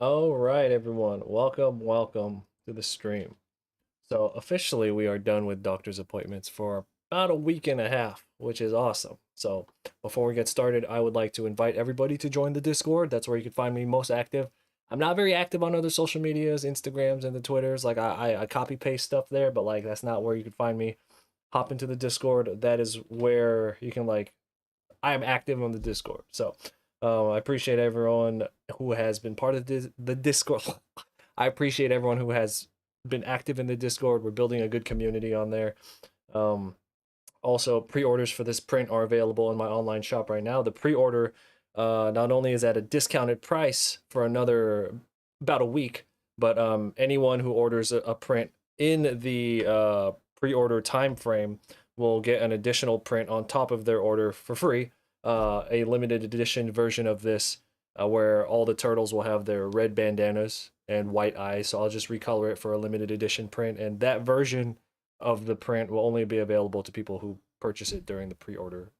All right, everyone. Welcome to the stream. So, officially, we are done with doctor's appointments for about a week and a half, which is awesome. So, before we get started, I would like to invite everybody to join the Discord. That's where you can find me most active. I'm not very active on other social medias, Instagrams, and the Twitters. Like, I copy paste stuff there, but like, that's not where you can find me. Hop into the Discord. That is where you can, like, I am active on the Discord. So, I appreciate everyone who has been part of the Discord. I appreciate everyone who has been active in the Discord. We're building a good community on there. Um, Also, pre-orders for this print are available in my online shop right now. The pre-order not only is at a discounted price for another about a week, but anyone who orders a print in the pre-order time frame will get an additional print on top of their order for free. A limited edition version of this where all the turtles will have their red bandanas and white eyes. So I'll just recolor it for a limited edition print, and that version of the print will only be available to people who purchase it during the pre-order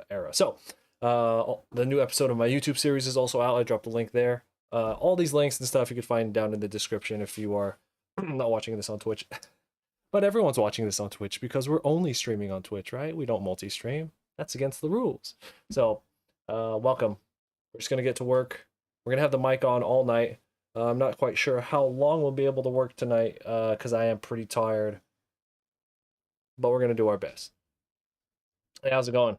era. So the new episode of my YouTube series is also out. I dropped a link there. All these links and stuff you can find down in the description if you are not watching this on Twitch. But everyone's watching this on Twitch because we're only streaming on Twitch, right? We don't multi-stream. That's against the rules. So, welcome. We're just gonna get to work. We're gonna have the mic on all night. I'm not quite sure how long we'll be able to work tonight because I am pretty tired, but we're gonna do our best. Hey, how's it going?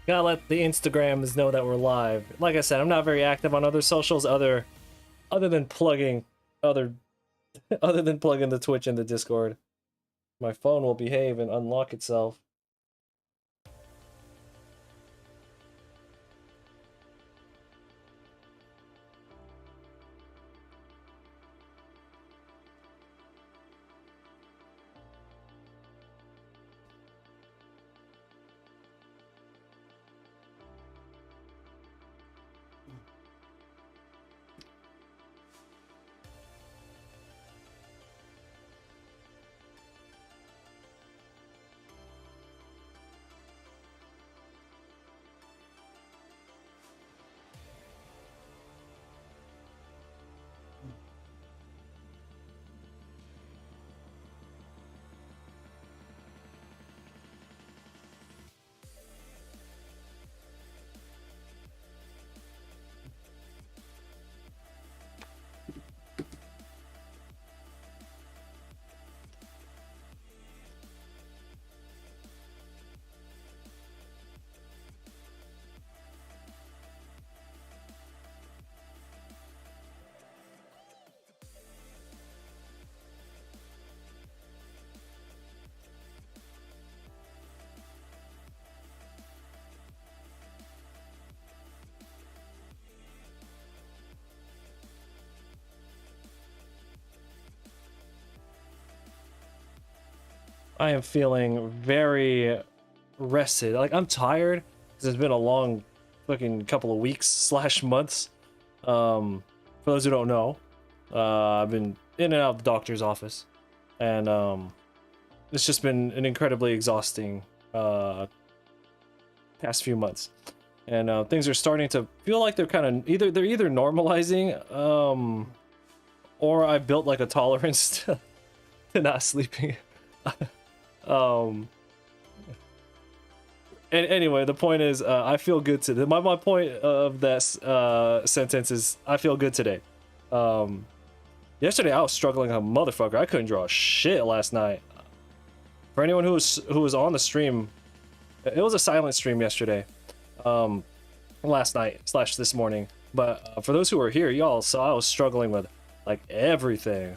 Gotta let the Instagrams know that we're live. Like I said, I'm not very active on other socials other than plugging other other than plugging the Twitch and the Discord. My phone will behave and unlock itself. I am feeling very rested. Like, I'm tired because it's been a long fucking couple of weeks slash months. For those who don't know, I've been in and out of the doctor's office, and it's just been an incredibly exhausting past few months. And things are starting to feel like they're kind of either normalizing, or I built like a tolerance to not sleeping. um and anyway, the point is, I feel good today. My point of that sentence is I feel good today. Yesterday I was struggling a motherfucker. I couldn't draw shit last night. For anyone who was on the stream, it was a silent stream yesterday, last night slash this morning. But for those who were here, y'all saw I was struggling with like everything.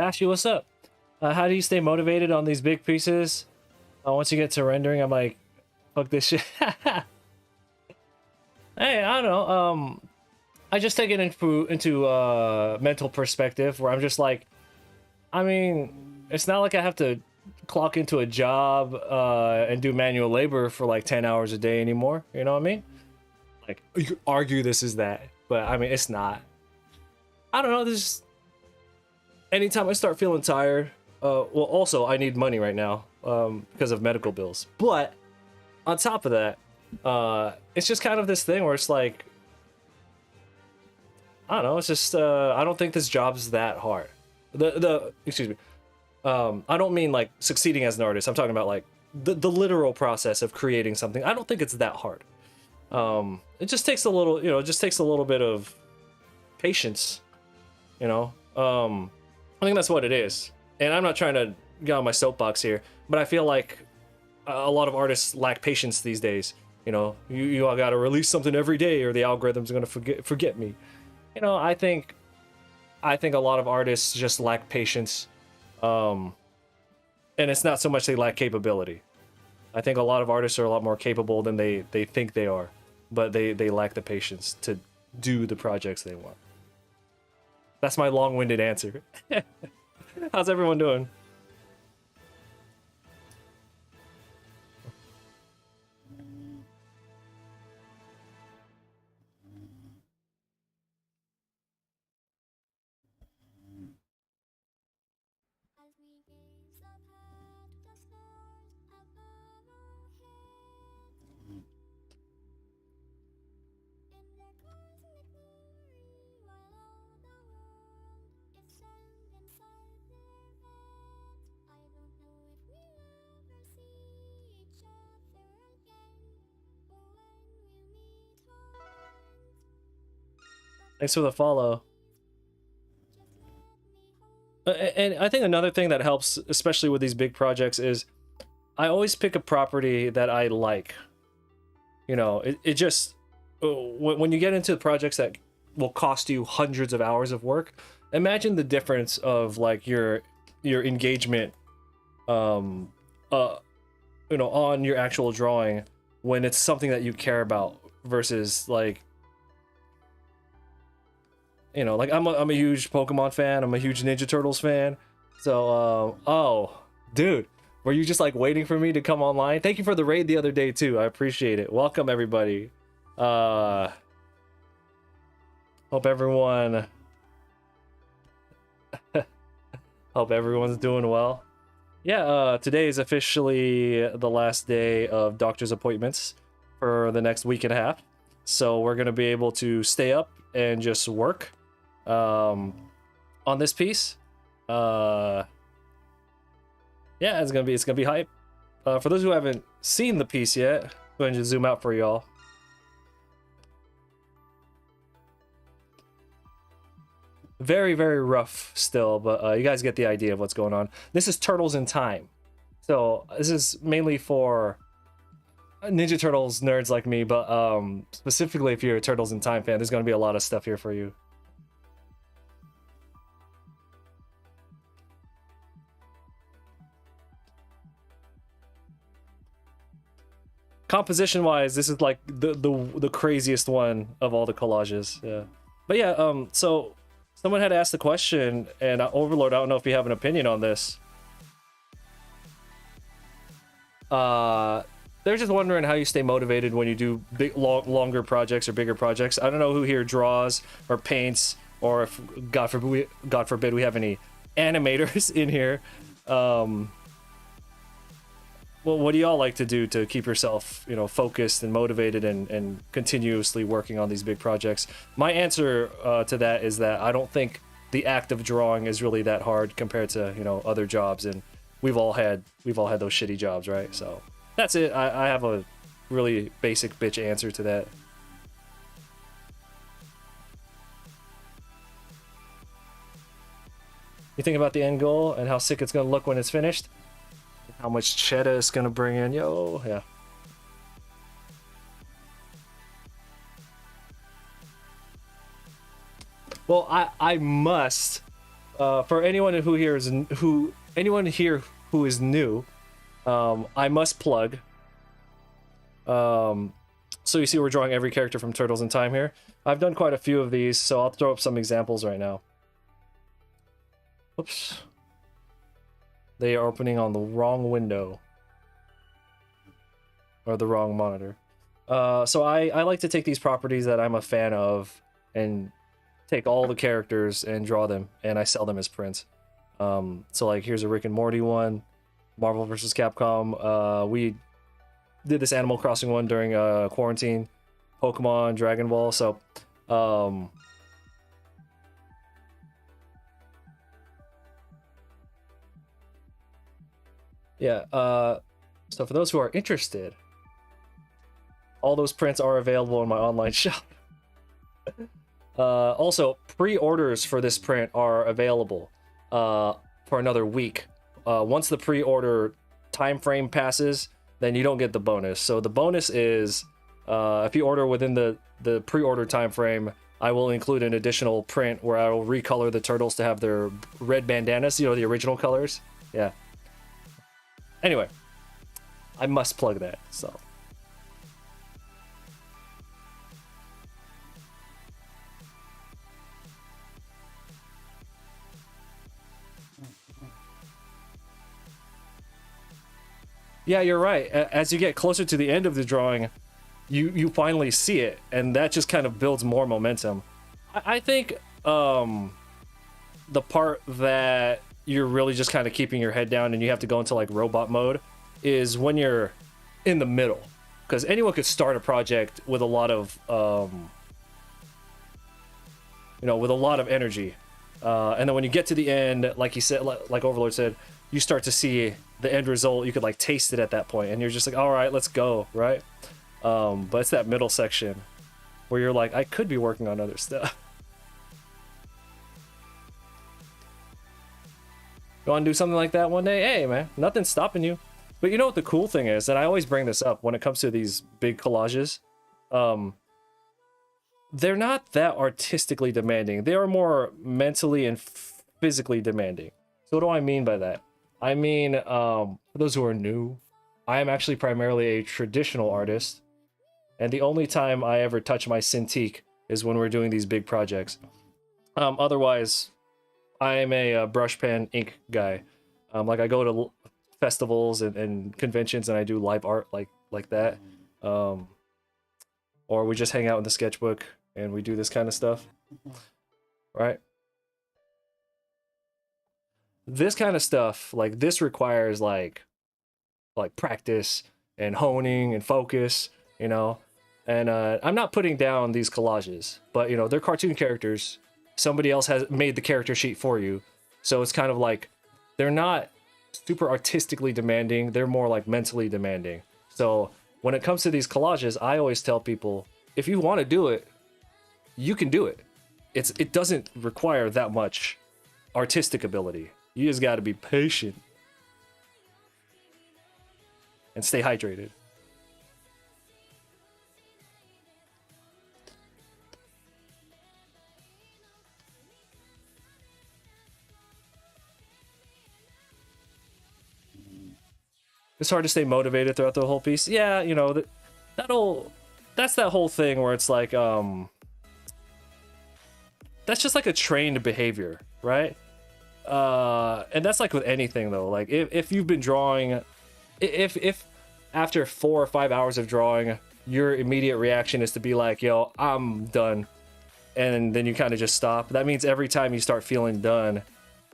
Bashy, what's up? How do you stay motivated on these big pieces? Once you get to rendering, I'm like, fuck this shit. Hey, I don't know. I just take it into mental perspective where I'm just like, I mean, it's not like I have to clock into a job and do manual labor for like 10 hours a day anymore. You know what I mean? Like, you could argue this is that, but I mean, it's not. I don't know. This anytime I start feeling tired, well, also I need money right now because of medical bills. But on top of that, it's just kind of this thing where it's like, I don't know. It's just I don't think this job's that hard. Excuse me. I don't mean like succeeding as an artist. I'm talking about like the literal process of creating something. I don't think it's that hard. It just takes a little, it just takes a little bit of patience, I think that's what it is. And I'm not trying to get on my soapbox here, but I feel like a lot of artists lack patience these days. You all got to release something every day or the algorithm's going to forget me. I think a lot of artists just lack patience. And it's not so much they lack capability. I think a lot of artists are a lot more capable than they think they are, but they lack the patience to do the projects they want. That's my long-winded answer. How's everyone doing? Thanks for the follow. And I think another thing that helps, especially with these big projects, is I always pick a property that I like. It just, when you get into projects that will cost you hundreds of hours of work, imagine the difference of like your engagement, on your actual drawing when it's something that you care about versus like, like I'm a huge Pokemon fan. I'm a huge Ninja Turtles fan. So, oh, dude, were you just like waiting for me to come online? Thank you for the raid the other day too. I appreciate it. Welcome everybody. Hope everyone, hope everyone's doing well. Yeah, today is officially the last day of doctor's appointments for the next week and a half. So we're gonna be able to stay up and just work on this piece. Yeah, it's gonna be hype. For those who haven't seen the piece yet, go ahead and just zoom out for y'all. Very, very rough still, but you guys get the idea of what's going on. This is Turtles in Time. So this is mainly for Ninja Turtles nerds like me, but specifically if you're a Turtles in Time fan, there's going to be a lot of stuff here for you. Composition wise, this is like the craziest one of all the collages. Yeah, but yeah, so someone had asked the question, and Overlord, I don't know if you have an opinion on this. They're just wondering how you stay motivated when you do longer projects or bigger projects. I don't know who here draws or paints, or if God forbid we have any animators in here. Well, what do y'all like to do to keep yourself, focused and motivated and continuously working on these big projects? My answer to that is that I don't think the act of drawing is really that hard compared to, other jobs, and we've all had those shitty jobs, right? So that's it. I have a really basic bitch answer to that. You think about the end goal and how sick it's gonna look when it's finished? How much cheddar it's gonna bring in, yo, yeah. Well, I must For anyone who here is anyone here who is new, I must plug. So you see, we're drawing every character from Turtles in Time here. I've done quite a few of these, so I'll throw up some examples right now. Oops. They are opening on the wrong window. Or the wrong monitor. So I like to take these properties that I'm a fan of and take all the characters and draw them, and I sell them as prints. So like here's a Rick and Morty one, Marvel vs. Capcom. We did this Animal Crossing one during quarantine, Pokemon, Dragon Ball. So yeah, so for those who are interested, all those prints are available in my online shop. Also, pre-orders for this print are available for another week. Once the pre-order time frame passes, then you don't get the bonus. So the bonus is if you order within the pre-order time frame, I will include an additional print where I will recolor the turtles to have their red bandanas, you know, the original colors. Yeah. Anyway, I must plug that, so. Yeah, you're right. As you get closer to the end of the drawing, you finally see it, and that just kind of builds more momentum. I think the part that you're really just kind of keeping your head down and you have to go into like robot mode is when you're in the middle, because anyone could start a project with a lot of with a lot of energy, and then when you get to the end, like you said, like Overlord said, you start to see the end result. You could like taste it at that point, and you're just like, all right, let's go, right? But it's that middle section where you're like, I could be working on other stuff. You want to do something like that one day? Hey, man, nothing's stopping you. But you know what the cool thing is, and I always bring this up when it comes to these big collages, they're not that artistically demanding. They are more mentally and physically demanding. So what do I mean by that? I mean, for those who are new, I am actually primarily a traditional artist, and the only time I ever touch my Cintiq is when we're doing these big projects. Otherwise, I am a brush pen ink guy. Like I go to festivals and conventions and I do live art like that. Or we just hang out in the sketchbook and we do this kind of stuff. Right? This kind of stuff, like this requires like practice and honing and focus, you know. And I'm not putting down these collages, but you know, they're cartoon characters. Somebody else has made the character sheet for you. So it's kind of like they're not super artistically demanding, they're more like mentally demanding. So when it comes to these collages, I always tell people, if you want to do it, you can do it. It doesn't require that much artistic ability. You just got to be patient and stay hydrated. It's hard to stay motivated throughout the whole piece. Yeah, you know, that's that whole thing where it's like that's just like a trained behavior, right? And that's like with anything though. Like if you've been drawing, if after 4 or 5 hours of drawing, your immediate reaction is to be like, yo, I'm done, and then you kind of just stop, that means every time you start feeling done,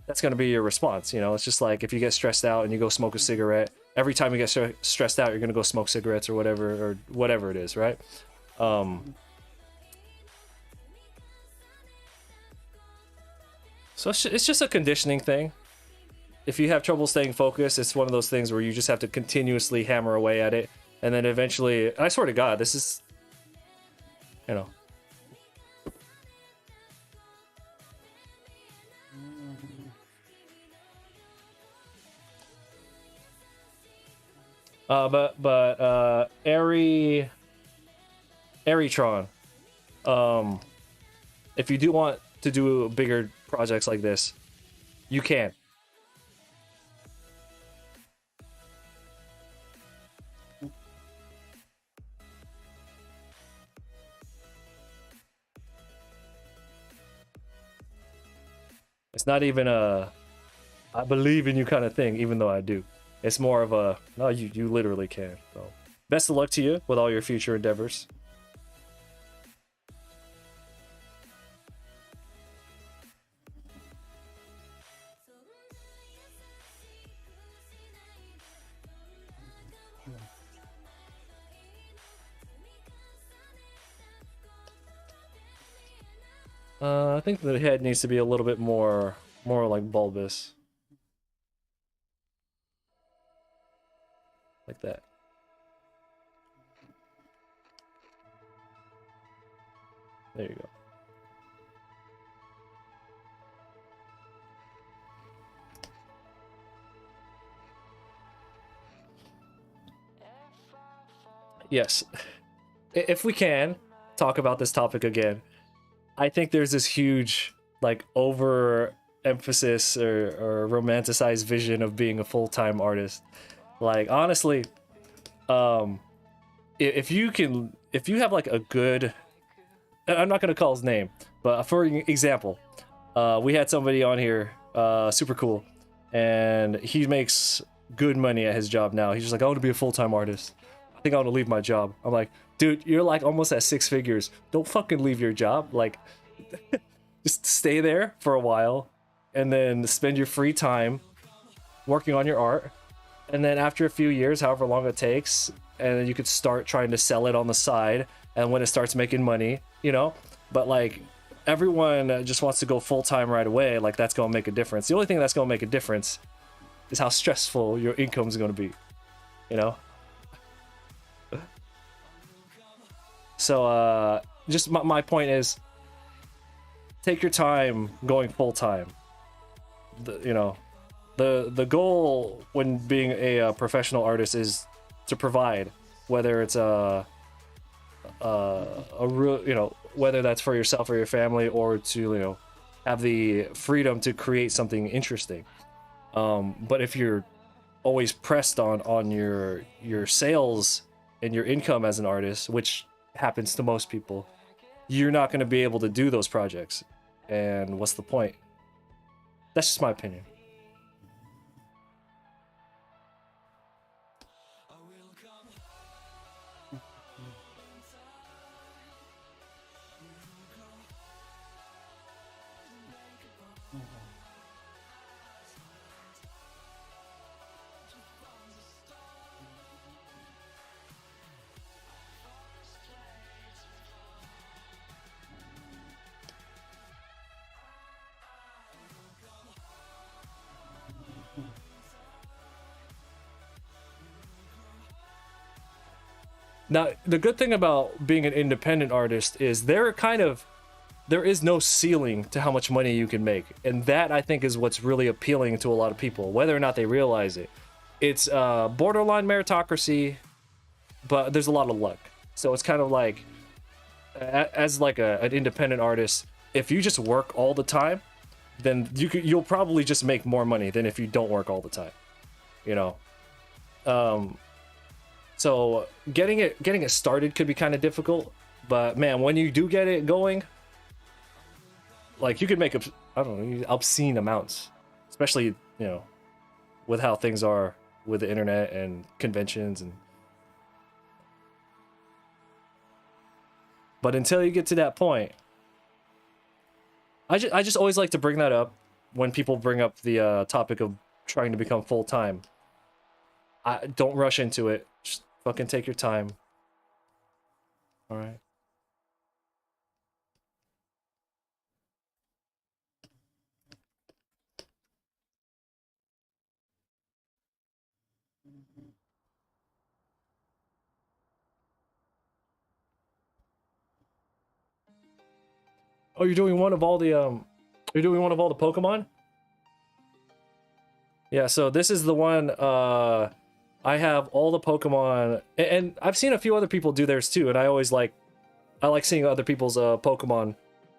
that's going to be your response. You know, it's just like if you get stressed out and you go smoke a cigarette, every time you get stressed out, you're going to go smoke cigarettes or whatever it is, right? So it's just a conditioning thing. If you have trouble staying focused, it's one of those things where you just have to continuously hammer away at it, and then eventually, I swear to God, this is, you know. Aeritron. If you do want to do bigger projects like this, You can. It's not even a I believe in you kind of thing, even though I do. It's more of a no, you literally can. So best of luck to you with all your future endeavors. I think the head needs to be a little bit more like bulbous. Like that. There you go. Yes. If we can talk about this topic again, I think there's this huge like over emphasis or romanticized vision of being a full-time artist. Like honestly, if you have like a good, I'm not gonna call his name, but for example, we had somebody on here, super cool, and he makes good money at his job now. He's just like, I want to be a full-time artist. I think I want to leave my job. I'm like, dude, you're like almost at 6 figures. Don't fucking leave your job. Like, just stay there for a while, and then spend your free time working on your art. And then after a few years, however long it takes, and then you could start trying to sell it on the side. And when it starts making money, you know. But like, everyone just wants to go full time right away. Like that's gonna make a difference. The only thing that's gonna make a difference is how stressful your income is gonna be. You know. So just my point is, take your time going full time. You know, the goal when being a professional artist is to provide, whether it's a real, you know, whether that's for yourself or your family, or to, you know, have the freedom to create something interesting. But if you're always pressed on your sales and your income as an artist, which happens to most people, you're not going to be able to do those projects. And what's the point? That's just my opinion. Now, the good thing about being an independent artist is there is no ceiling to how much money you can make. And that, I think, is what's really appealing to a lot of people, whether or not they realize it. It's borderline meritocracy, but there's a lot of luck. So it's kind of like, as like an independent artist, if you just work all the time, then you'll probably just make more money than if you don't work all the time, you know. So getting it started could be kind of difficult, but man, when you do get it going, like you could make I don't know, obscene amounts, especially, you know, with how things are with the internet and conventions. And but until you get to that point, I just always like to bring that up when people bring up the topic of trying to become full time. I don't rush into it. Just fucking take your time. All right. Oh, you're doing one of all the you're doing one of all the Pokemon? Yeah, so this is the one, I have all the Pokemon, and I've seen a few other people do theirs too, and I like seeing other people's Pokemon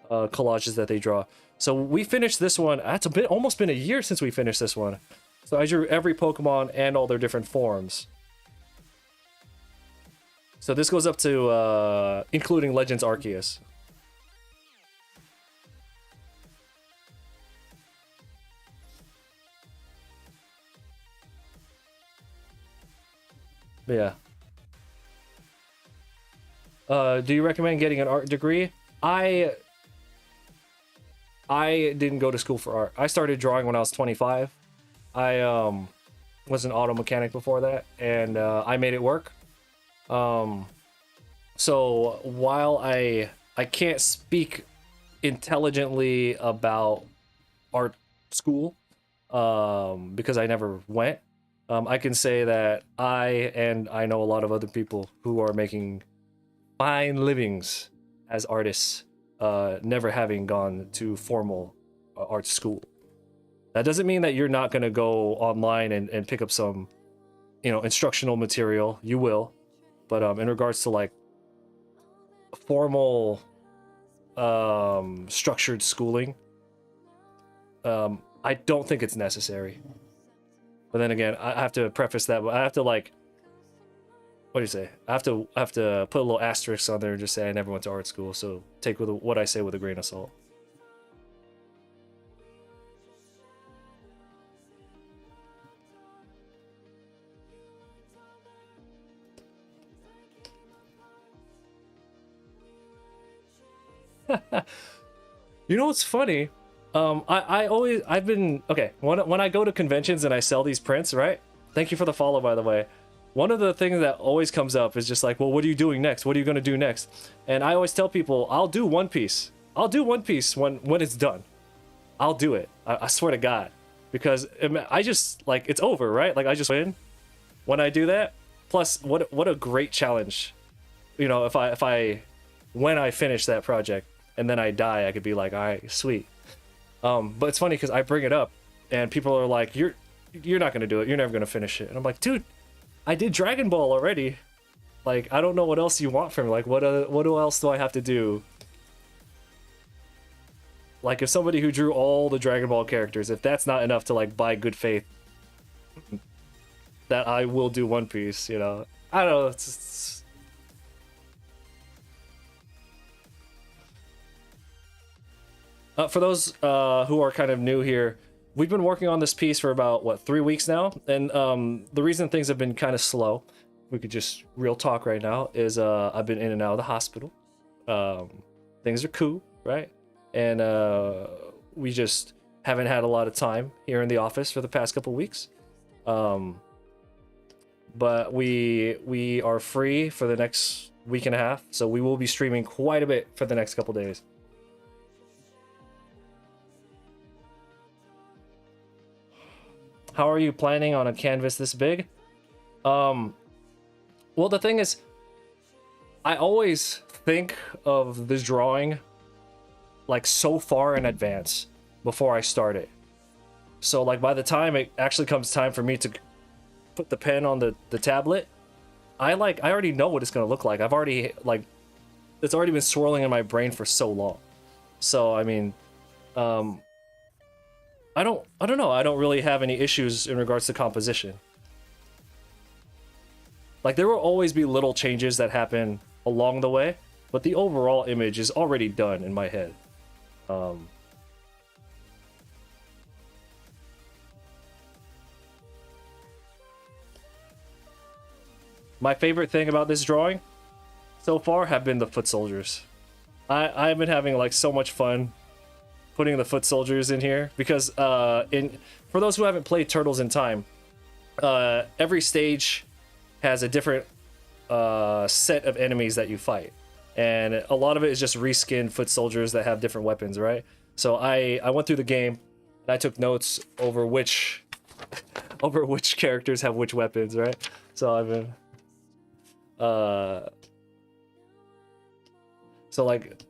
collages that they draw. So we finished this one. That's a bit, almost been a year since we finished this one. So I drew every Pokemon and all their different forms. So this goes up to including Legends Arceus. Yeah. Do you recommend getting an art degree? I didn't go to school for art. I started drawing when I was 25. I was an auto mechanic before that, and I made it work. So while I can't speak intelligently about art school, because I never went, I can say that I know a lot of other people who are making fine livings as artists, never having gone to formal art school. That doesn't mean that you're not going to go online and pick up some, instructional material. You will. But in regards to like formal structured schooling, I don't think it's necessary. But then again, I have to preface that. I have to like, what do you say? I have to put a little asterisk on there and just say I never went to art school. So take what I say with a grain of salt. You know what's funny? I've been okay when I go to conventions and I sell these prints, right? Thank you for the follow, by the way. One of the things that always comes up is just like, well, what are you doing next? What are you gonna do next? And I always tell people, I'll do One Piece. I'll do One Piece when it's done. I'll do it. I swear to God, because I just like it's over, right? Like I just win when I do that. Plus, what a great challenge. If I when I finish that project and then I die, I could be like, all right, sweet. But it's funny because I bring it up and people are like, you're not gonna do it. You're never gonna finish it. And I'm like, dude, I did Dragon Ball already. Like, I don't know what else you want from me. Like, what else do I have to do? Like, if somebody who drew all the Dragon Ball characters, if that's not enough to like buy good faith that I will do One Piece, I don't know. For those who are kind of new here, we've been working on this piece for about, what, 3 weeks now? And the reason things have been kind of slow, we could just real talk right now, is I've been in and out of the hospital. Things are cool, right? And we just haven't had a lot of time here in the office for the past couple weeks. But we are free for the next week and a half, so we will be streaming quite a bit for the next couple days. How are you planning on a canvas this big? Well, the thing is, I always think of this drawing like so far in advance before I start it. So like by the time it actually comes time for me to put the pen on the tablet, I already know what it's gonna look like. I've already it's already been swirling in my brain for so long. So I mean, I don't know. I don't really have any issues in regards to composition. Like there will always be little changes that happen along the way, but the overall image is already done in my head. My favorite thing about this drawing so far have been the foot soldiers. I've been having like so much fun putting the foot soldiers in here because for those who haven't played Turtles in Time, every stage has a different set of enemies that you fight, and a lot of it is just reskinned foot soldiers that have different weapons, right? So I went through the game and I took notes over which characters have which weapons, right? So I've been so like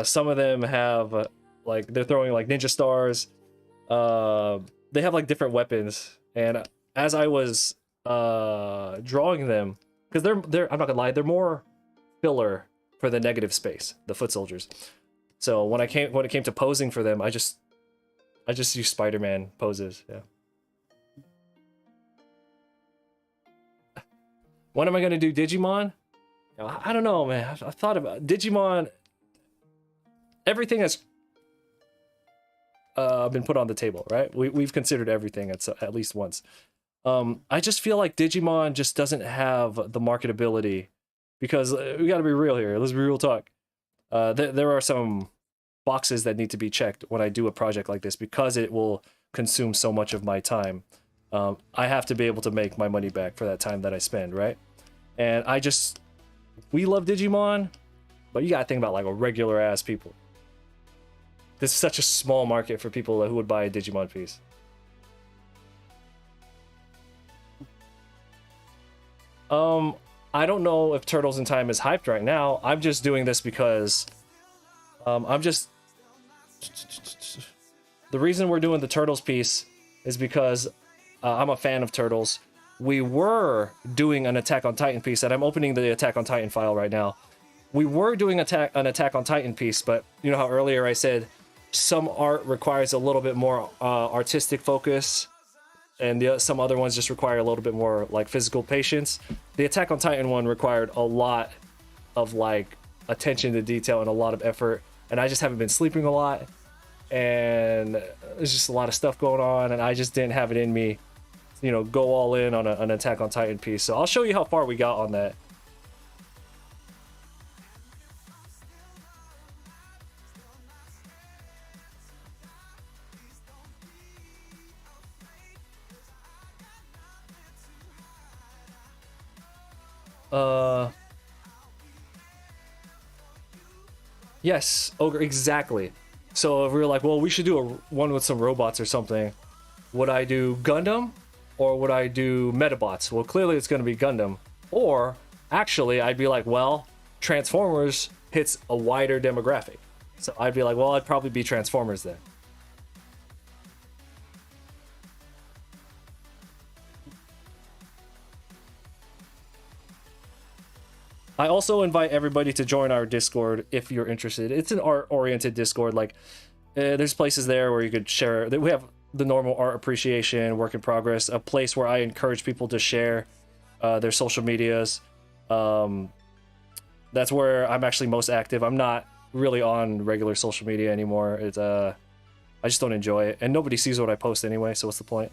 some of them have like they're throwing like ninja stars. They have like different weapons, and as I was drawing them, because they're I'm not gonna lie, they're more filler for the negative space, the foot soldiers. So when it came to posing for them, I just use Spider-Man poses. Yeah. When am I gonna do Digimon? I don't know, man. I've thought about Digimon. Everything has been put on the table, right? We've considered everything at least once. I just feel like Digimon just doesn't have the marketability because we got to be real here. Let's be real talk. There are some boxes that need to be checked when I do a project like this because it will consume so much of my time. I have to be able to make my money back for that time that I spend, right? And we love Digimon, but you gotta think about like a regular ass people. This is such a small market for people who would buy a Digimon piece. I don't know if Turtles in Time is hyped right now. I'm just doing this because the reason we're doing the Turtles piece is because I'm a fan of Turtles. We were doing an Attack on Titan piece, and I'm opening the Attack on Titan file right now. We were doing an Attack on Titan piece, but you know how earlier I said some art requires a little bit more artistic focus, and some other ones just require a little bit more like physical patience. The Attack on Titan one required a lot of like attention to detail and a lot of effort, and I just haven't been sleeping a lot, and there's just a lot of stuff going on, and I just didn't have it in me, you know, go all in on an Attack on Titan piece. So I'll show you how far we got on that. Yes, Ogre, exactly. So if we were like, well, we should do one with some robots or something, would I do Gundam or would I do Metabots? Well, clearly it's going to be Gundam. Or actually, I'd be like, well, Transformers hits a wider demographic. So I'd be like, well, I'd probably be Transformers then. I also invite everybody to join our Discord if you're interested. It's an art-oriented Discord. Like, there's places there where you could share. We have the normal art appreciation, work in progress, a place where I encourage people to share their social medias. That's where I'm actually most active. I'm not really on regular social media anymore. It's I just don't enjoy it, and nobody sees what I post anyway. So what's the point?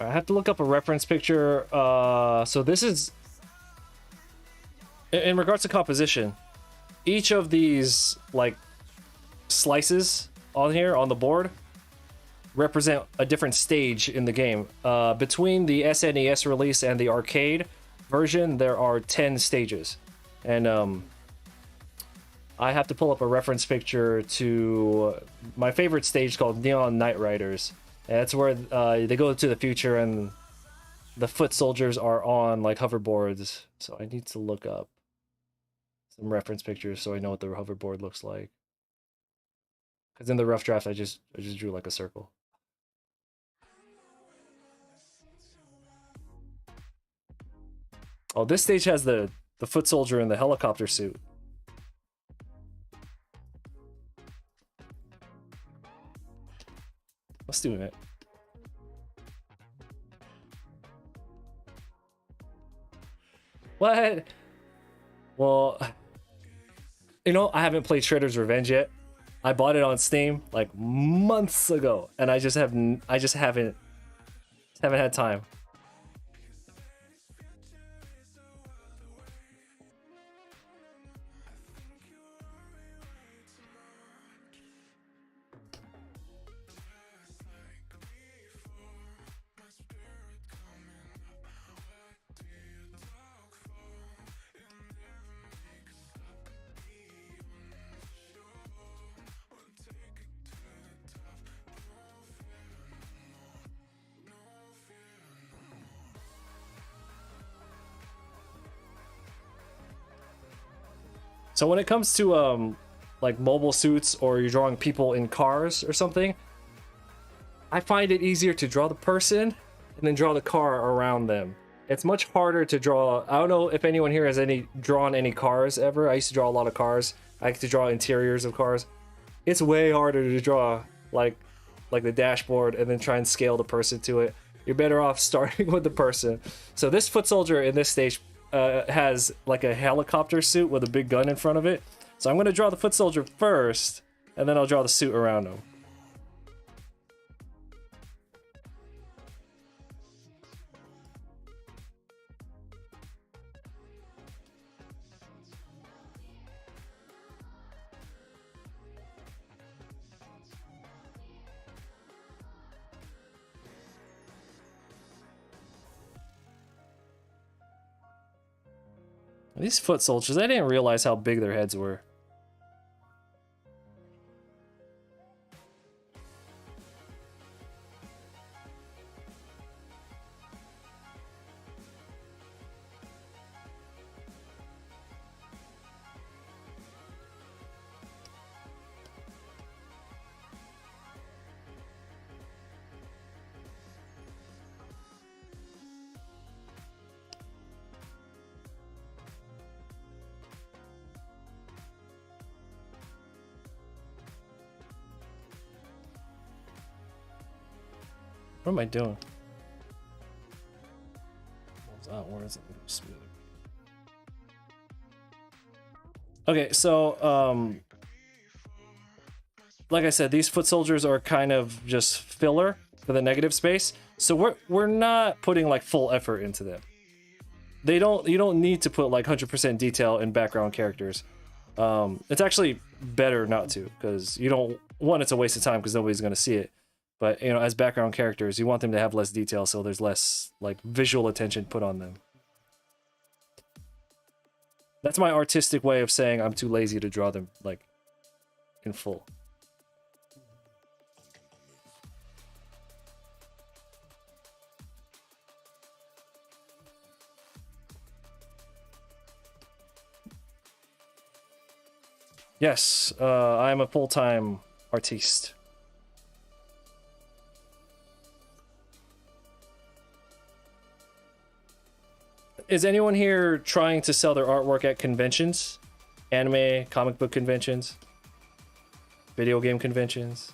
I have to look up a reference picture. So this is in regards to composition. Each of these like slices on here on the board represent a different stage in the game. Between the SNES release and the arcade version, there are 10 stages, and I have to pull up a reference picture to my favorite stage called Neon Knight Riders. And that's where they go to the future and the foot soldiers are on like hoverboards. So I need to look up some reference pictures so I know what the hoverboard looks like. Because in the rough draft, I just drew like a circle. Oh, this stage has the foot soldier in the helicopter suit. Let's do it. What? Well, you know, I haven't played Shredder's Revenge yet. I bought it on Steam like months ago, and I just haven't had time. So when it comes to like mobile suits, or you're drawing people in cars or something, I find it easier to draw the person and then draw the car around them. It's much harder to draw. I don't know if anyone here has drawn any cars ever. I used to draw a lot of cars. I like to draw interiors of cars. It's way harder to draw like the dashboard and then try and scale the person to it. You're better off starting with the person. So this foot soldier in this stage has like a helicopter suit with a big gun in front of it. So I'm going to draw the foot soldier first, and then I'll draw the suit around him. These foot soldiers, I didn't realize how big their heads were. What am I doing? Where is it? Smooth. Okay, so like I said, these foot soldiers are kind of just filler for the negative space. So we're not putting like full effort into them. You don't need to put like 100% detail in background characters. It's actually better not to, because you don't want it's a waste of time because nobody's going to see it. But, you know, as background characters, you want them to have less detail, so there's less, like, visual attention put on them. That's my artistic way of saying I'm too lazy to draw them, like, in full. Yes, I'm a full-time artiste. Is anyone here trying to sell their artwork at conventions? Anime, comic book conventions? Video game conventions?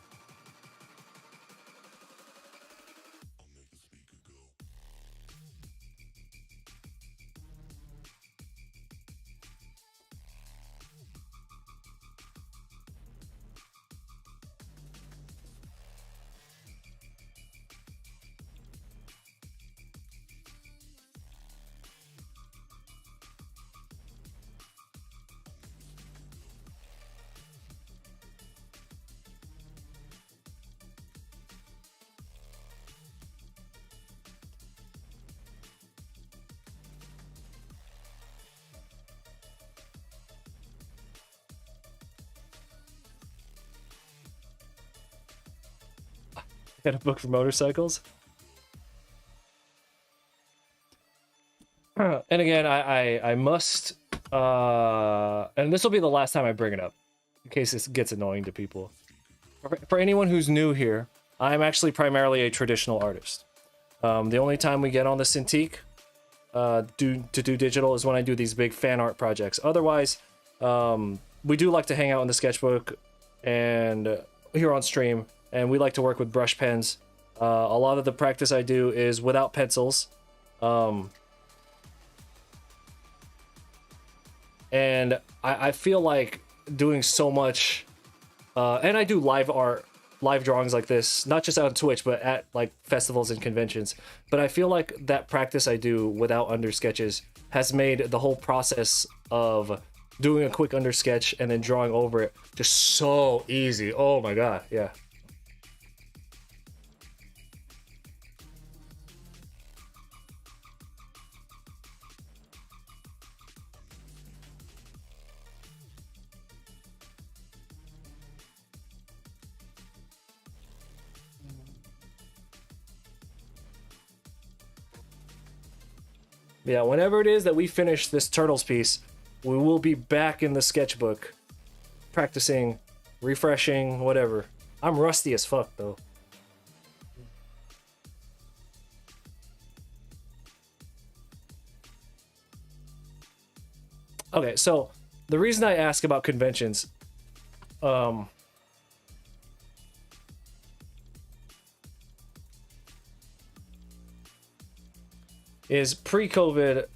Got a book for motorcycles? And again, I must, and this will be the last time I bring it up, in case this gets annoying to people. For anyone who's new here, I'm actually primarily a traditional artist. The only time we get on the Cintiq to do digital is when I do these big fan art projects. Otherwise, we do like to hang out in the sketchbook and here on stream, and we like to work with brush pens. A lot of the practice I do is without pencils. And I feel like doing so much, and I do live art, live drawings like this, not just on Twitch, but at like festivals and conventions. But I feel like that practice I do without under sketches has made the whole process of doing a quick under sketch and then drawing over it just so easy. Oh my god, yeah. Yeah, whenever it is that we finish this Turtles piece, we will be back in the sketchbook, practicing, refreshing, whatever. I'm rusty as fuck though. Okay, so the reason I ask about conventions, is pre-COVID.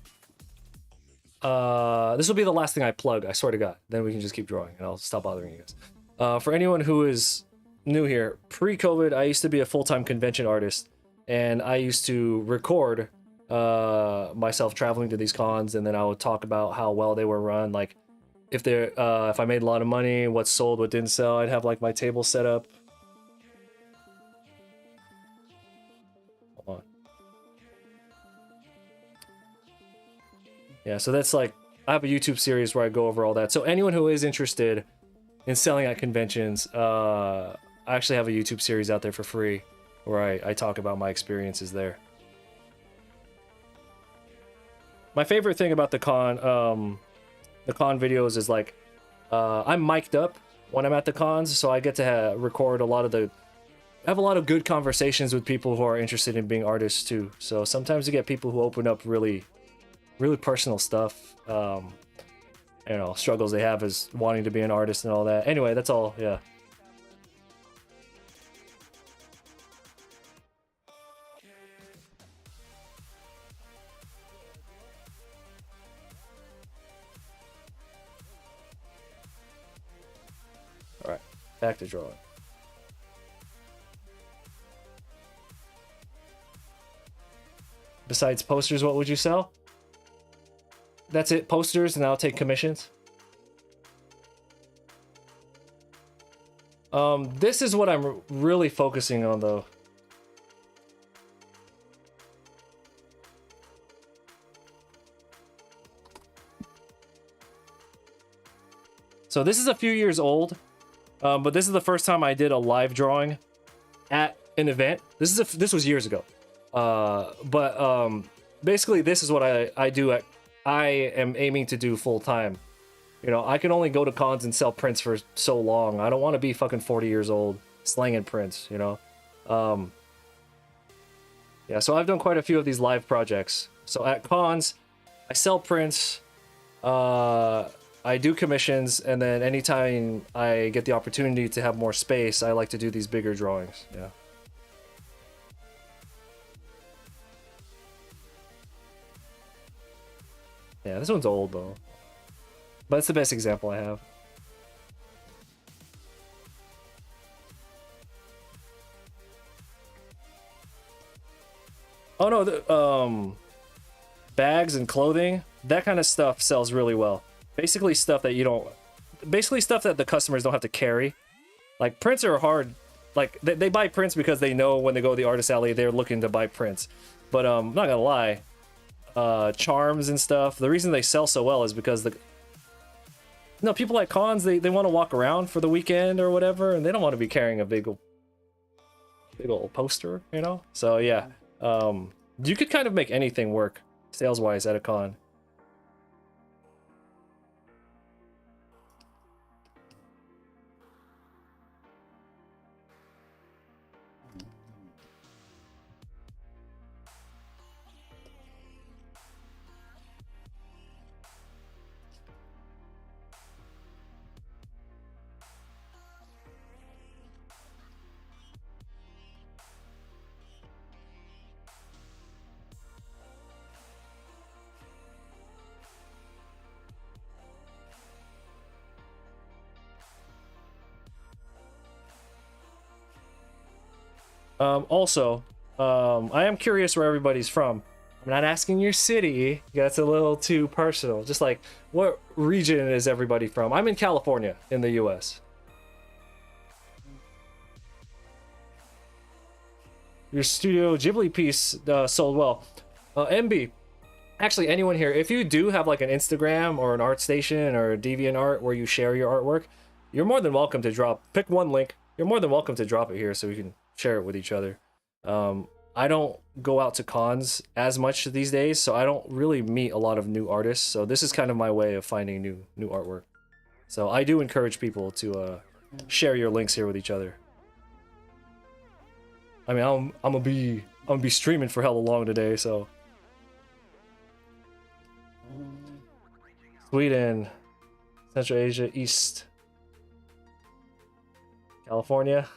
This will be the last thing I plug, I swear to God. Then we can just keep drawing and I'll stop bothering you guys. For anyone who is new here, pre-COVID, I used to be a full-time convention artist, and I used to record myself traveling to these cons, and then I would talk about how well they were run, like if I made a lot of money, what sold, what didn't sell. I'd have like my table set up. Hold on. Yeah, so that's like, I have a YouTube series where I go over all that. So anyone who is interested in selling at conventions, I actually have a YouTube series out there for free where I talk about my experiences there. My favorite thing about the con videos is like, I'm mic'd up when I'm at the cons, so I get to record a lot of have a lot of good conversations with people who are interested in being artists too. So sometimes you get people who open up really personal stuff, you know, struggles they have as wanting to be an artist and all that. Anyway, that's all. Yeah. All right, back to drawing. Besides posters, what would you sell? That's it, posters, and I'll take commissions. This is what I'm really focusing on though. So this is a few years old, but this is the first time I did a live drawing at an event. This was years ago. Basically this is what I am aiming to do full time. You know, I can only go to cons and sell prints for so long. I don't want to be fucking 40 years old slanging prints, you know? Yeah, so I've done quite a few of these live projects. So at cons, I sell prints, I do commissions, and then anytime I get the opportunity to have more space, I like to do these bigger drawings, yeah. Yeah, this one's old though. But it's the best example I have. Oh no, bags and clothing, that kind of stuff sells really well. Basically stuff that stuff that the customers don't have to carry. Like prints are hard. Like they buy prints because they know when they go to the artist alley, they're looking to buy prints. But I'm not gonna lie, charms and stuff, the reason they sell so well is because people at cons, they want to walk around for the weekend or whatever, and they don't want to be carrying a big old poster, you know? So yeah, you could kind of make anything work sales wise at a con. Also, I am curious where everybody's from. I'm not asking your city. That's a little too personal. Just like, what region is everybody from? I'm in California, in the US. Your Studio Ghibli piece sold well. MB, actually anyone here, if you do have like an Instagram or an ArtStation or a DeviantArt where you share your artwork, you're more than welcome to pick one link. You're more than welcome to drop it here so we can share it with each other. I don't go out to cons as much these days, so I don't really meet a lot of new artists. So this is kind of my way of finding new artwork. So I do encourage people to share your links here with each other. I mean, I'm gonna be streaming for hella long today, so Sweden, Central Asia, East, California.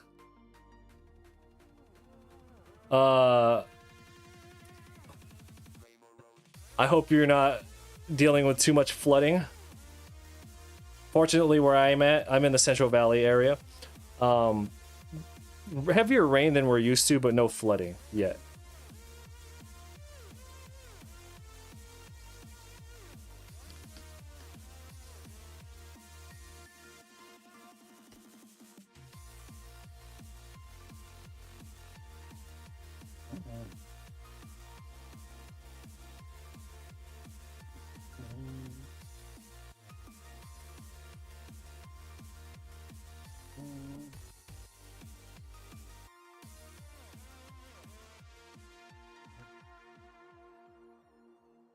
I hope you're not dealing with too much flooding. Fortunately, where I'm at, I'm in the Central Valley area. Heavier rain than we're used to, but no flooding yet.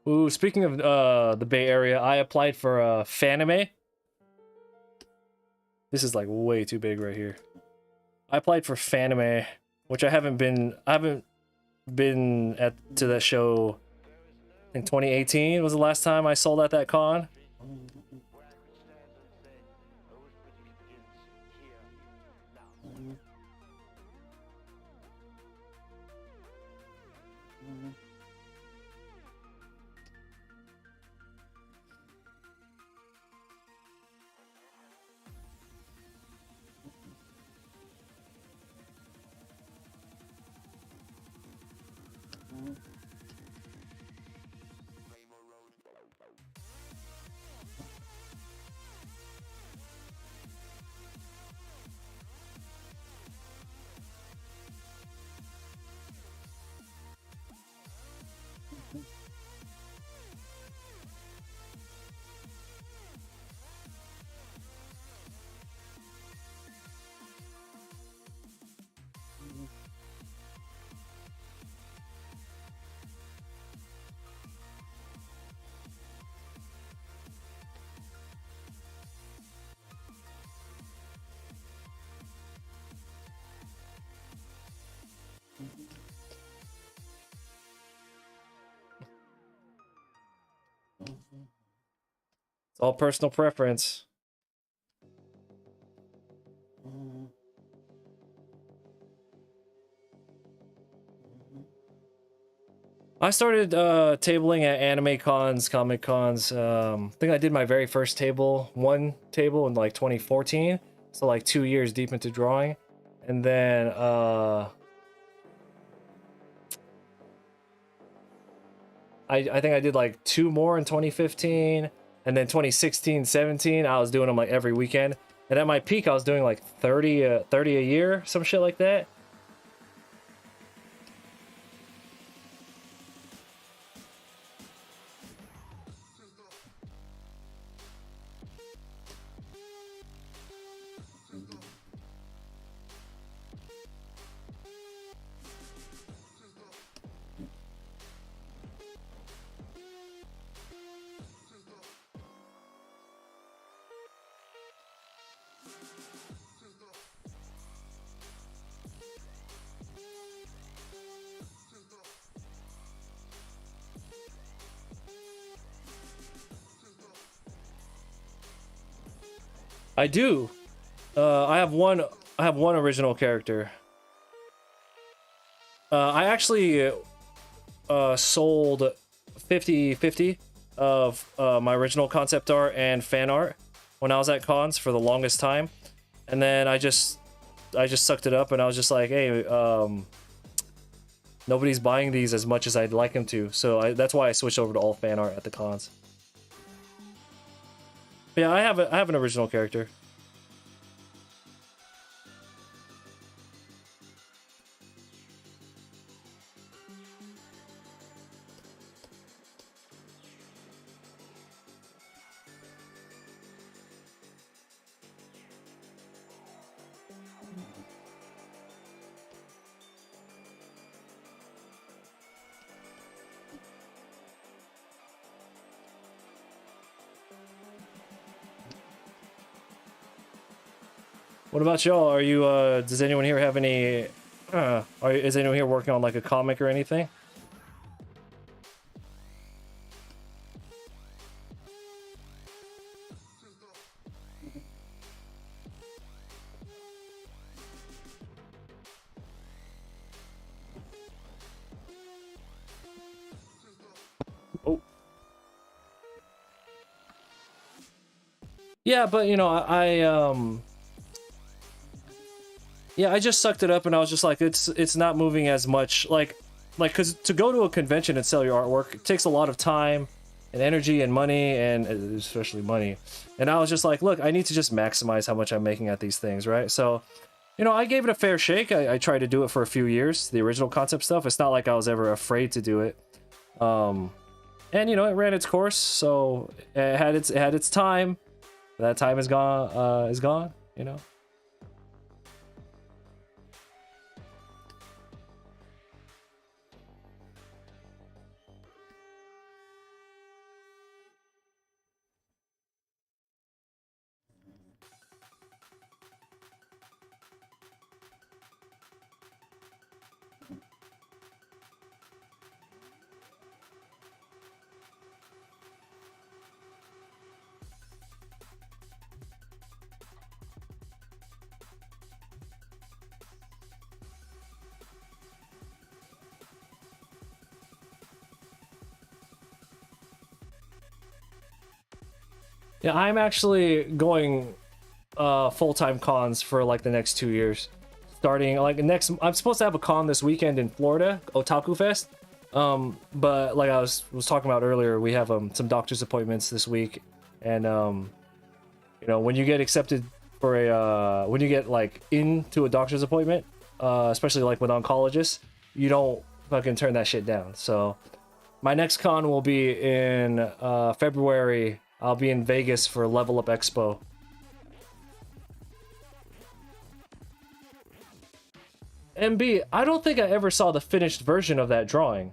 Ooh, speaking of the Bay Area, I applied for Fanime. This is like way too big right here. I applied for Fanime, which I haven't been to that show. I think 2018 was the last time I sold at that con. It's all personal preference. I started tabling at anime cons, comic cons. I think I did my very first one table in like 2014. So like 2 years deep into drawing. And then I think I did like 2 more in 2015, and then 2016, 17, I was doing them like every weekend. And at my peak, I was doing like 30 a year, some shit like that. I do. I have one. I have one original character. I actually sold 50-50 of my original concept art and fan art when I was at cons for the longest time, and then I just sucked it up, and I was just like, hey, nobody's buying these as much as I'd like them to, so that's why I switched over to all fan art at the cons. But yeah, I have an original character. What about y'all? Are you does anyone here have any is anyone here working on like a comic or anything? Oh. Yeah, but you know, yeah, I just sucked it up and I was just like, it's not moving as much. Like, because to go to a convention and sell your artwork, it takes a lot of time and energy and money, and especially money. And I was just like, look, I need to just maximize how much I'm making at these things, right? So, you know, I gave it a fair shake. I tried to do it for a few years, the original concept stuff. It's not like I was ever afraid to do it. And you know, it ran its course, so it had its time. That time is gone, you know. Yeah, I'm actually going full-time cons for like the next 2 years. Starting like next, I'm supposed to have a con this weekend in Florida, Otaku Fest. But like I was talking about earlier, we have some doctor's appointments this week, and you know, when you get accepted for a when you get like into a doctor's appointment, especially like with oncologists, you don't fucking turn that shit down. So my next con will be in February. I'll be in Vegas for Level Up Expo. MB, I don't think I ever saw the finished version of that drawing.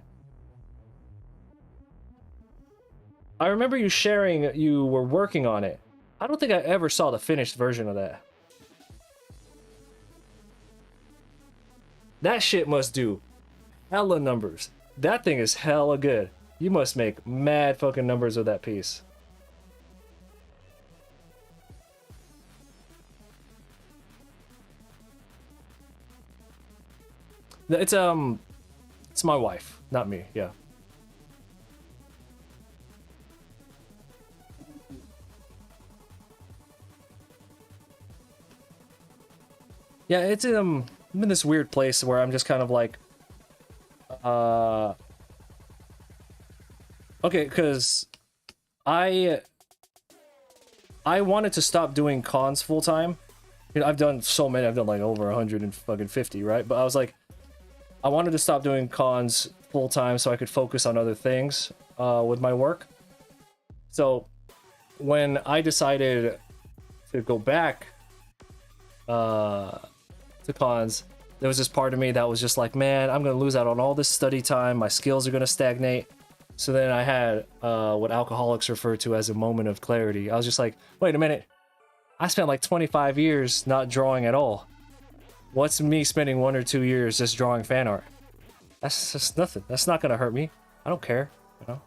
I remember you sharing you were working on it. I don't think I ever saw the finished version of that. That shit must do hella numbers. That thing is hella good. You must make mad fucking numbers with that piece. It's my wife, not me. Yeah. Yeah, it's I'm in this weird place where I'm just kind of like uh okay, because I wanted to stop doing cons full time. You know, I've done so many. I've done like over 150, right? But I was like, I wanted to stop doing cons full time so I could focus on other things with my work. So when I decided to go back to cons, there was this part of me that was just like, man, I'm gonna lose out on all this study time. My skills are gonna stagnate. So then I had what alcoholics refer to as a moment of clarity. I was just like, wait a minute. I spent like 25 years not drawing at all. What's me spending 1 or 2 years just drawing fan art? That's just nothing. That's not gonna hurt me. I don't care. You know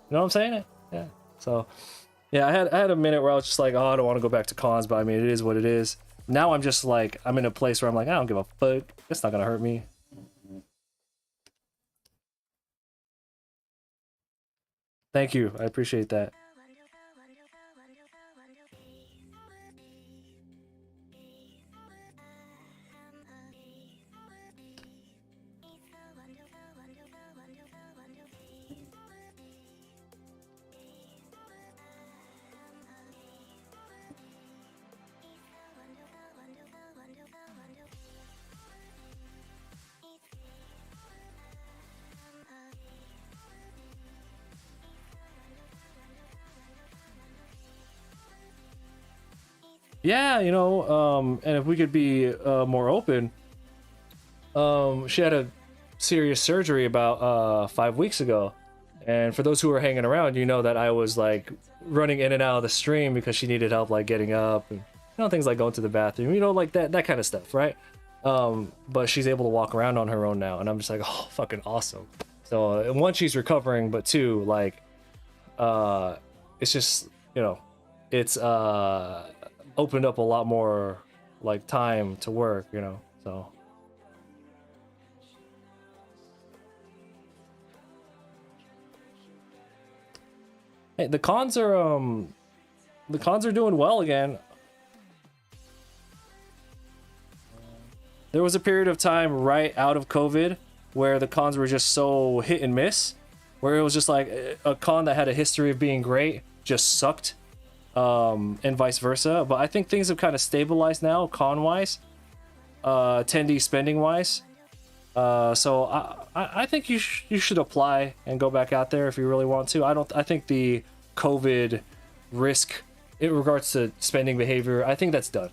what I'm saying? Yeah. So, yeah, I had a minute where I was just like, oh, I don't want to go back to cons, but I mean, it is what it is. Now I'm just like, I'm in a place where I'm like, I don't give a fuck. It's not gonna hurt me. Thank you. I appreciate that. Yeah, you know, and if we could be more open, she had a serious surgery about 5 weeks ago, and for those who are hanging around, you know that I was like running in and out of the stream because she needed help like getting up, and things like going to the bathroom, like that kind of stuff, right? But she's able to walk around on her own now, and I'm just like, oh, fucking awesome. So one, she's recovering, but two, like, it's just, it's opened up a lot more like time to work, so. Hey, the cons are doing well again. There was a period of time right out of COVID where the cons were just so hit and miss, where it was just like a con that had a history of being great just sucked, and vice versa. But I think things have kind of stabilized now, con wise, attendee spending wise. So I think you should apply and go back out there if you really want to. I think the COVID risk in regards to spending behavior, I think that's done.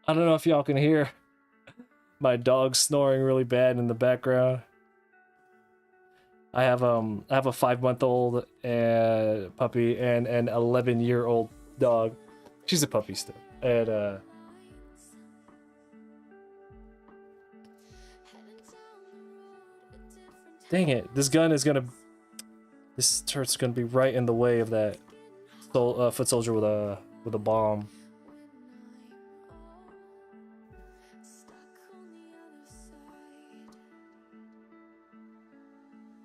I don't know if y'all can hear my dog snoring really bad in the background. I have a 5-month-old puppy and an 11-year-old dog. She's a puppy still. And dang it, this turret's gonna be right in the way of that foot soldier with a bomb.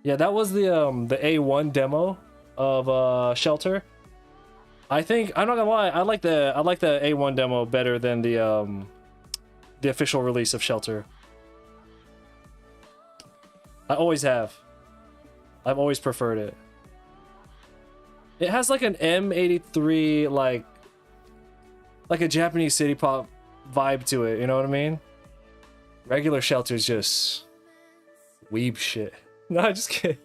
Yeah, that was the A1 demo of Shelter. I'm not gonna lie, I like the A1 demo better than the official release of Shelter. I always have. I've always preferred it. It has like an M83 like a Japanese city pop vibe to it, you know what I mean? Regular Shelter's just weeb shit. No, I'm just kidding.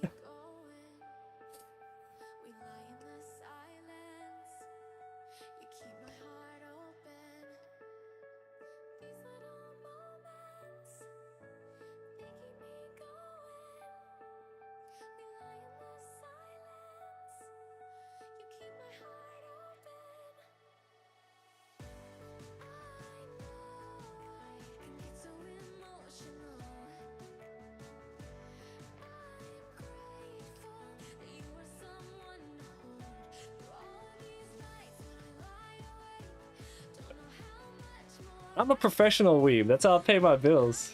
I'm a professional weeb. That's how I pay my bills.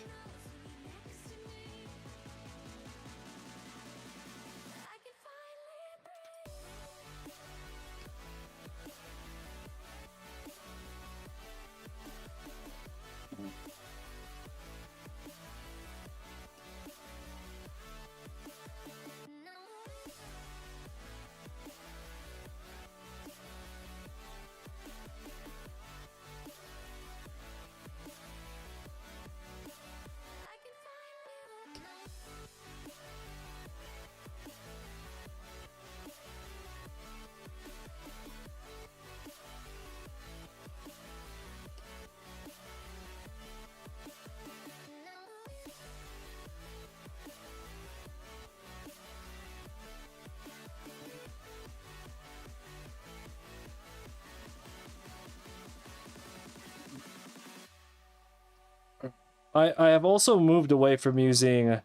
I have also moved away from using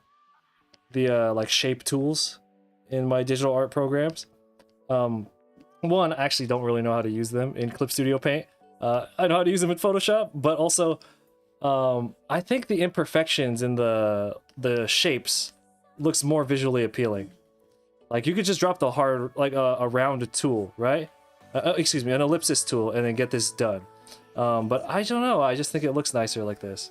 the like shape tools in my digital art programs. One, I actually don't really know how to use them in Clip Studio Paint. I know how to use them in Photoshop, but also I think the imperfections in the shapes looks more visually appealing. Like you could just drop the hard, like a round tool, right? Excuse me, an ellipsis tool, and then get this done. But I don't know. I just think it looks nicer like this.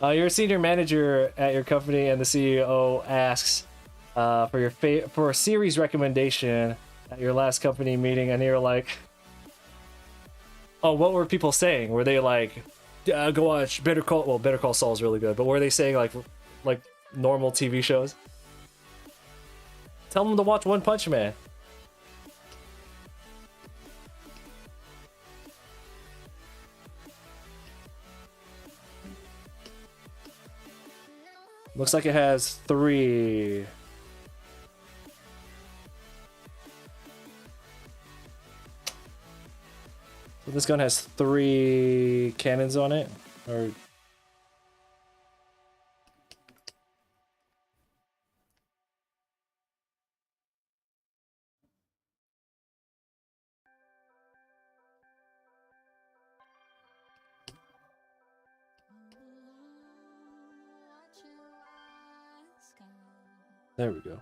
You're a senior manager at your company, and the CEO asks for a series recommendation at your last company meeting, and you're like, "Oh, what were people saying? Were they like, go watch Better Call? Well, Better Call Saul is really good, but were they saying like normal TV shows? Tell them to watch One Punch Man." Looks like it has 3. So this gun has 3 cannons on it, or there we go.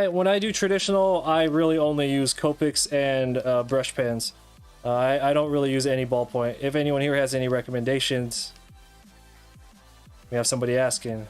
When I do traditional, I really only use Copics and brush pens. I don't really use any ballpoint. If anyone here has any recommendations, we have somebody asking.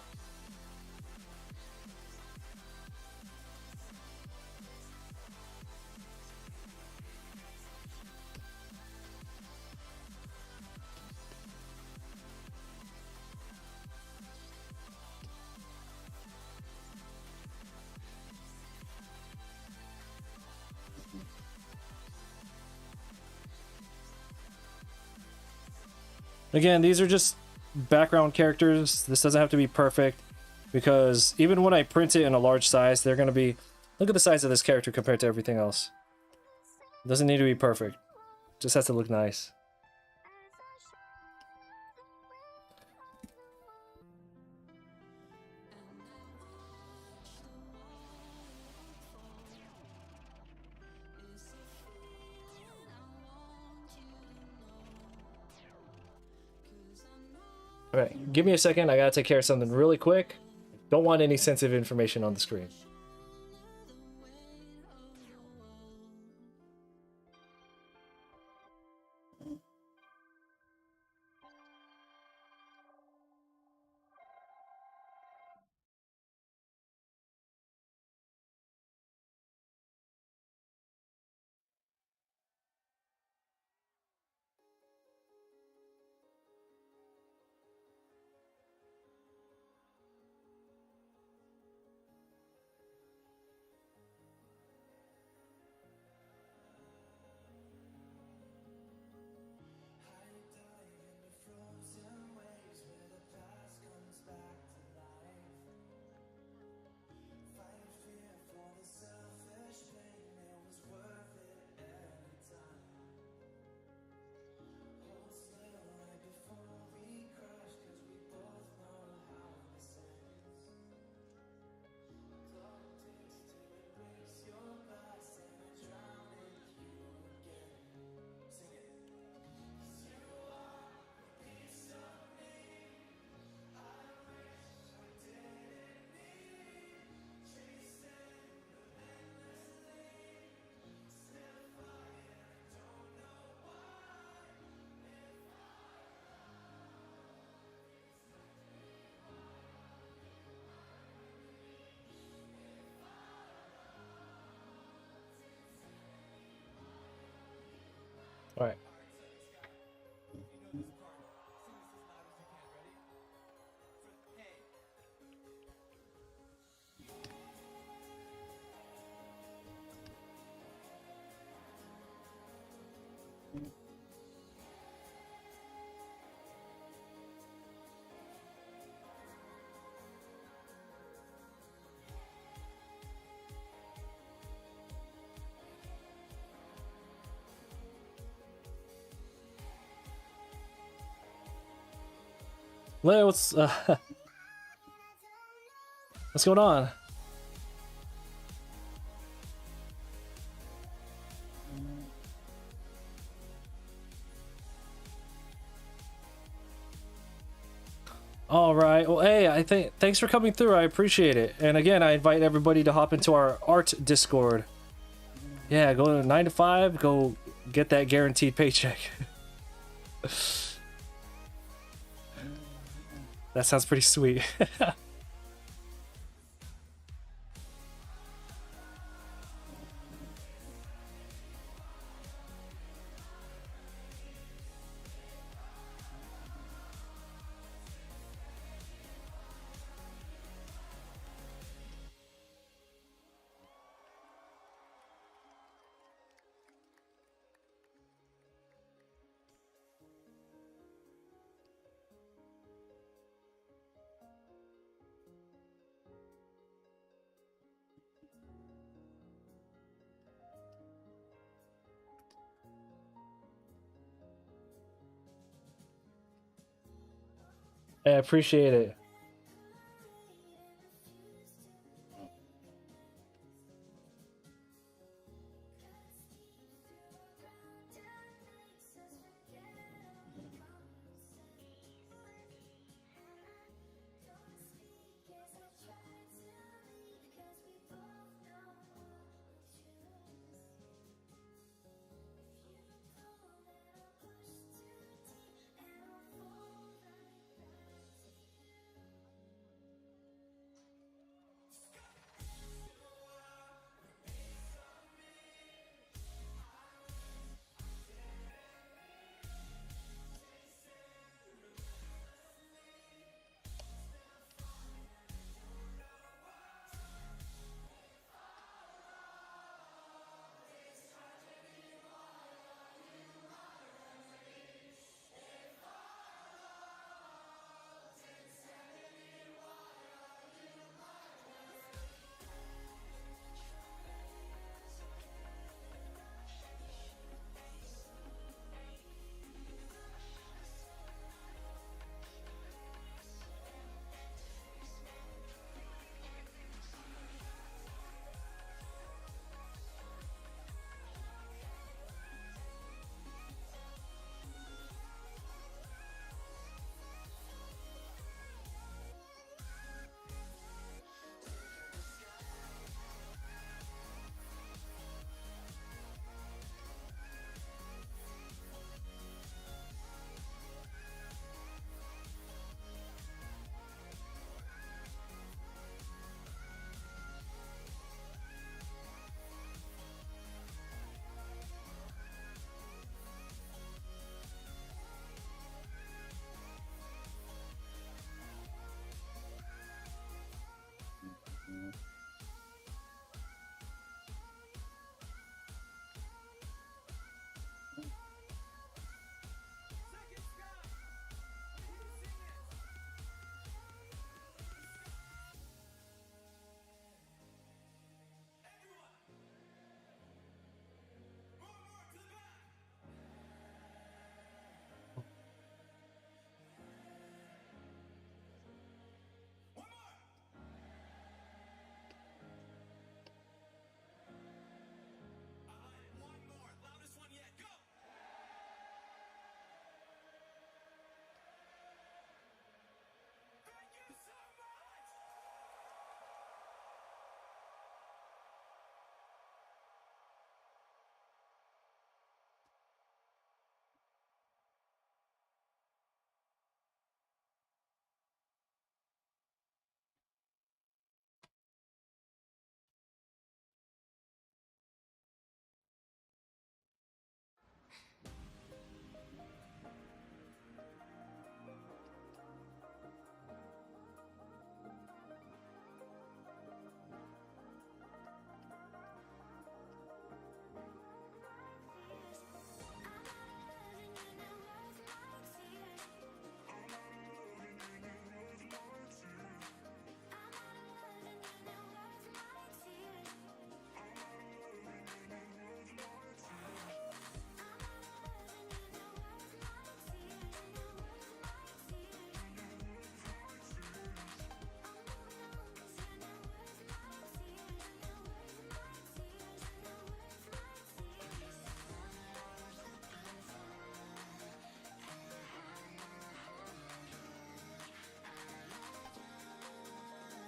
Again, these are just background characters. This doesn't have to be perfect, because even when I print it in a large size, they're going to be... Look at the size of this character compared to everything else. It doesn't need to be perfect. Just has to look nice. Alright, give me a second. I gotta take care of something really quick. Don't want any sensitive information on the screen. Alright. Leo, what's going on? All right. Well, hey, thanks for coming through. I appreciate it. And again, I invite everybody to hop into our art Discord. Yeah, go to 9 to 5. Go get that guaranteed paycheck. That sounds pretty sweet. I appreciate it.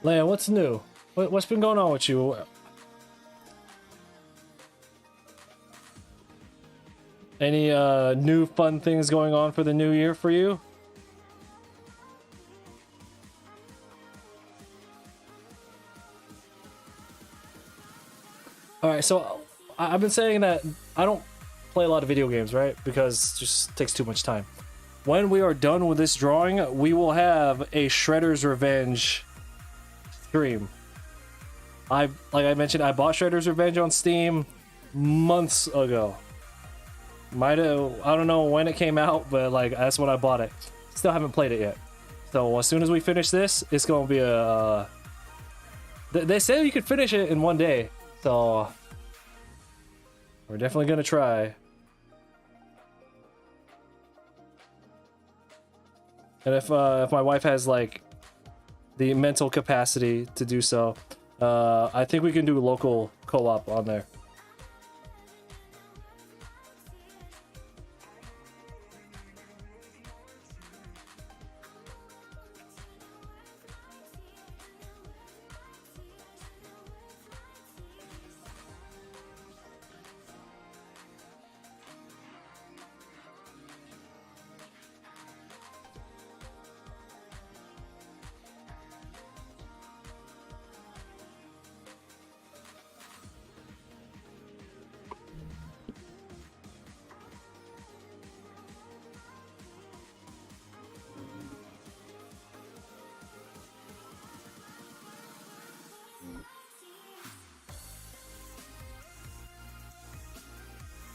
Leia, what's new? What's been going on with you? Any new fun things going on for the new year for you? All right, so I've been saying that I don't play a lot of video games, right? Because it just takes too much time. When we are done with this drawing, we will have a Shredder's Revenge stream. Like I mentioned, I bought Shredder's Revenge on Steam months ago. I don't know when it came out, but like that's when I bought it. Still haven't played it yet. So as soon as we finish this, it's gonna be a. They say you could finish it in one day, so we're definitely gonna try. And if my wife has like the mental capacity to do so, I think we can do local co-op on there.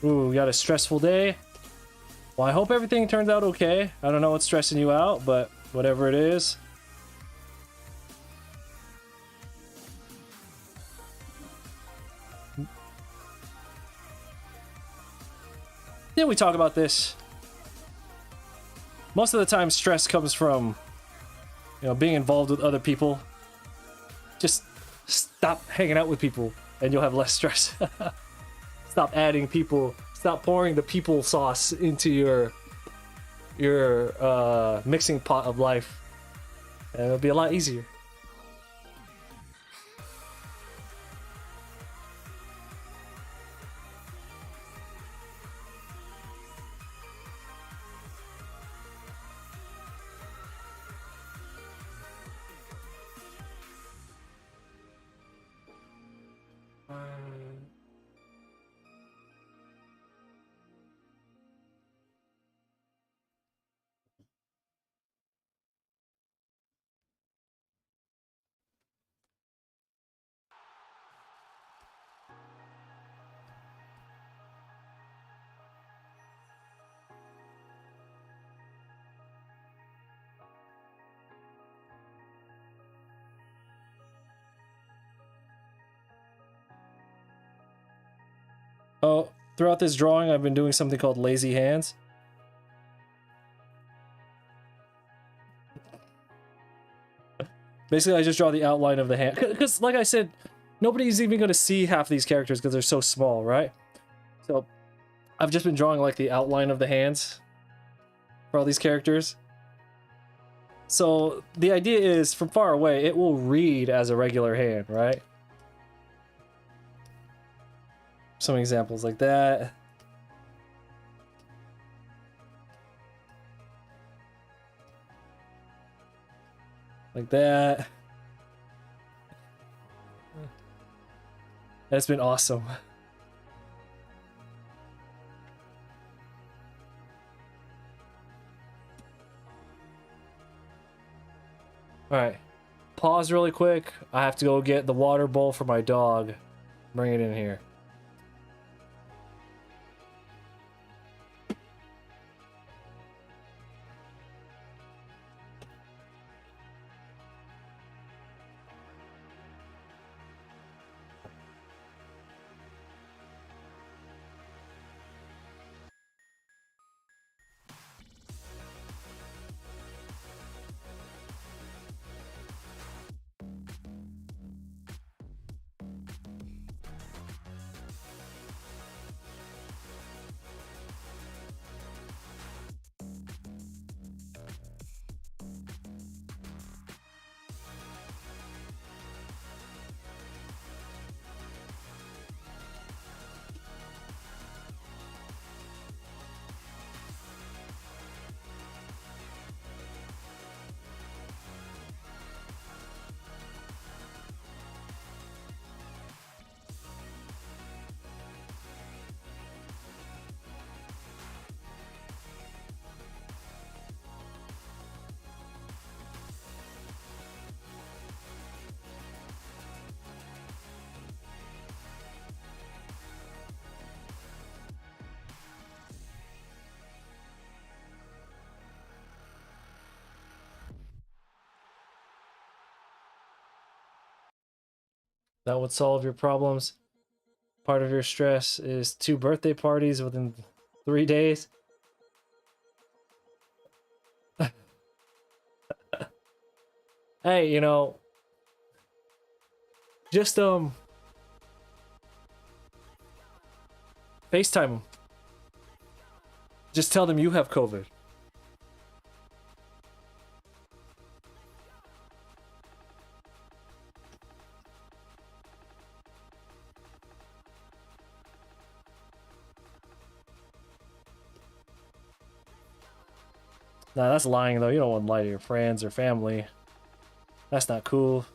Ooh, we got a stressful day. Well, I hope everything turns out okay. I don't know what's stressing you out, but whatever it is. Didn't we talk about this? Most of the time, stress comes from, being involved with other people. Just stop hanging out with people, and you'll have less stress. Stop adding people. Stop pouring the people sauce into your mixing pot of life, and it'll be a lot easier. Oh, throughout this drawing, I've been doing something called lazy hands. Basically, I just draw the outline of the hand. Because, like I said, nobody's even going to see half these characters because they're so small, right? So, I've just been drawing, like, the outline of the hands for all these characters. So, the idea is, from far away, it will read as a regular hand, right? Some examples like that. Like that. That's been awesome. Alright. Pause really quick. I have to go get the water bowl for my dog. Bring it in here. That would solve your problems. Part of your stress is 2 birthday parties within 3 days. Hey, you know, just FaceTime them. Just tell them you have COVID. Nah, that's lying though. You don't want to lie to your friends or family. That's not cool.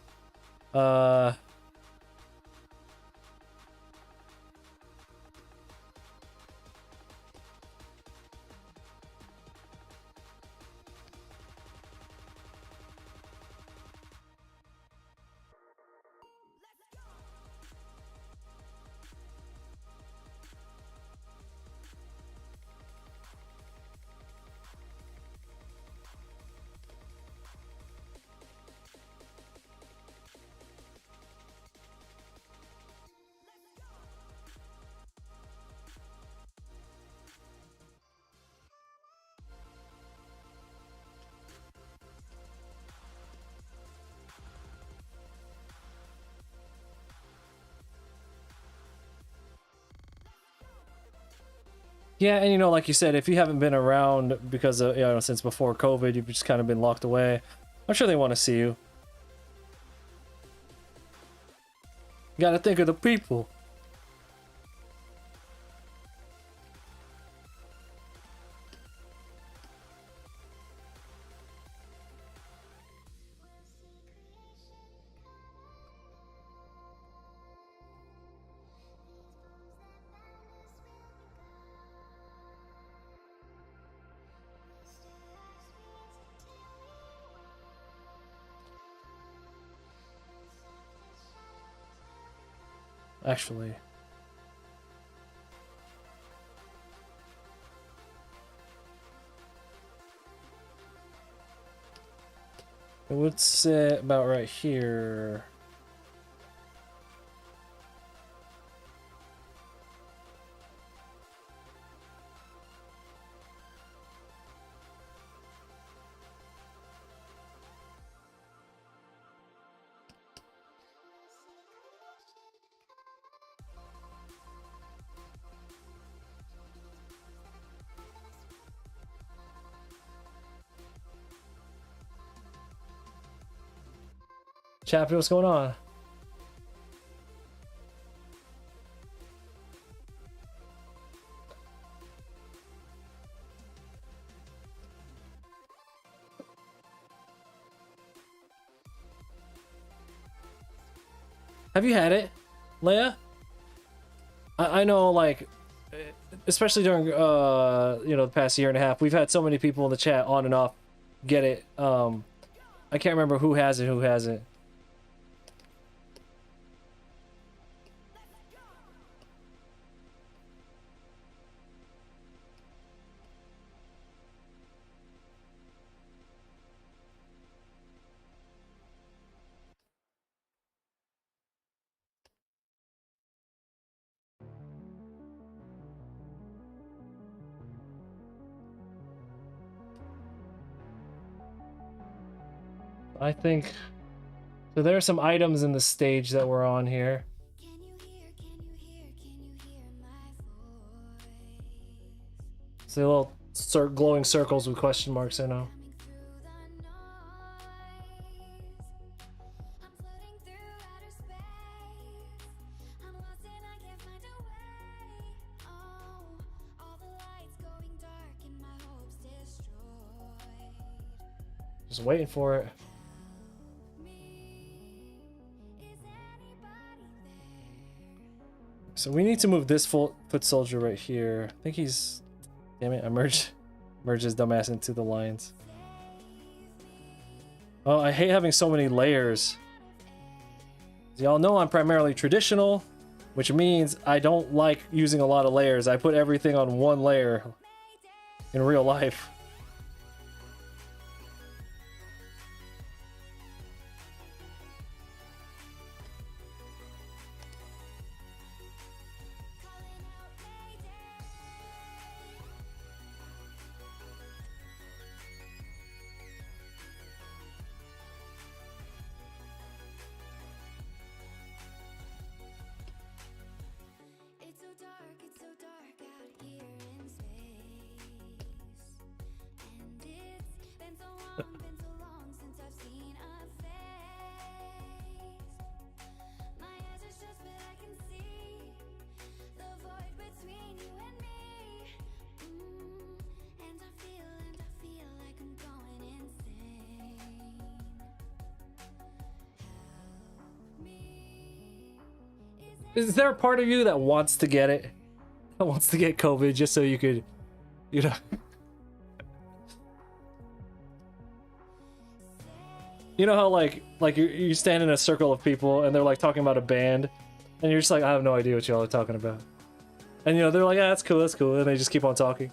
Yeah, and you know, like you said, if you haven't been around because of, you know, since before COVID, you've just kind of been locked away. I'm sure they want to see you. You gotta think of the people. Actually. I would say about right here. Chappie, what's going on? Have you had it, Leia? I know, like, especially during you know, the past year and a half, we've had so many people in the chat on and off get it. I can't remember who has it, who hasn't. I think so. There are some items in the stage that we're on here. So little glowing circles with question marks. I know. Just waiting for it. So we need to move this foot soldier right here. I think he's... Damn it, I merged his dumbass into the lines. Oh, I hate having so many layers. Y'all know I'm primarily traditional, which means I don't like using a lot of layers. I put everything on one layer in real life. Is there a part of you that wants to get it? That wants to get COVID just so you could, you know? You know how like you stand in a circle of people and they're like talking about a band, and you're just like, I have no idea what y'all are talking about. And you know, they're like, yeah, that's cool, and they just keep on talking.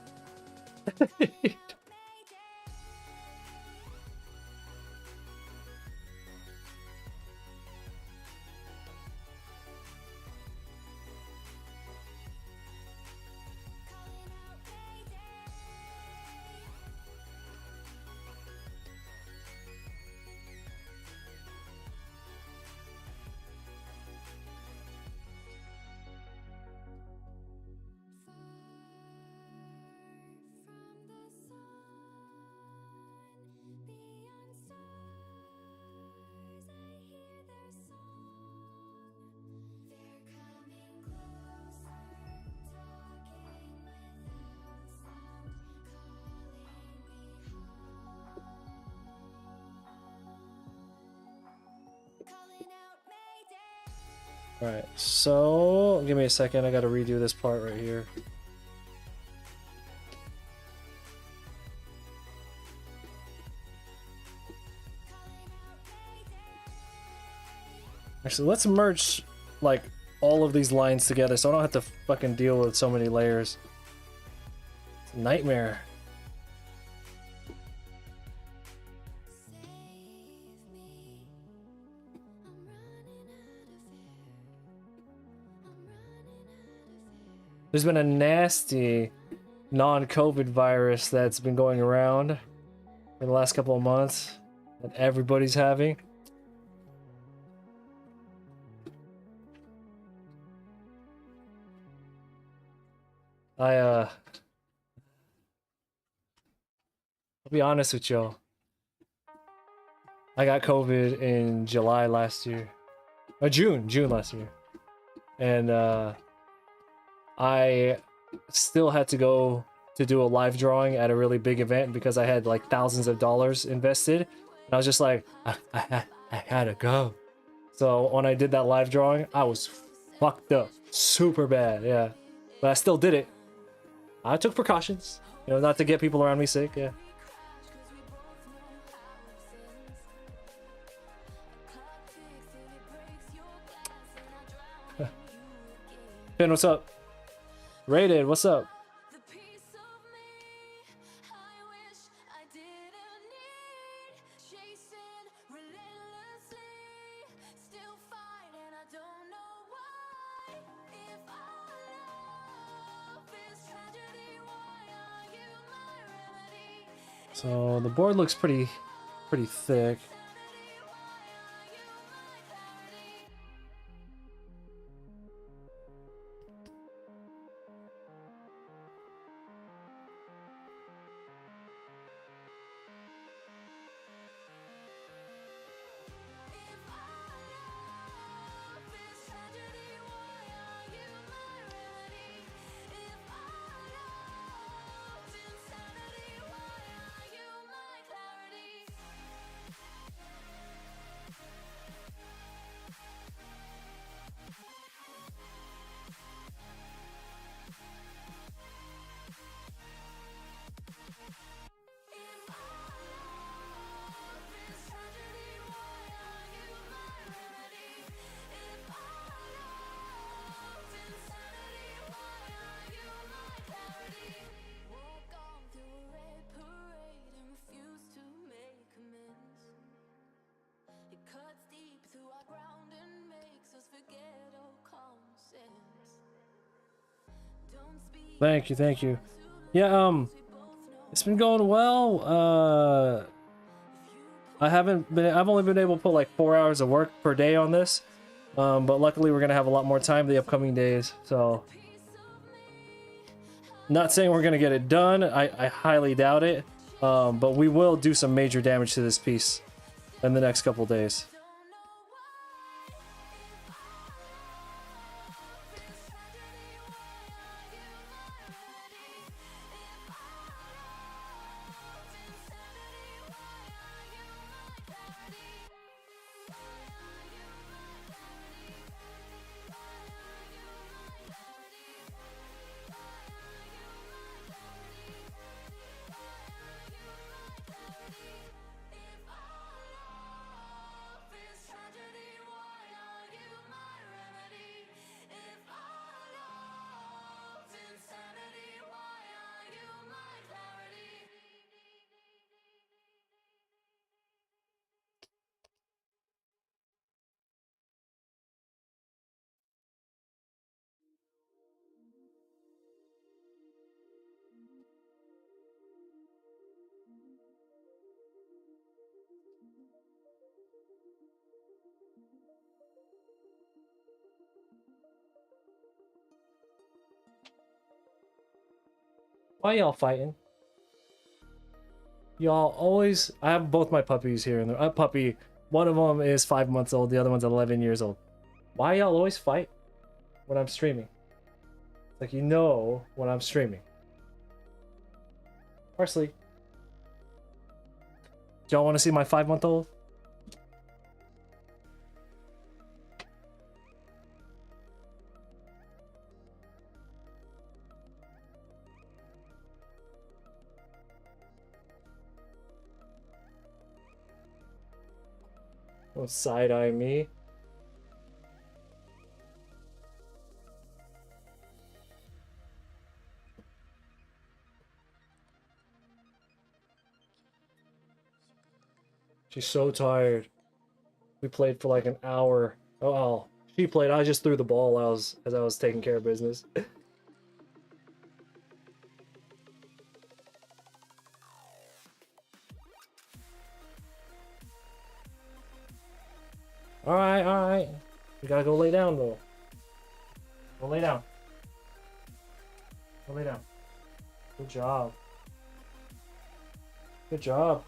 Alright, so give me a second, I gotta redo this part right here. Actually, let's merge like all of these lines together so I don't have to fucking deal with so many layers. It's a nightmare. There's been a nasty non-COVID virus that's been going around for the last couple of months that everybody's having. I'll be honest with y'all. I got COVID in July last year. Or June last year. And I still had to go to do a live drawing at a really big event because I had like thousands of dollars invested. And I was just like, I had to go. So when I did that live drawing, I was fucked up. Super bad, yeah. But I still did it. I took precautions, you know, not to get people around me sick, yeah. Finn, what's up? Rated, what's up? So the board looks pretty thick. Thank you. Yeah, it's been going well. I've only been able to put like 4 hours of work per day on this. But luckily we're gonna have a lot more time the upcoming days, so not saying we're gonna get it done. I highly doubt it. But we will do some major damage to this piece in the next couple days. Why y'all fighting? Y'all always... I have both my puppies here. And a puppy. One of them is 5 months old. The other one's 11 years old. Why y'all always fight when I'm streaming? Like, you know when I'm streaming. Parsley. Do y'all want to see my 5-month-old? Don't side-eye me. She's so tired. We played for like an hour. Oh, well, she played. I just threw the ball as I was taking care of business. Alright, alright. We gotta go lay down though. Go lay down. Go lay down. Good job. Good job.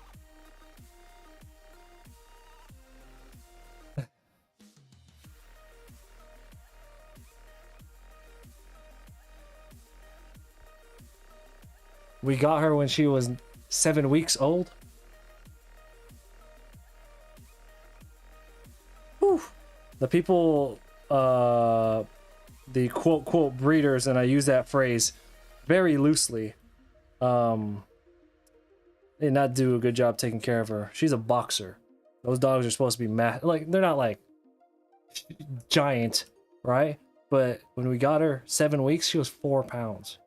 We got her when she was 7 weeks old. Whew. The people, the quote breeders, and I use that phrase very loosely, did not do a good job taking care of her. She's a boxer. Those dogs are supposed to be like, they're not like giant, right? But when we got her 7 weeks, she was 4 pounds.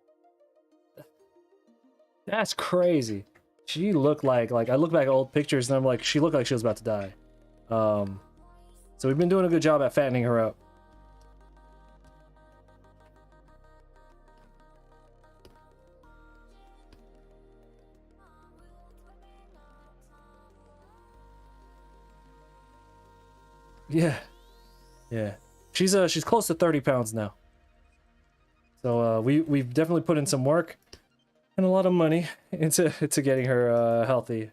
That's crazy. She looked like I look back at old pictures and I'm like, she looked like she was about to die. So we've been doing a good job at fattening her up. Yeah. Yeah. She's close to 30 pounds now. So we've definitely put in some work and a lot of money into getting her healthy.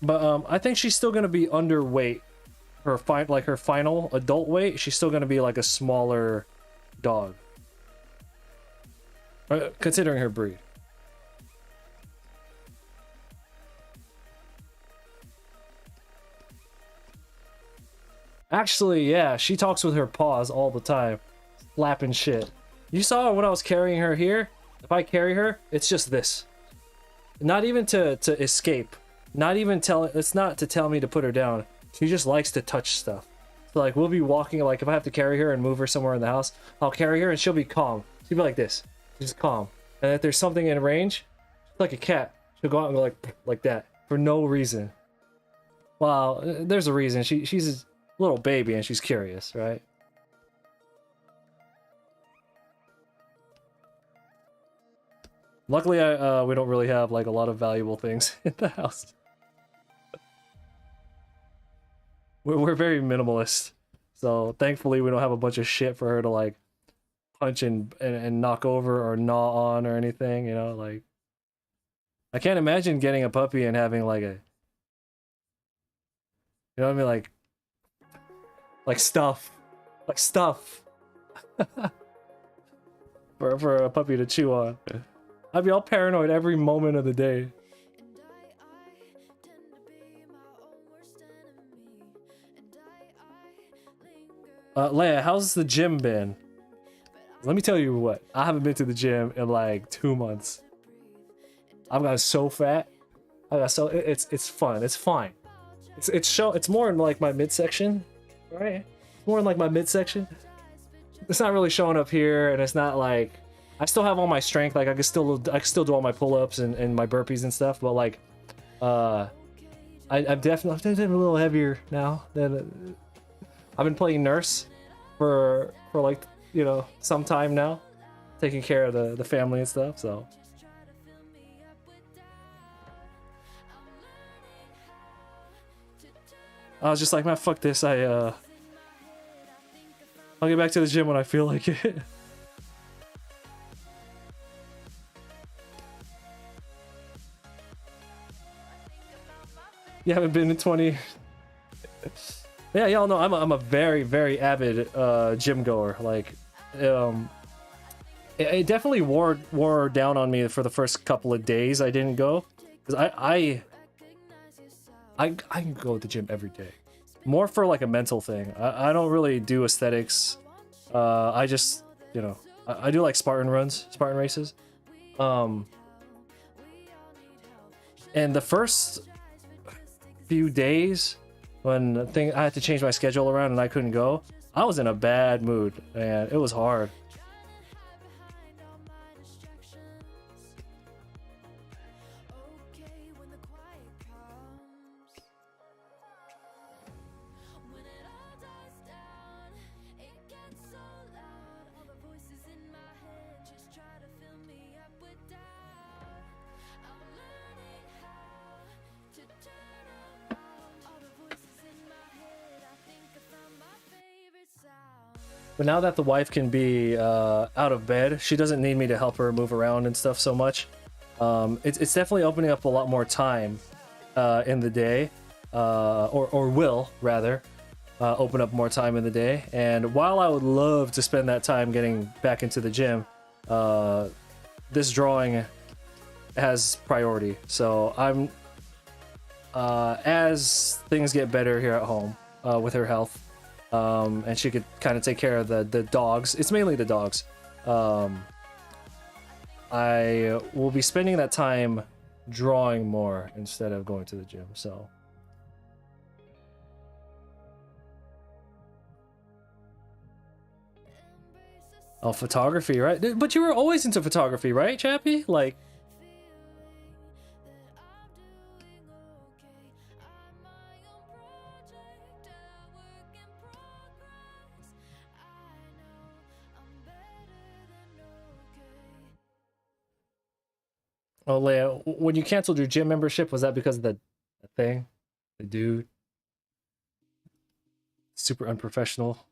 But I think she's still gonna be underweight. Her final adult weight, she's still gonna be like a smaller dog, considering her breed. Actually, yeah, she talks with her paws all the time, slapping shit. You saw when I was carrying her here. If I carry her, it's just this. Not even to escape. Not even it's not to tell me to put her down. She just likes to touch stuff. So like we'll be walking, like if I have to carry her and move her somewhere in the house, I'll carry her and she'll be calm. She'll be like this, just calm. And if there's something in range, like a cat, she'll go out and go like that for no reason. Well, there's a reason. She's a little baby and she's curious, right? Luckily, we don't really have like a lot of valuable things in the house. We're very minimalist, so thankfully we don't have a bunch of shit for her to like punch and knock over or gnaw on or anything, you know, like I can't imagine getting a puppy and having like a, you know what I mean, like stuff for a puppy to chew on. I'd be all paranoid every moment of the day. Leia, how's the gym been? Let me tell you what, I haven't been to the gym in like 2 months. I've gotten so fat. It's fun. It's fine. It's more in like my midsection, right? More in like my midsection. It's not really showing up here, and it's not like I still have all my strength. Like I can still do all my pull-ups and my burpees and stuff. But like, I'm definitely a little heavier now than. I've been playing nurse for like, you know, some time now. taking care of the family and stuff. So I was just like, man, fuck this. I'll get back to the gym when I feel like it. You haven't been in 20. Yeah, y'all know I'm a very, very avid gym goer. Like, it definitely wore down on me for the first couple of days I didn't go, because I can go to the gym every day, more for like a mental thing. I don't really do aesthetics. I just, you know, I do like Spartan races. And the first few days when I had to change my schedule around and I couldn't go, I was in a bad mood, and it was hard. But now that the wife can be out of bed, she doesn't need me to help her move around and stuff so much. It's definitely opening up a lot more time in the day, or will rather open up more time in the day. And while I would love to spend that time getting back into the gym, this drawing has priority. So I'm as things get better here at home with her health. And she could kind of take care of the dogs. It's mainly the dogs. I will be spending that time drawing more instead of going to the gym. So oh, photography, right? But you were always into photography, right, Chappie? Like, oh, Leia, when you canceled your gym membership, was that because of the thing? The dude? Super unprofessional.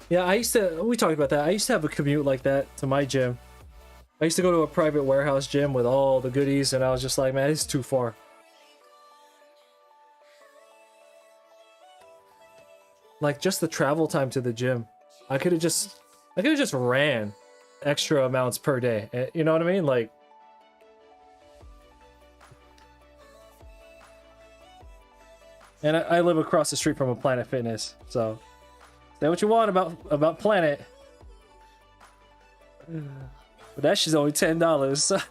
Yeah, we talked about that. I used to have a commute like that to my gym. I used to go to a private warehouse gym with all the goodies, and I was just like, man, it's too far. like just the travel time to the gym. I could have just ran extra amounts per day. You know what I mean? Like, and I live across the street from a Planet Fitness, so say what you want about Planet, but that shit's only $10.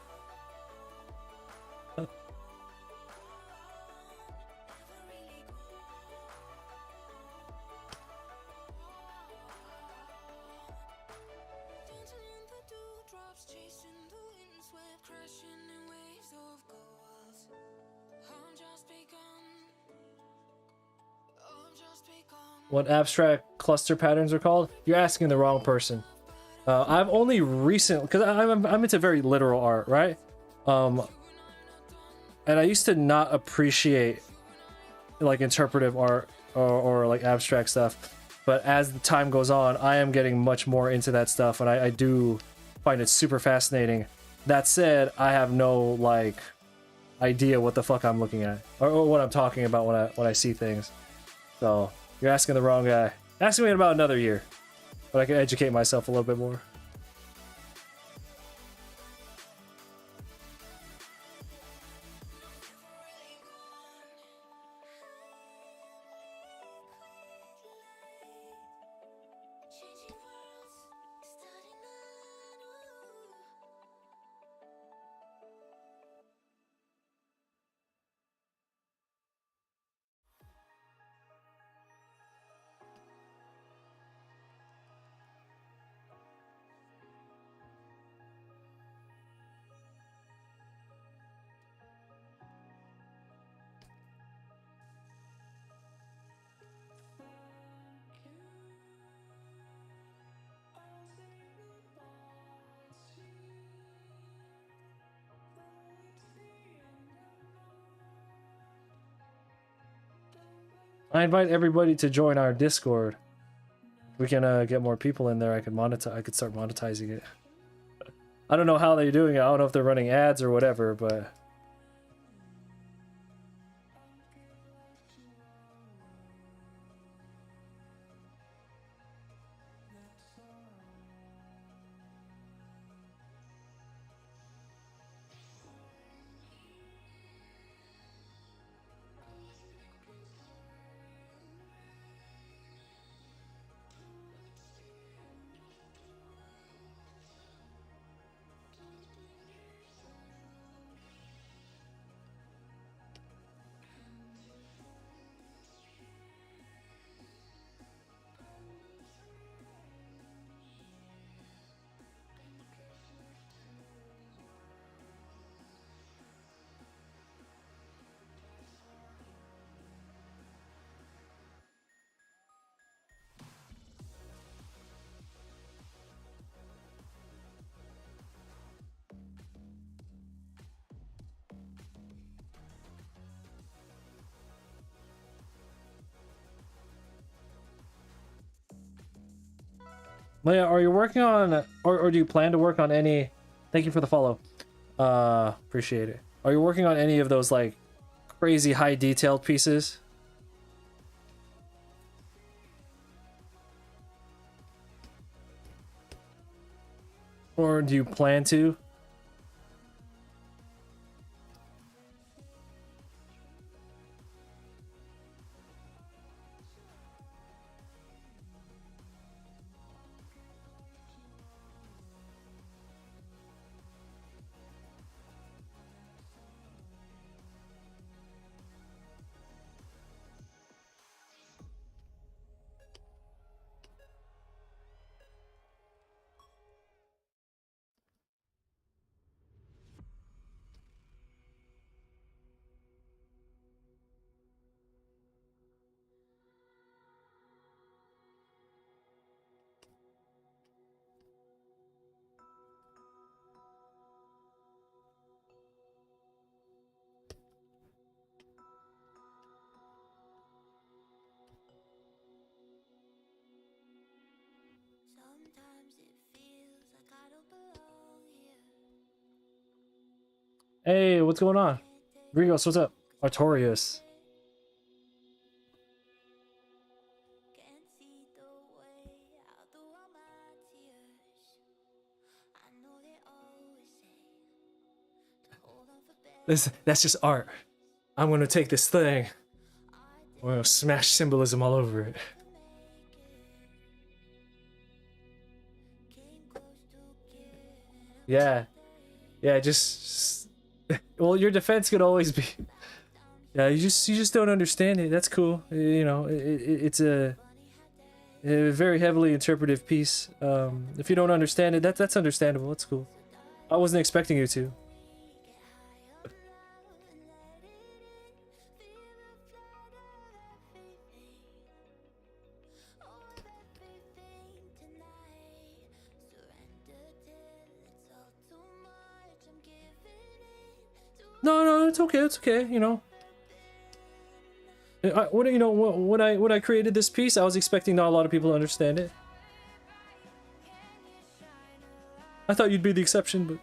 What abstract cluster patterns are called? You're asking the wrong person. I've only recently, because I'm into very literal art, right? And I used to not appreciate like interpretive art or like abstract stuff, but as the time goes on, I am getting much more into that stuff, and I do find it super fascinating. That said, I have no like idea what the fuck I'm looking at or what I'm talking about when I see things. So you're asking the wrong guy. Ask me in about another year, but I can educate myself a little bit more. I invite everybody to join our Discord. We can get more people in there. I could start monetizing it. I don't know how they're doing it. I don't know if they're running ads or whatever, but Leia, are you working on, or do you plan to work on any? Thank you for the follow. Appreciate it. Are you working on any of those like crazy high detailed pieces? Or do you plan to? Hey, what's going on? Rigos, what's up? Artorius. That's just art. I'm gonna take this thing. I'm gonna smash symbolism all over it. Yeah, yeah. Just well, your defense could always be. Yeah, you just don't understand it. That's cool. You know, it's a very heavily interpretive piece. If you don't understand it, that's understandable. That's cool. I wasn't expecting you to. No, no, it's okay. It's okay. You know. What you know? When I created this piece, I was expecting not a lot of people to understand it. I thought you'd be the exception, but.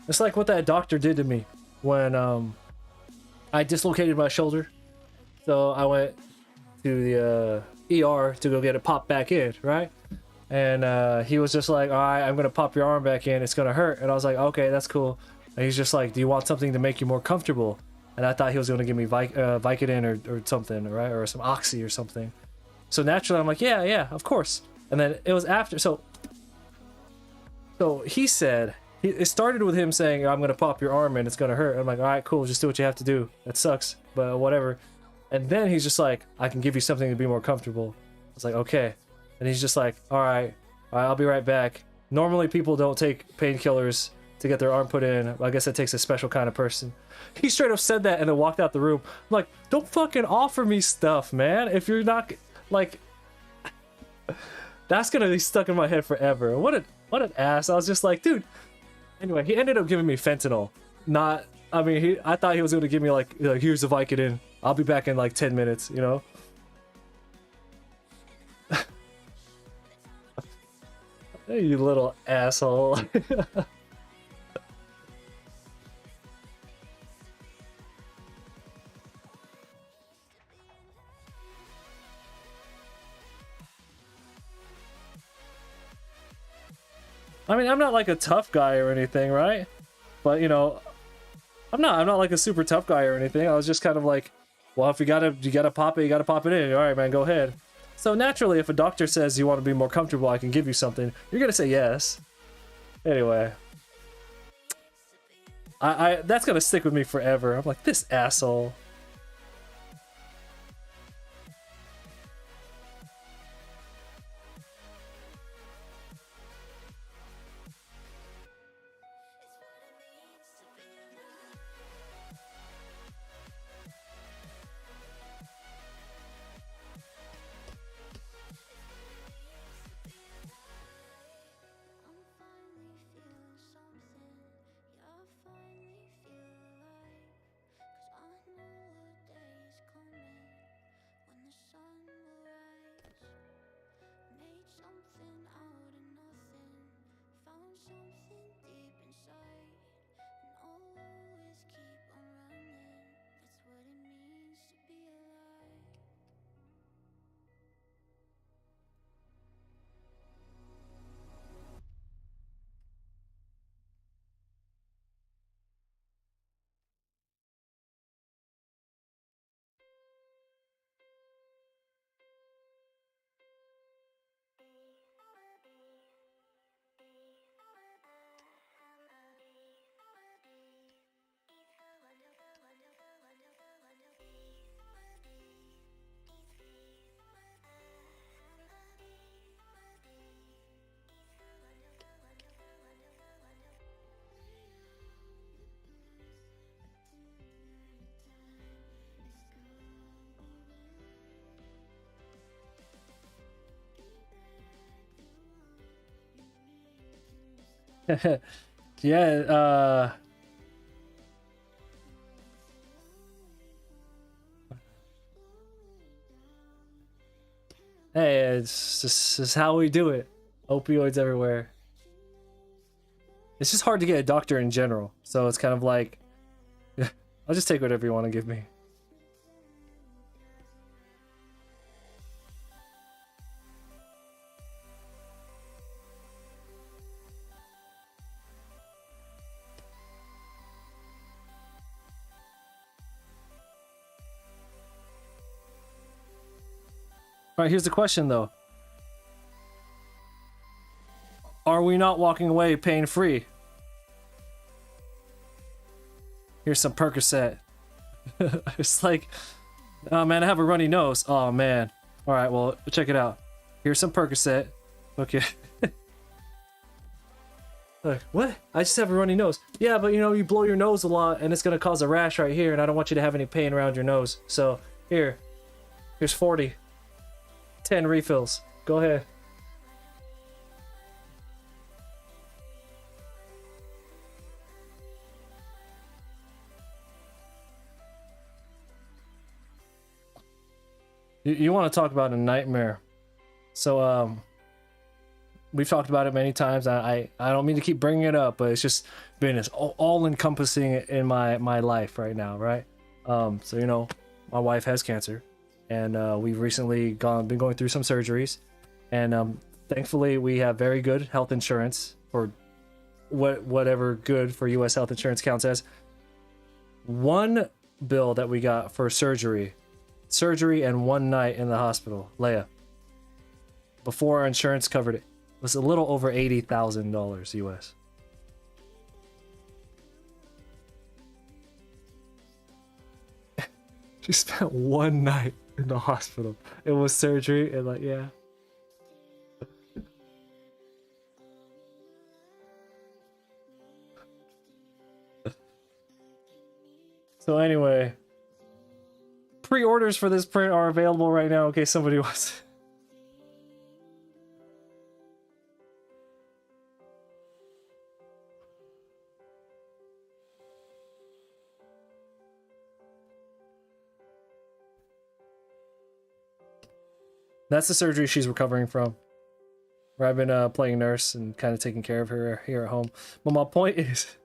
It's like what that doctor did to me when I dislocated my shoulder. So I went to the ER to go get it popped back in, right? And he was just like, "All right, I'm gonna pop your arm back in. It's gonna hurt." And I was like, "Okay, that's cool." And he's just like, "Do you want something to make you more comfortable?" And I thought he was gonna give me Vicodin or something, right, or some Oxy or something. So naturally, I'm like, "Yeah, yeah, of course." And then it was after, so he said. It started with him saying, "I'm gonna pop your arm and it's gonna hurt." I'm like, "All right, cool. Just do what you have to do. That sucks, but whatever." And then he's just like, "I can give you something to be more comfortable." I was like, "Okay." And he's just like, "All right, I'll be right back." Normally, people don't take painkillers to get their arm put in. I guess it takes a special kind of person. He straight up said that and then walked out the room. I'm like, "Don't fucking offer me stuff, man. If you're not like." That's gonna be stuck in my head forever. What an ass. I was just like, dude. Anyway, he ended up giving me fentanyl. Not, I mean, I thought he was gonna give me like here's the Vicodin. I'll be back in like 10 minutes, you know? Hey, you little asshole. I mean, I'm not like a tough guy or anything, right? But you know, I'm not like a super tough guy or anything. I was just kind of like, well, if you gotta pop it, you gotta pop it in. All right, man, go ahead. So naturally, if a doctor says you want to be more comfortable, I can give you something, you're gonna say yes. Anyway, I that's gonna stick with me forever. I'm like, this asshole. Yeah, hey, it's how we do it. Opioids everywhere. It's just hard to get a doctor in general, so it's kind of like, I'll just take whatever you want to give me. All right, here's the question though. Are we not walking away pain free? Here's some Percocet. It's like, oh man, I have a runny nose. Oh man. All right, well, check it out. Here's some Percocet. Okay. Like, what? I just have a runny nose. Yeah, but you know, you blow your nose a lot and it's gonna cause a rash right here, and I don't want you to have any pain around your nose. So, here's 40. 10 refills. Go ahead. You want to talk about a nightmare. So, we've talked about it many times. I don't mean to keep bringing it up, but it's just been as all encompassing in my life right now, right? So you know, my wife has cancer, and we've recently been going through some surgeries, and thankfully we have very good health insurance, or whatever good for U.S. health insurance counts as. One bill that we got for surgery and 1 night in the hospital, Leia, before our insurance covered it, was a little over $80,000 US. She spent 1 night in the hospital. It was surgery and like, yeah. So anyway, pre-orders for this print are available right now in case somebody wants. That's the surgery she's recovering from. Where I've been playing nurse and kind of taking care of her here at home. But my point is,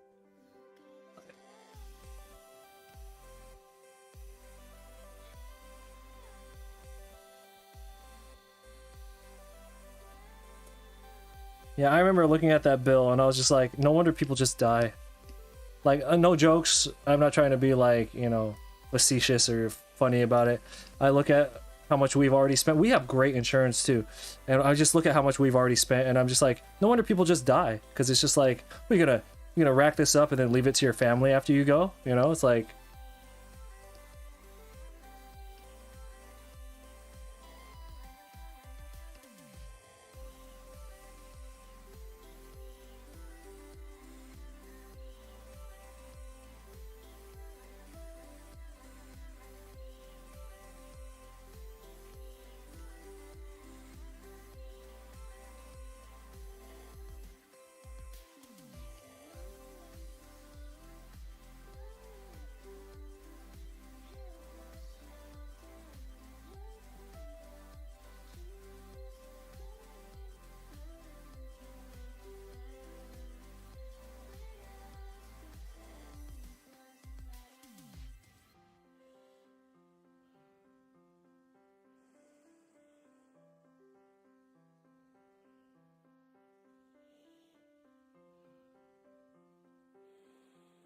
yeah, I remember looking at that bill and I was just like, no wonder people just die. Like, no jokes. I'm not trying to be like, you know, facetious or funny about it. I look at how much we've already spent. We have great insurance too. And I just look at how much we've already spent and I'm just like, no wonder people just die. Because it's just like, you're gonna rack this up and then leave it to your family after you go? You know, it's like,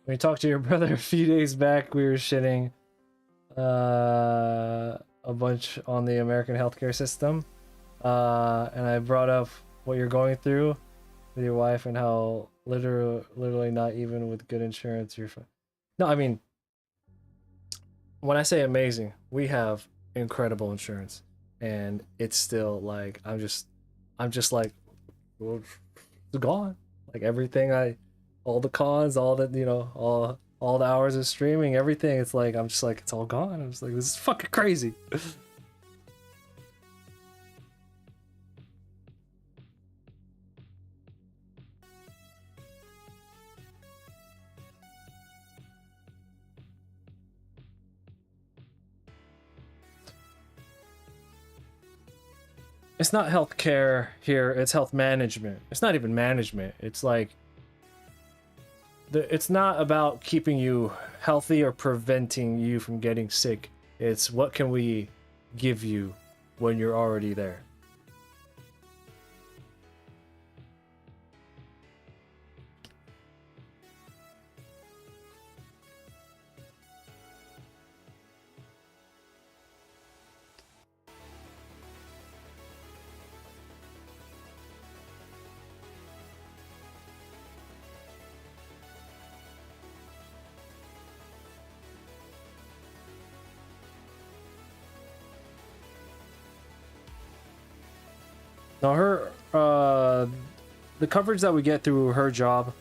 we talked to your brother a few days back. We were shitting a bunch on the American healthcare system. And I brought up what you're going through with your wife and how literally not even with good insurance you're fine. No, I mean, when I say amazing, we have incredible insurance, and it's still like I'm just like, well, it's gone. Like everything all the cons, all the all the hours of streaming, everything. It's like I'm just like it's all gone. I'm just like this is fucking crazy. it's not healthcare here, it's health management. It's not even management. It's like it's not about keeping you healthy or preventing you from getting sick. It's what can we give you when you're already there. Now her the coverage that we get through her job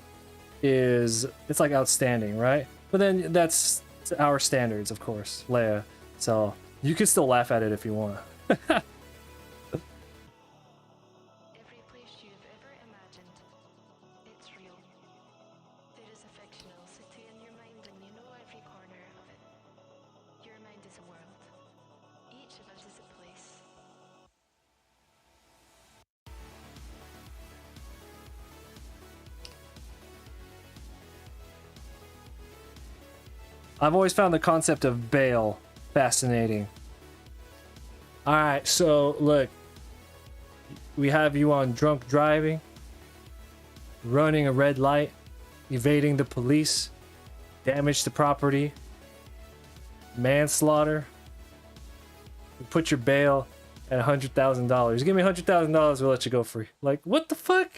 is it's like outstanding, right? But then that's our standards, of course, Leia. So you can still laugh at it if you want. Every place you've ever imagined, it's real. There is a fictional city in your mind and you know every corner of it. Your mind is a world. Each of us is a place. I've always found the concept of bail fascinating. Alright, so look. We have you on drunk driving, running a red light, evading the police, damage to property, manslaughter. We put your bail at $100,000. Give me $100,000, we'll let you go free. Like, what the fuck?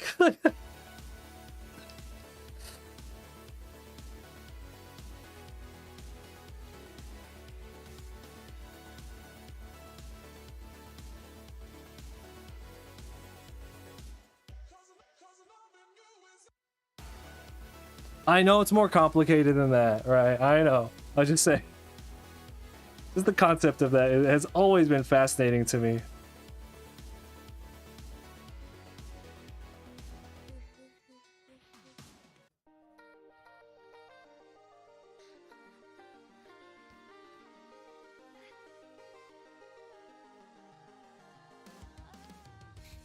I know it's more complicated than that, right? I know. I was just saying. Just the concept of that it has always been fascinating to me.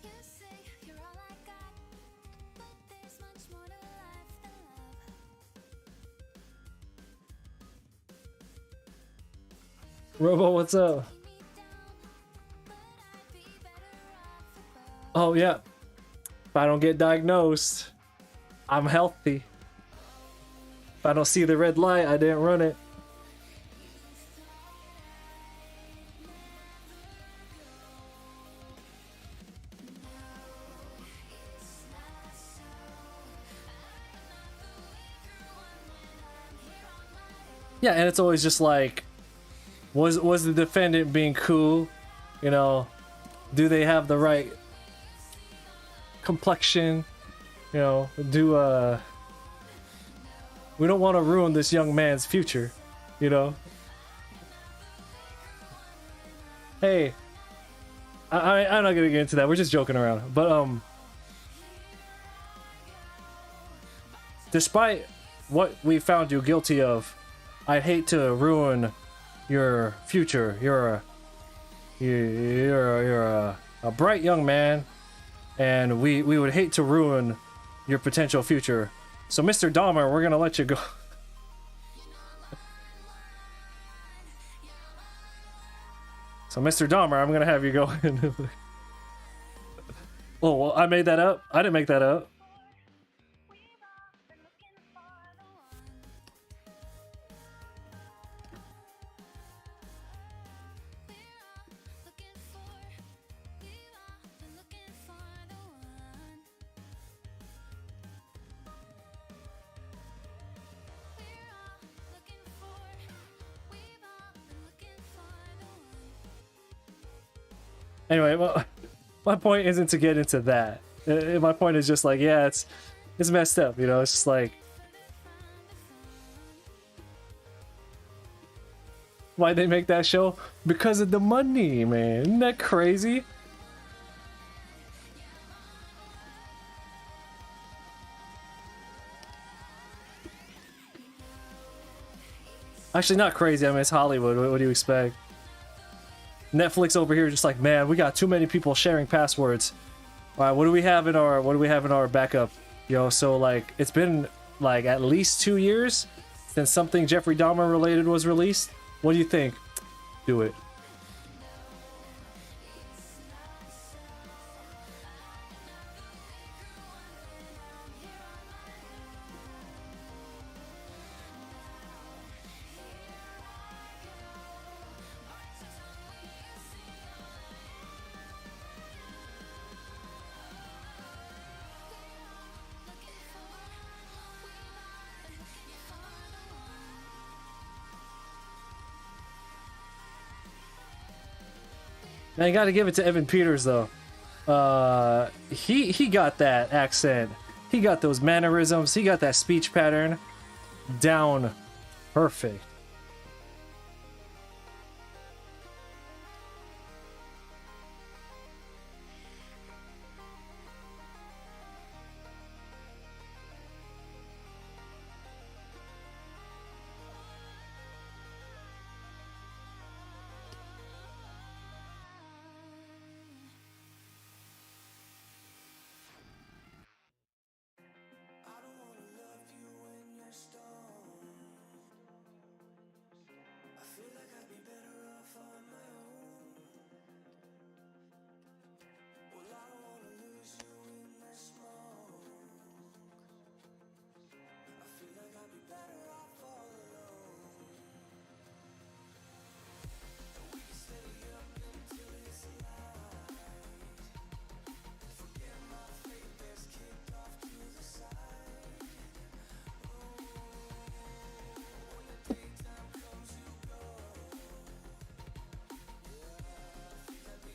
You say you're all I got, but there's much more to life than love. Robo, what's up? Keep me down, but I'd be better off above. Oh, yeah. If I don't get diagnosed, I'm healthy. If I don't see the red light, I didn't run it. Yeah, and it's always just like, was the defendant being cool? You know, do they have the right complexion? You know, we don't want to ruin this young man's future, you know? Hey, I'm not gonna get into that. We're just joking around. But despite what we found you guilty of, I'd hate to ruin your future. You're a bright young man, and we would hate to ruin your potential future. So, Mr. Dahmer, we're gonna let you go. So, Mr. Dahmer, I'm gonna have you go. Oh, well, I made that up. I didn't make that up. Anyway, well, my point isn't to get into that. My point is just like, yeah, it's messed up, you know. It's just like, why they make that show? Because of the money, man. Isn't that crazy? Actually, not crazy. I mean, it's Hollywood. What do you expect? Netflix over here just like, man, we got too many people sharing passwords. All right, what do we have in our backup? Yo, so like it's been like at least 2 years since something Jeffrey Dahmer related was released. What do you think? Do it. Now you got to give it to Evan Peters though. He got that accent. He got those mannerisms. He got that speech pattern down perfect.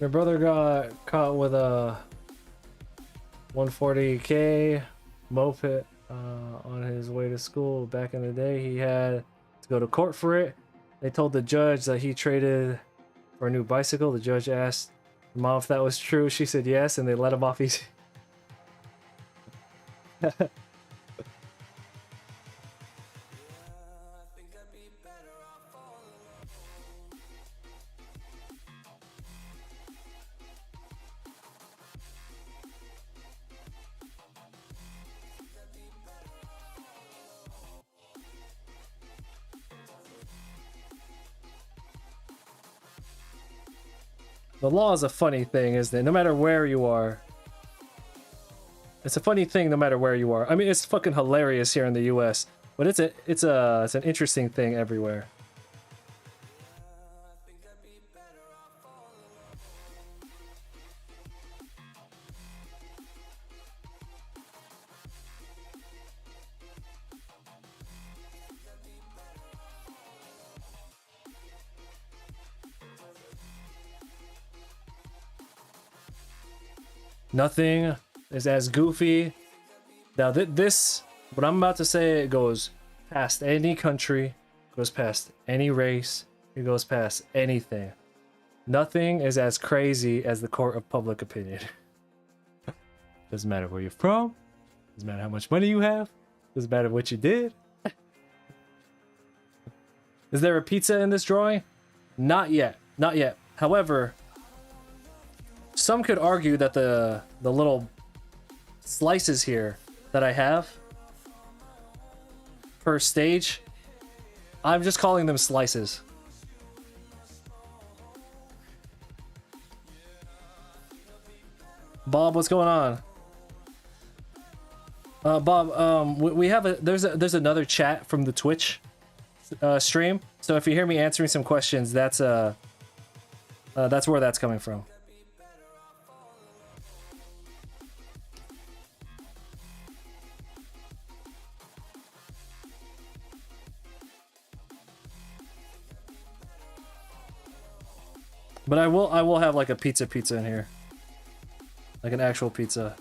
My brother got caught with a 140K moped on his way to school. Back in the day, he had to go to court for it. They told the judge that he traded for a new bicycle. The judge asked mom if that was true. She said yes, and they let him off easy. The law is a funny thing, isn't it? No matter where you are. It's a funny thing no matter where you are. I mean, it's fucking hilarious here in the US, but it's an interesting thing everywhere. Nothing is as goofy. Now this, what I'm about to say, it goes past any country, goes past any race, it goes past anything. Nothing is as crazy as the court of public opinion. Doesn't matter where you're from, doesn't matter how much money you have, doesn't matter what you did. Is there a pizza in this drawing? Not yet, not yet. However, some could argue that the little slices here that I have per stage, I'm just calling them slices. Bob, what's going on? Bob, we have there's another chat from the Twitch stream. So if you hear me answering some questions, that's where that's coming from. But I will have like a pizza in here. Like an actual pizza.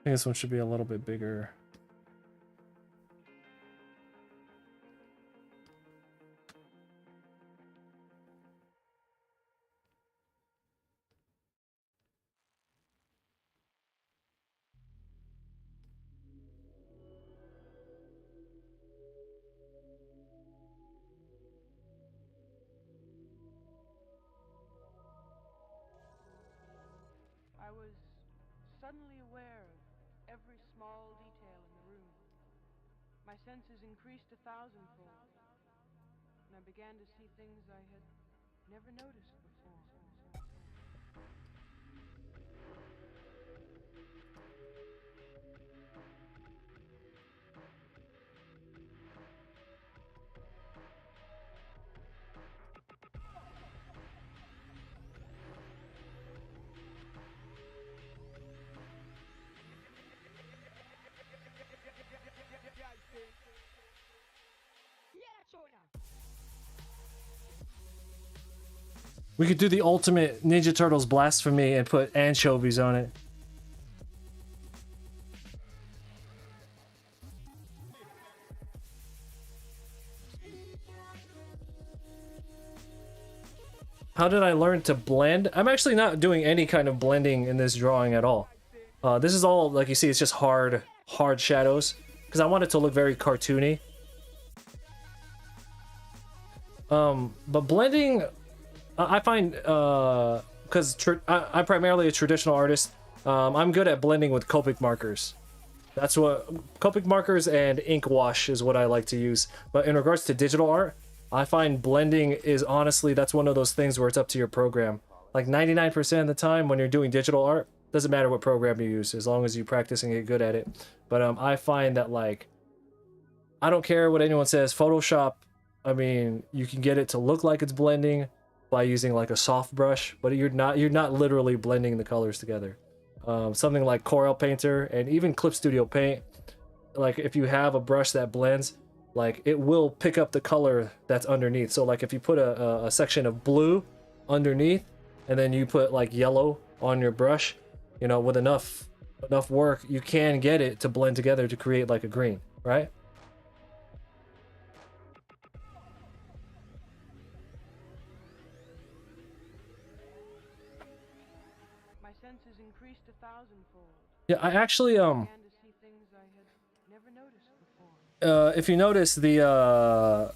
think this one should be a little bit bigger. I was suddenly aware of every small detail in the room. My senses increased 1,000-fold, and I began to see things I had never noticed before. We could do the ultimate Ninja Turtles blasphemy and put anchovies on it. How did I learn to blend? I'm actually not doing any kind of blending in this drawing at all. This is all, like you see, it's just hard shadows. Because I want it to look very cartoony. But blending, I find, because I'm primarily a traditional artist, I'm good at blending with Copic markers. That's what, Copic markers and ink wash is what I like to use. But in regards to digital art, I find blending is honestly, that's one of those things where it's up to your program. Like 99% of the time when you're doing digital art, doesn't matter what program you use, as long as you practice and get good at it. But I find that, like, I don't care what anyone says, Photoshop, I mean, you can get it to look like it's blending by using like a soft brush, but you're not literally blending the colors together. Something like Corel Painter and even Clip Studio Paint, like if you have a brush that blends, like it will pick up the color that's underneath. So like if you put a section of blue underneath and then you put like yellow on your brush, you know, with enough work, you can get it to blend together to create like a green, right? My senses increased 1,000-fold. Yeah, I actually I began to see things I had never noticed before. if you notice the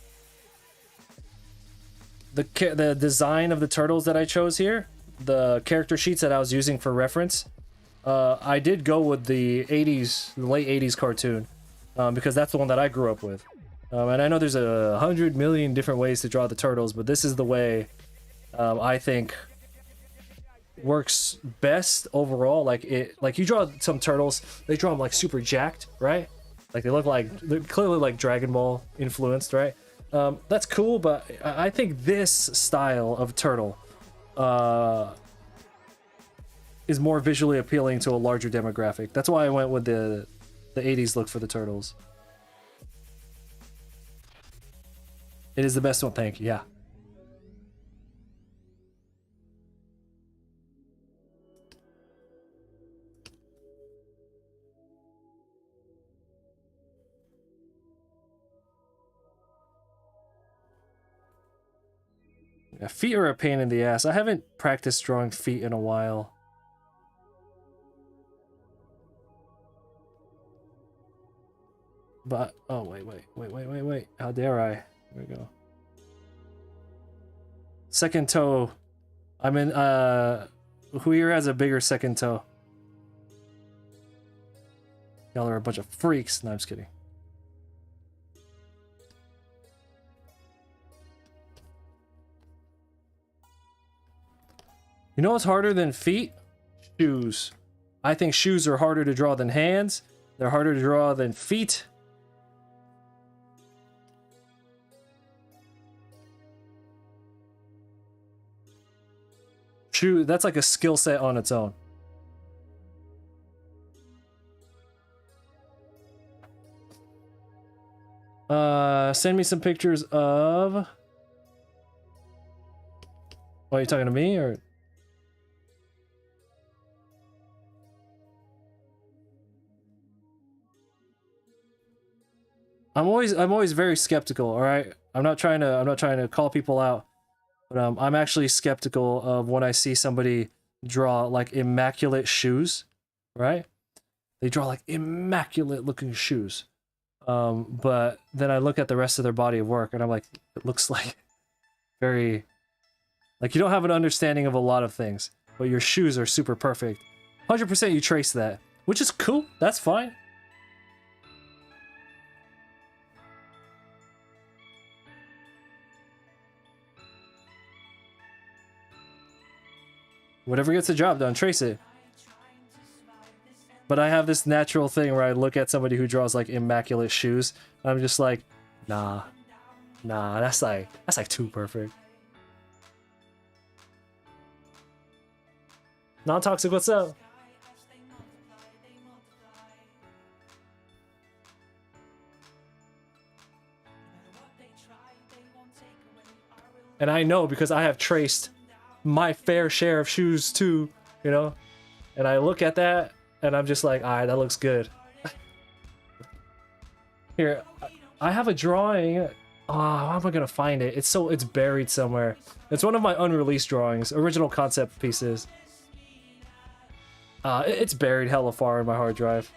design of the turtles that I chose here, the character sheets that I was using for reference, I did go with the late 80s cartoon, because that's the one that I grew up with. And I know there's 100 million different ways to draw the turtles, but this is the way I think works best overall. Like you draw some turtles, they draw them like super jacked, right? Like they're clearly like Dragon Ball influenced, right? That's cool, but I think this style of turtle is more visually appealing to a larger demographic. That's why I went with the 80s look for the turtles. It is the best one, thank you. Yeah. Yeah, feet are a pain in the ass. I haven't practiced drawing feet in a while. But, oh, wait. How dare I? Here we go. Second toe. I'm in, who here has a bigger second toe? Y'all are a bunch of freaks. No, I'm just kidding. You know what's harder than feet? Shoes. I think shoes are harder to draw than hands. They're harder to draw than feet. Shoe, that's like a skill set on its own. Send me some pictures of... Oh, are you talking to me or... I'm always very skeptical, all right? I'm not trying to call people out, but I'm actually skeptical of when I see somebody draw like immaculate shoes, right? They draw like immaculate looking shoes. But then I look at the rest of their body of work and I'm like, it looks like very, like you don't have an understanding of a lot of things, but your shoes are super perfect. 100% you trace that, which is cool. That's fine. Whatever gets the job done, trace it. But I have this natural thing where I look at somebody who draws like immaculate shoes, and I'm just like, nah, that's like too perfect. Non-toxic, what's up? And I know because I have traced my fair share of shoes too, you know? And I look at that and I'm just like, alright, that looks good. Here, I have a drawing. Oh, how am I gonna find it? It's buried somewhere. It's one of my unreleased drawings, original concept pieces. It's buried hella far in my hard drive.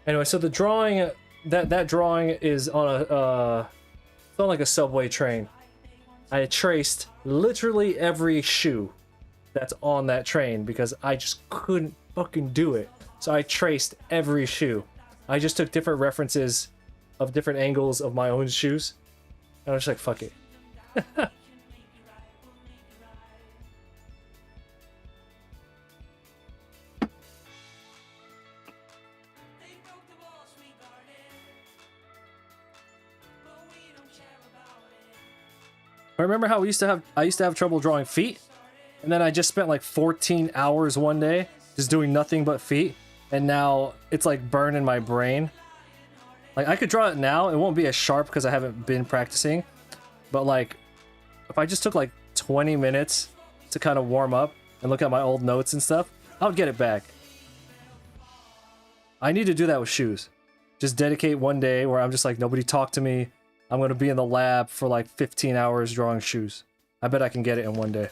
Anyway, so the drawing, that drawing is on a, it's on like a subway train. I traced literally every shoe that's on that train because I just couldn't fucking do it. So I traced every shoe. I just took different references of different angles of my own shoes. And I was just like, fuck it. I remember how I used to have trouble drawing feet, and then I just spent like 14 hours one day just doing nothing but feet, and now it's like burned in my brain. Like I could draw it now, it won't be as sharp because I haven't been practicing, but like if I just took like 20 minutes to kind of warm up and look at my old notes and stuff, I would get it back. I need to do that with shoes. Just dedicate one day where I'm just like, nobody talk to me. I'm gonna be in the lab for like 15 hours drawing shoes. I bet I can get it in one day.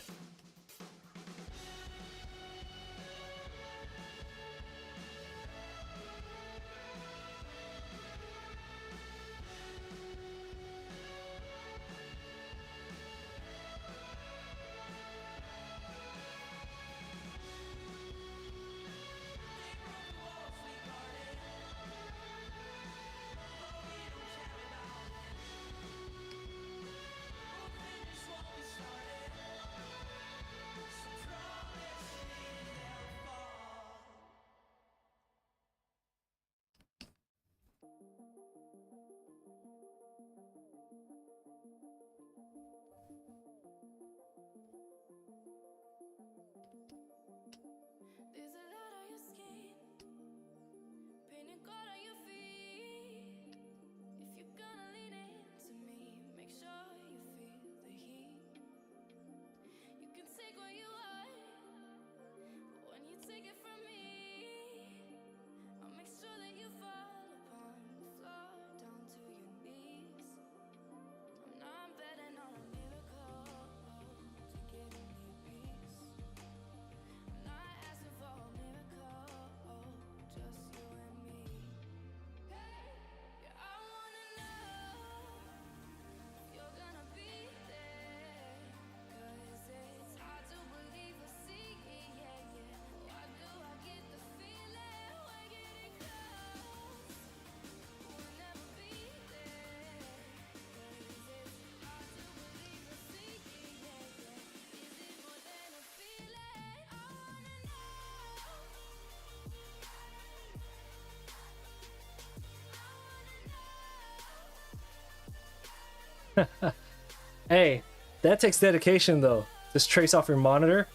There's a lot on your skin, painted gold on your feet. If you're gonna lean into me, make sure you feel the heat. You can take what you want, but when you take it from me, I'll make sure that you fall upon the floor down to your knees. I'm betting on a miracle to give me peace. I'm not asking for a miracle, just you and me. Hey, yeah, I wanna know if you're gonna be there, 'cause it's hard to believe or see, yeah, yeah. Why do I get the feeling we're getting close? We'll never be there, 'cause it's hard to believe or see, yeah, yeah. Is it more than a feeling? I wanna know. Hey, that takes dedication though. Just trace off your monitor.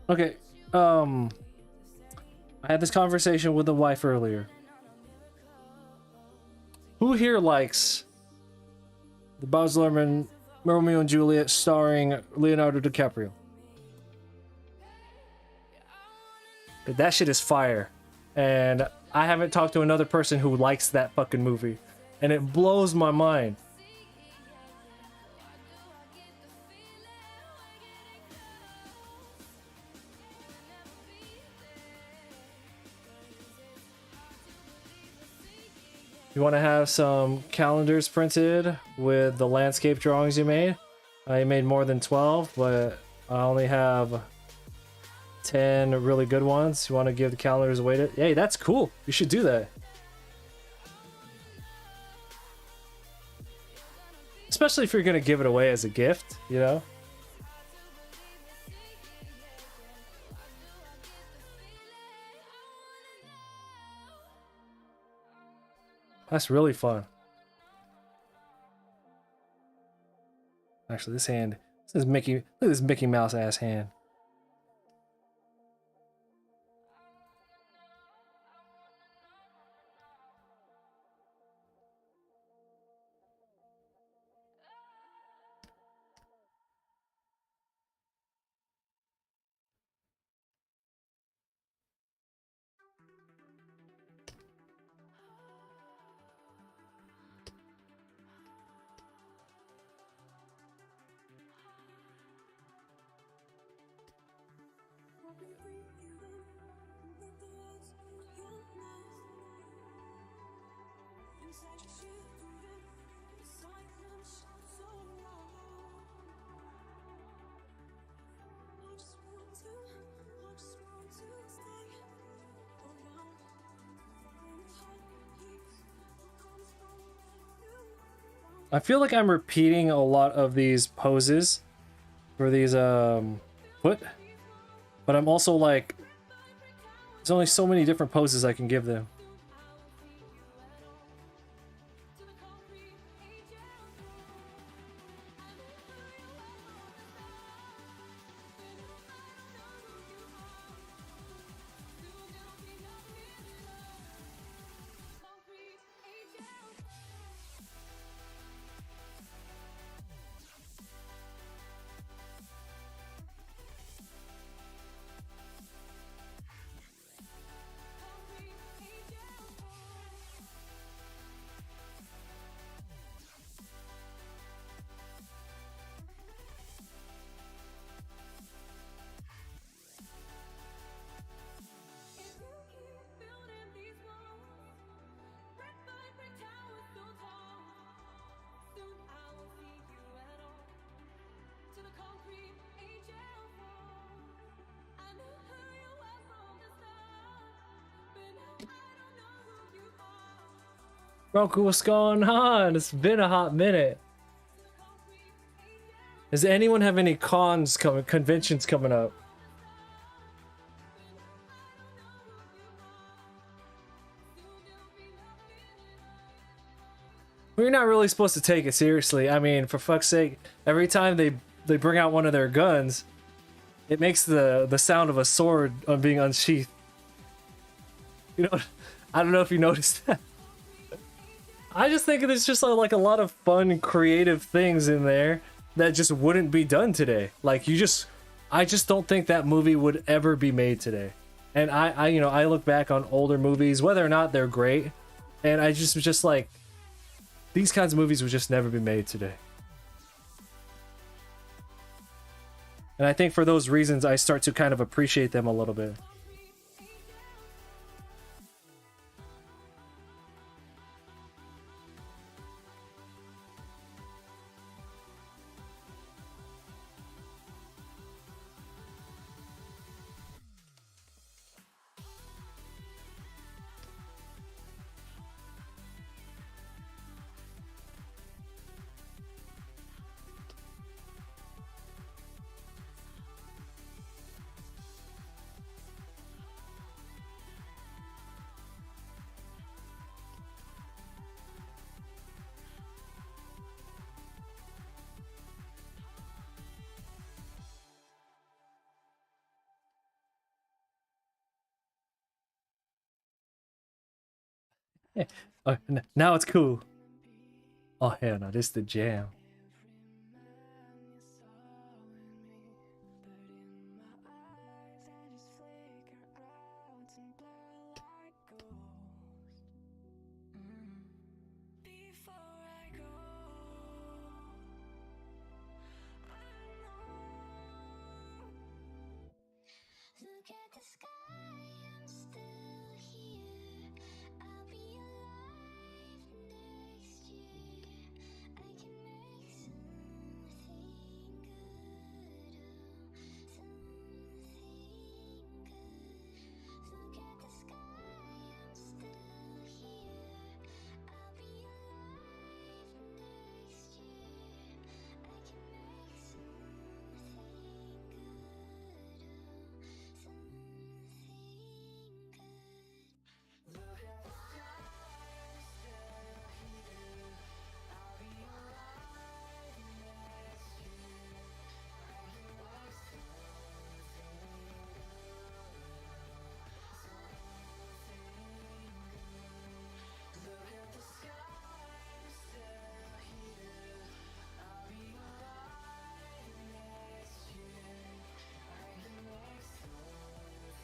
Okay, I had this conversation with the wife earlier. Who here likes the Baz Luhrmann Romeo and Juliet starring Leonardo DiCaprio? That shit is fire. And I haven't talked to another person who likes that fucking movie. And it blows my mind. You want to have some calendars printed with the landscape drawings you made? I made more than 12, but I only have 10 really good ones. You want to give the calendars away to? Hey, that's cool. You should do that. Especially if you're going to give it away as a gift, you know? That's really fun. Actually, this hand, this is Mickey. Look at this Mickey Mouse ass hand. I feel like I'm repeating a lot of these poses for these foot, but I'm also like, there's only so many different poses I can give them. Roku, what's going on? It's been a hot minute. Does anyone have any conventions coming up? We're not really supposed to take it seriously. I mean, for fuck's sake, every time they bring out one of their guns, it makes the sound of a sword being unsheathed. You know, I don't know if you noticed that. I just think there's just like a lot of fun, creative things in there that just wouldn't be done today. Like I just don't think that movie would ever be made today. And I look back on older movies, whether or not they're great, and I just like, these kinds of movies would just never be made today. And I think for those reasons, I start to kind of appreciate them a little bit. Now it's cool. Oh hell no, this is the jam. Look at the sky, I'm still here. I'll be alive next year. I can make something good, something good. Look at the sky, I'm still here. I'll be alive next year. I can make something good.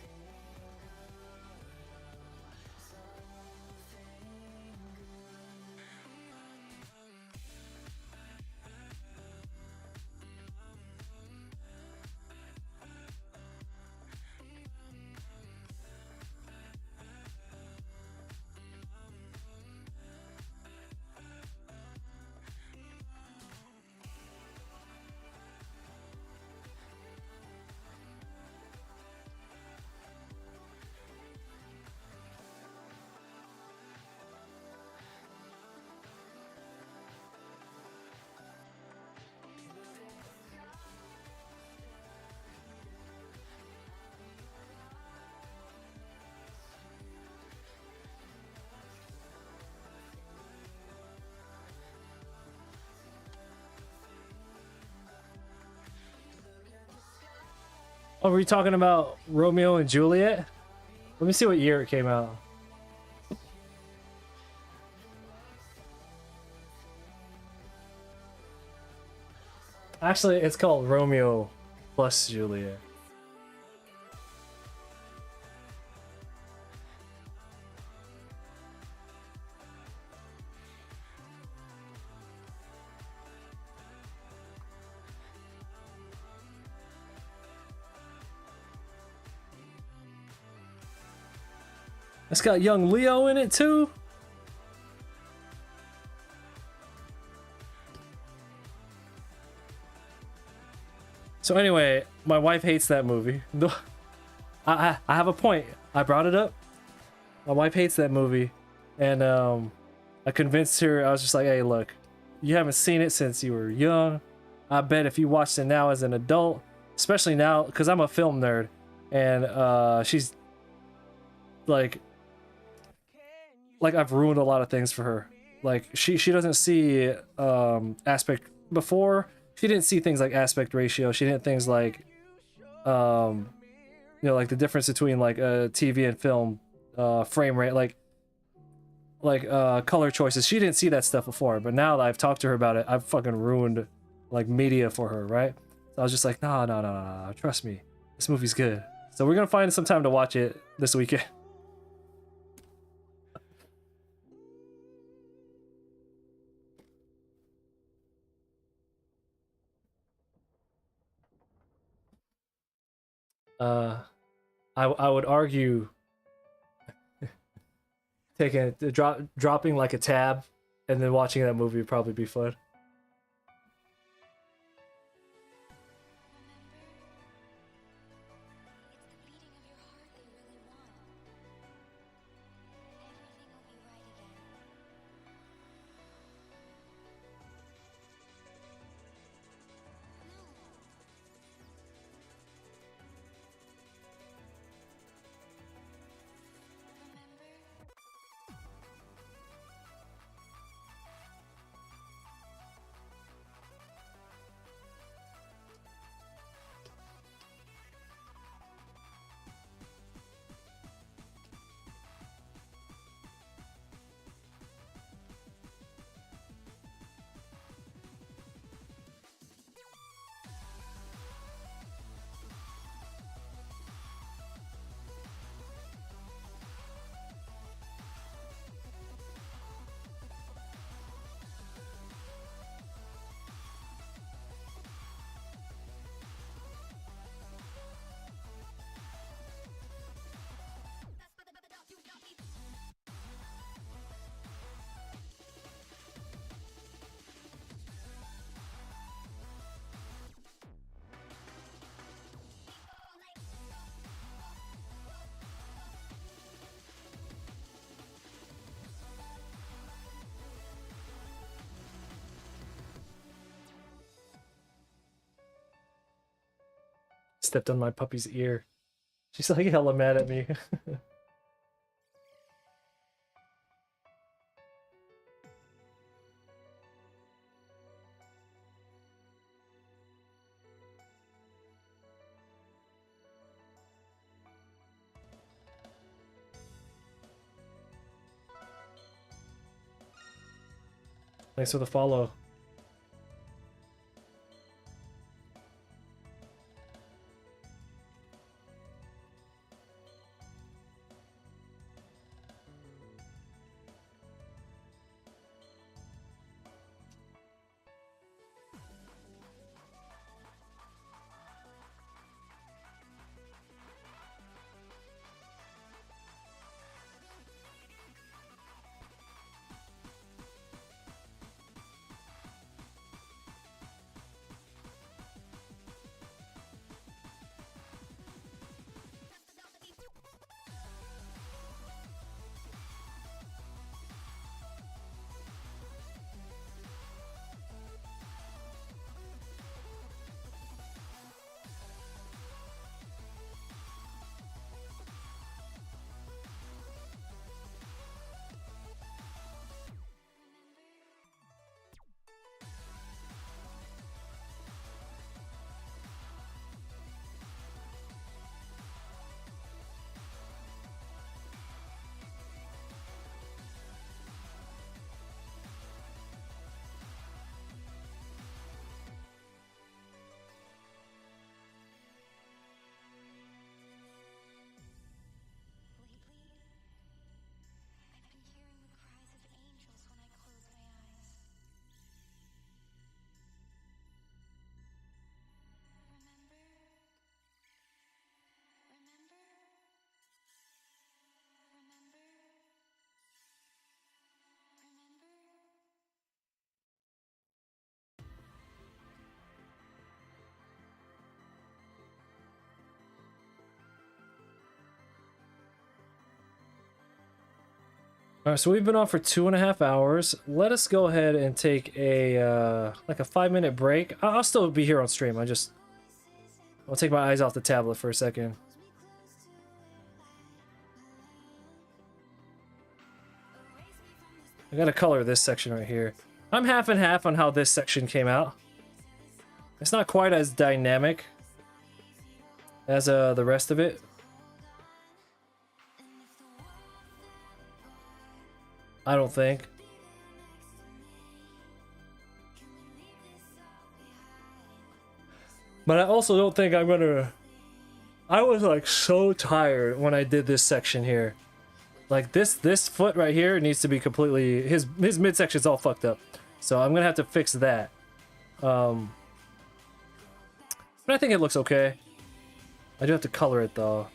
Oh, were you talking about Romeo and Juliet? Let me see what year it came out. Actually, it's called Romeo plus Juliet. It's got young Leo in it too. So anyway, my wife hates that movie. I have a point. I brought it up. My wife hates that movie, and I convinced her. I was just like, "Hey, look, you haven't seen it since you were young. I bet if you watched it now as an adult, especially now, because I'm a film nerd, and she's like I've ruined a lot of things for her. Like she doesn't see aspect before. She didn't see things like aspect ratio. She didn't things like you know, like the difference between like TV and film frame rate, like color choices. She didn't see that stuff before, but now that I've talked to her about it, I've fucking ruined like media for her, right? So I was just like, no, trust me, this movie's good. So we're gonna find some time to watch it this weekend. I would argue dropping like a tab and then watching that movie would probably be fun. stepped on my puppy's ear. She's like hella mad at me. Thanks for the follow. All right, so we've been on for 2.5 hours. Let us go ahead and take a like a 5-minute break. I'll still be here on stream. I'll take my eyes off the tablet for a second. I gotta color this section right here. I'm half and half on how this section came out. It's not quite as dynamic as the rest of it. I don't think. But I also don't think I'm gonna... I was like so tired when I did this section here. Like this foot right here needs to be completely... His midsection's all fucked up. So I'm gonna have to fix that. But I think it looks okay. I do have to color it though.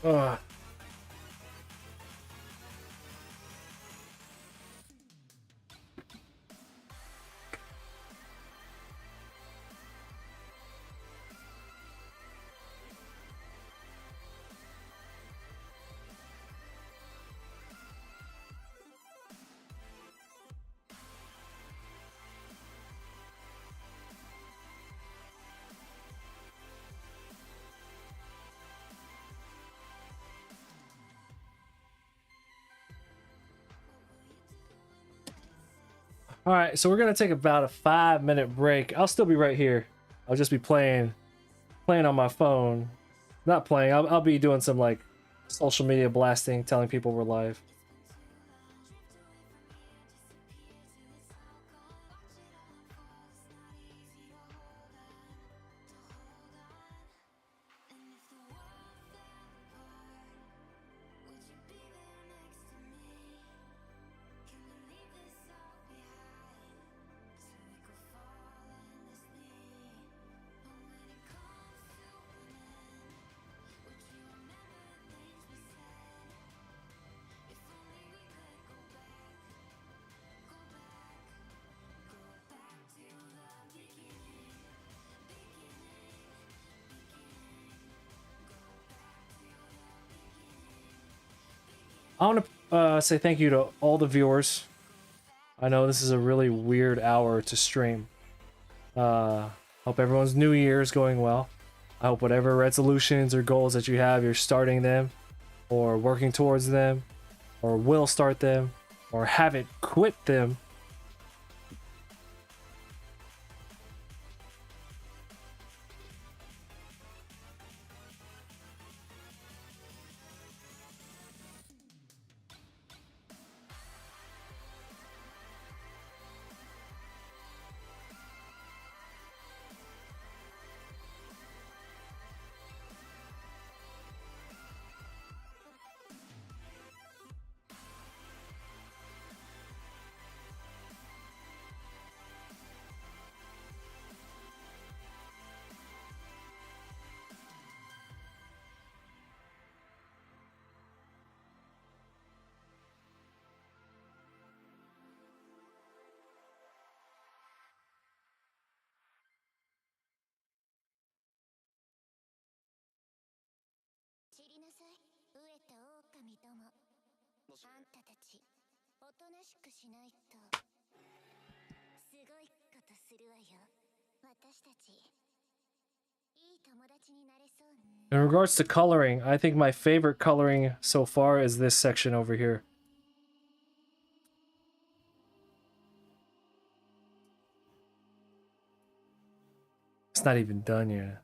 Ugh. All right, so we're gonna take about a 5-minute break. I'll still be right here. I'll just be playing on my phone. Not playing. I'll be doing some like social media blasting, telling people we're live. I want to say thank you to all the viewers. I know this is a really weird hour to stream. Hope everyone's New Year is going well. I hope whatever resolutions or goals that you have, you're starting them, or working towards them, or will start them, or haven't quit them. In regards to coloring, I think my favorite coloring so far is this section over here. It's not even done yet.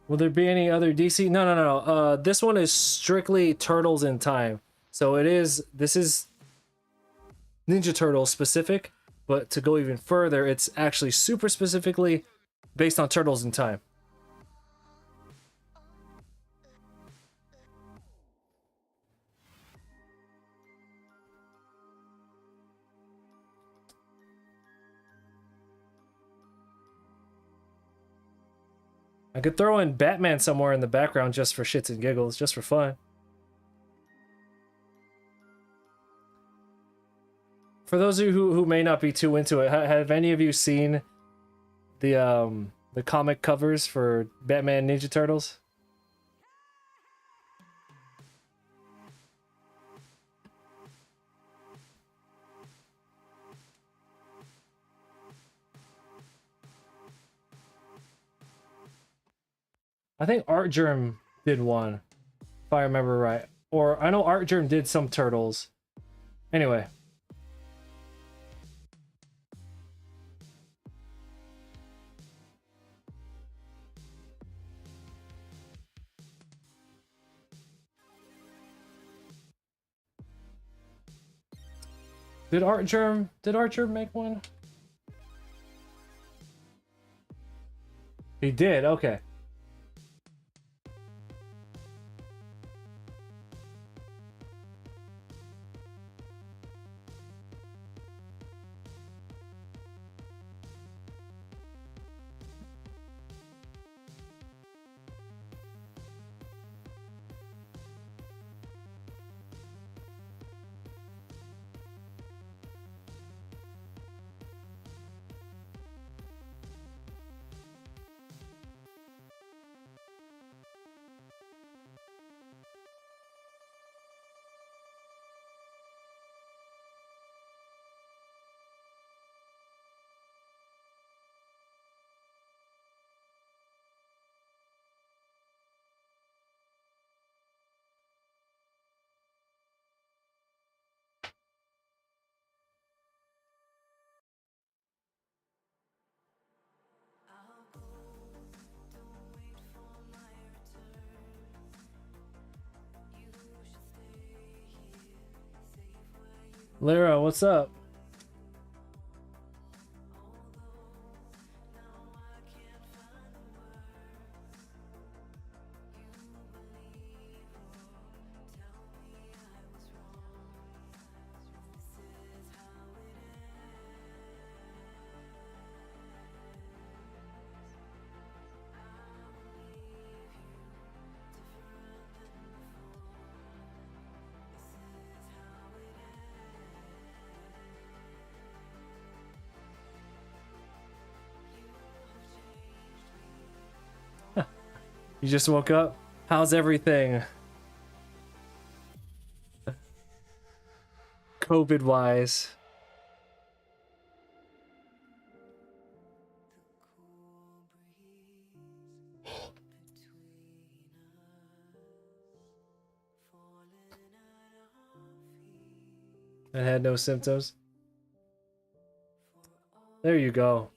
Will there be any other DC? No. This one is strictly Turtles in Time. So this is Ninja Turtles specific, but to go even further, it's actually super specifically based on Turtles in Time. I could throw in Batman somewhere in the background just for shits and giggles, just for fun. For those of you who may not be too into it, have any of you seen the comic covers for Batman Ninja Turtles? I think Artgerm did one, if I remember right. Or I know Artgerm did some Turtles. Anyway. Did Artgerm make one? He did, okay. Lyra, what's up? You just woke up? How's everything? COVID wise. I had no symptoms. There you go.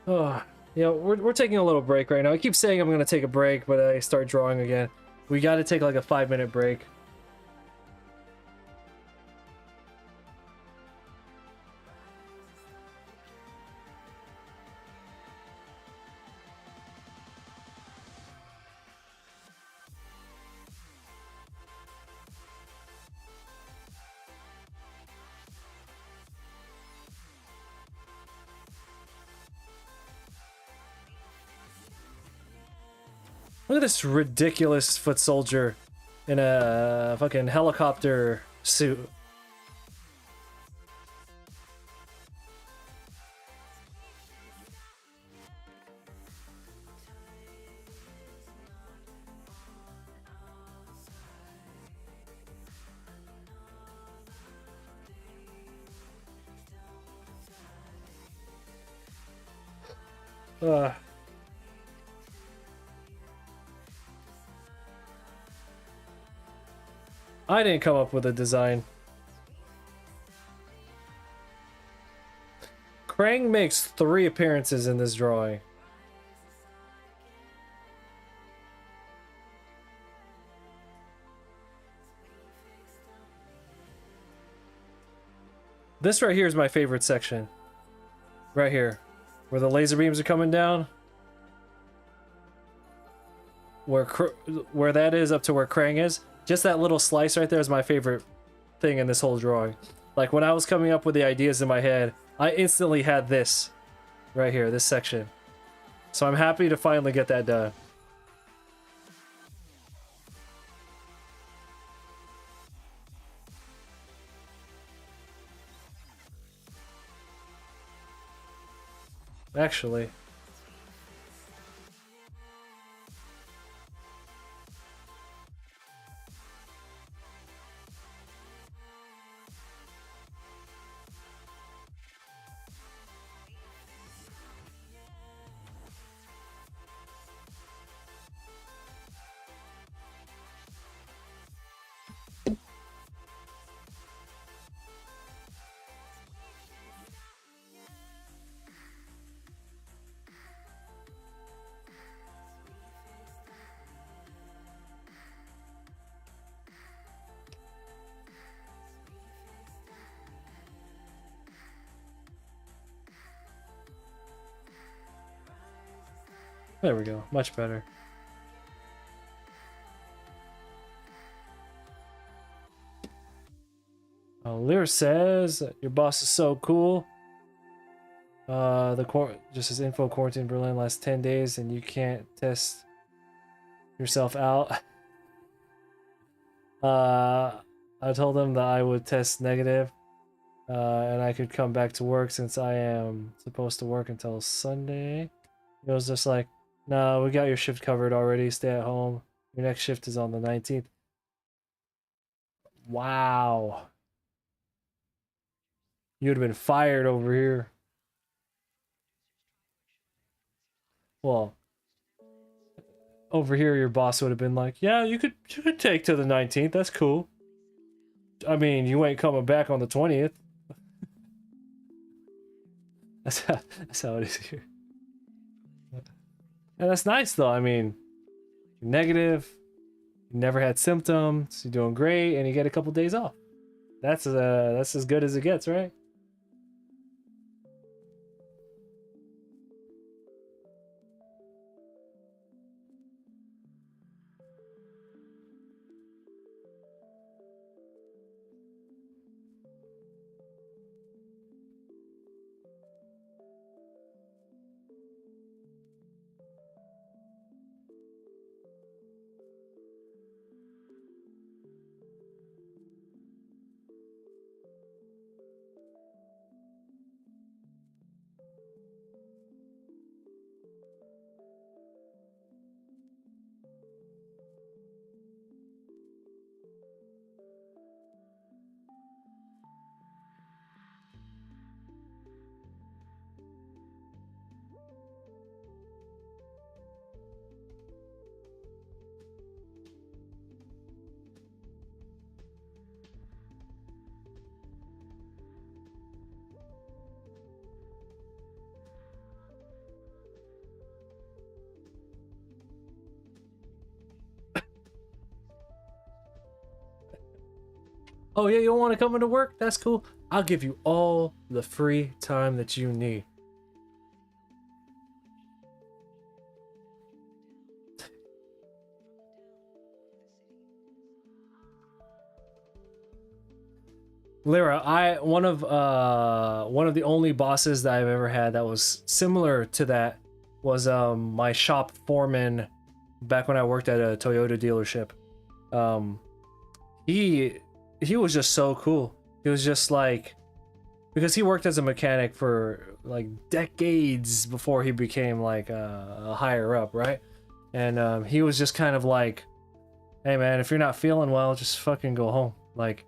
Oh, you know, we're taking a little break right now. I keep saying I'm gonna take a break, but I start drawing again. We gotta take like a 5-minute break. Look at this ridiculous foot soldier in a fucking helicopter suit. I didn't come up with a design. Krang makes 3 appearances in this drawing. This right here is my favorite section. Right here. Where the laser beams are coming down. Where that is up to where Krang is. Just that little slice right there is my favorite thing in this whole drawing. Like when I was coming up with the ideas in my head, I instantly had this right here, this section. So I'm happy to finally get that done. Actually. There we go. Much better. Lear says, your boss is so cool. Just as info, quarantine in Berlin lasts 10 days and you can't test yourself out. I told them that I would test negative, and I could come back to work since I am supposed to work until Sunday. It was just like, no, we got your shift covered already. Stay at home. Your next shift is on the 19th. Wow. You would have been fired over here. Well, over here your boss would have been like, yeah, you could take to the 19th. That's cool. I mean, you ain't coming back on the 20th. That's how it is here. And that's nice though. I mean, you're negative, you never had symptoms, you're doing great, and you get a couple days off. That's as good as it gets, right? Oh yeah, you don't want to come into work? That's cool. I'll give you all the free time that you need. Lyra, one of the only bosses that I've ever had that was similar to that was my shop foreman back when I worked at a Toyota dealership. He was just so cool. He was just like, because he worked as a mechanic for like decades before he became like a higher up, right? And he was just kind of like, hey man, if you're not feeling well, just fucking go home. Like,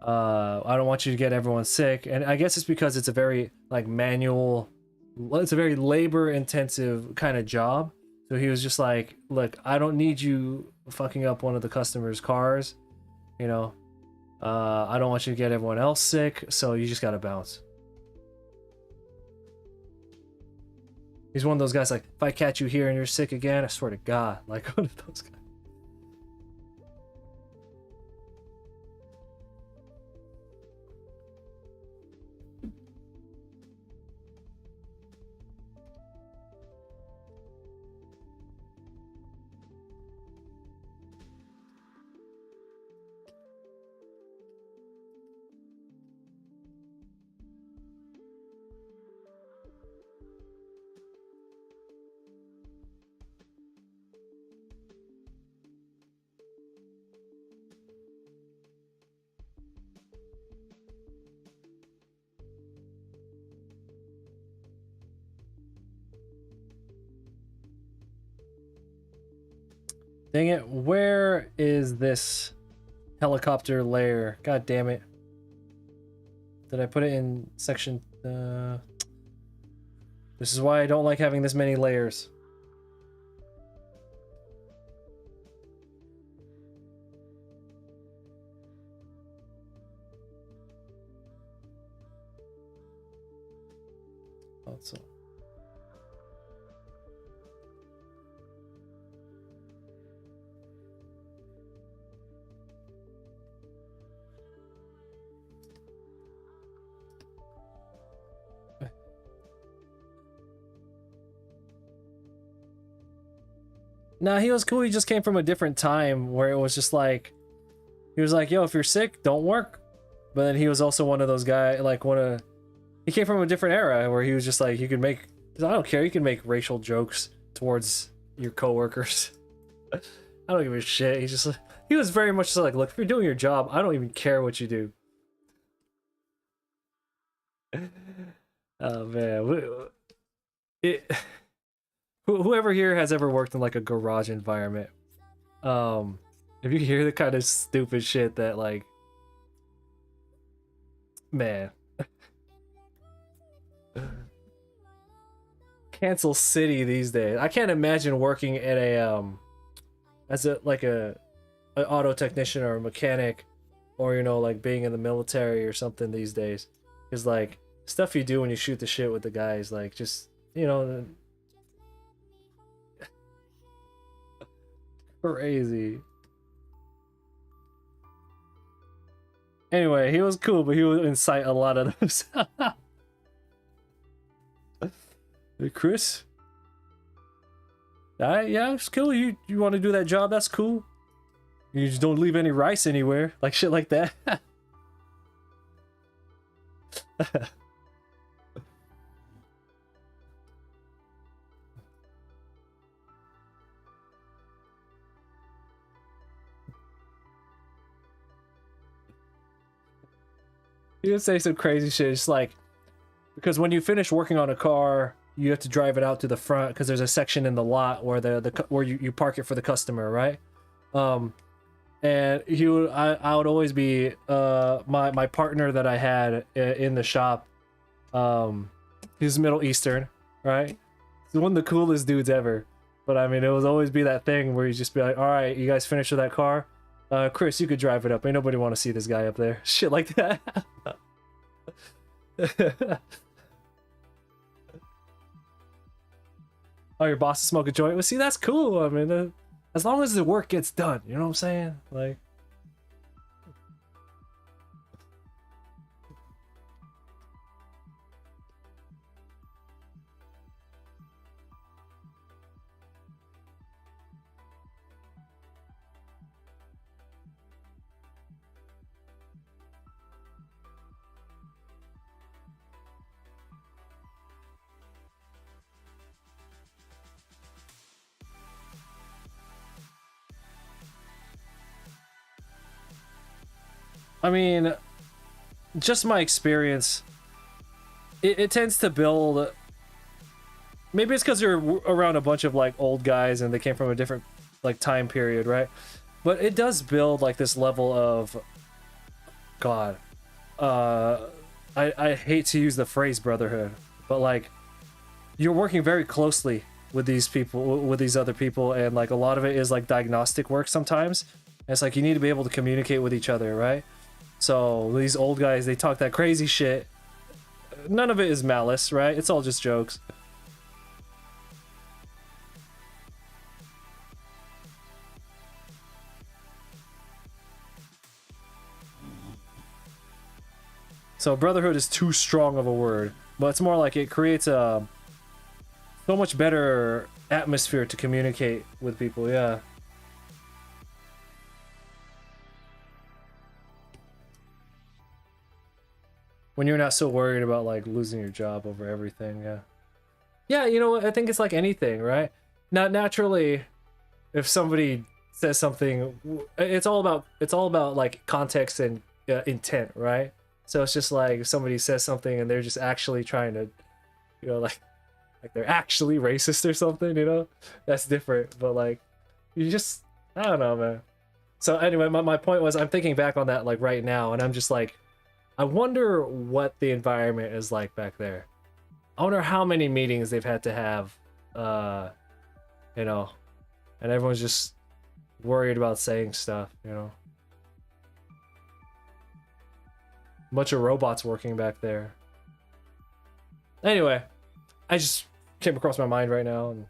I don't want you to get everyone sick. And I guess it's because it's a very like it's a very labor intensive kind of job. So he was just like, look, I don't need you fucking up one of the customers' cars, you know. I don't want you to get everyone else sick, so you just gotta bounce. He's one of those guys like, if I catch you here and you're sick again, I swear to God, like one of those guys. Dang it, where is this helicopter layer? God damn it. Did I put it in section... This is why I don't like having this many layers. Also. Nah, he was cool. He just came from a different time where it was just like, he was like, yo, if you're sick, don't work. But then he was also one of those guys, like he came from a different era where he was just like, you can make, I don't care, you can make racial jokes towards your coworkers. I don't give a shit. He's just like, he was very much like, look, if you're doing your job, I don't even care what you do. Oh man, whoever here has ever worked in like a garage environment, if you hear the kind of stupid shit that like, man, cancel city these days. I can't imagine working at a as a like a an auto technician or a mechanic, or you know, like being in the military or something these days, because like stuff you do when you shoot the shit with the guys, like just, you know, crazy. Anyway, he was cool, but he would incite a lot of those. Hey, Chris? Yeah, it's cool. You want to do that job? That's cool. You just don't leave any rice anywhere, like shit like that. You would say some crazy shit. It's like, because when you finish working on a car, you have to drive it out to the front because there's a section in the lot where where you park it for the customer, right? And I would always be my partner that I had in the shop. He's Middle Eastern, right? He's one of the coolest dudes ever. But I mean, it would always be that thing where you just be like, all right, you guys finished with that car? Chris, you could drive it up. Ain't nobody want to see this guy up there. Shit like that. Oh, your boss is smoking a joint? Well, see, that's cool. I mean, as long as the work gets done, you know what I'm saying? Like, I mean, just my experience, it tends to build. Maybe it's because you're around a bunch of like old guys and they came from a different like time period, right? But it does build like this level of, God, I hate to use the phrase brotherhood, but like you're working very closely with these people, with these other people, and like a lot of it is like diagnostic work sometimes. And it's like you need to be able to communicate with each other, right? So these old guys, they talk that crazy shit. None of it is malice, right? It's all just jokes. So brotherhood is too strong of a word, but it's more like it creates a so much better atmosphere to communicate with people, yeah. When you're not so worried about like losing your job over everything, yeah. Yeah, you know what? I think it's like anything, right? Now, naturally, if somebody says something, it's all about like context and intent, right? So it's just like if somebody says something and they're just actually trying to, you know, like they're actually racist or something, you know, that's different. But like, you just, I don't know, man. So anyway, my point was, I'm thinking back on that like right now, and I'm just like, I wonder what the environment is like back there. I wonder how many meetings they've had to have, you know, and everyone's just worried about saying stuff, you know. Bunch of robots working back there. Anyway, I just came across my mind right now. And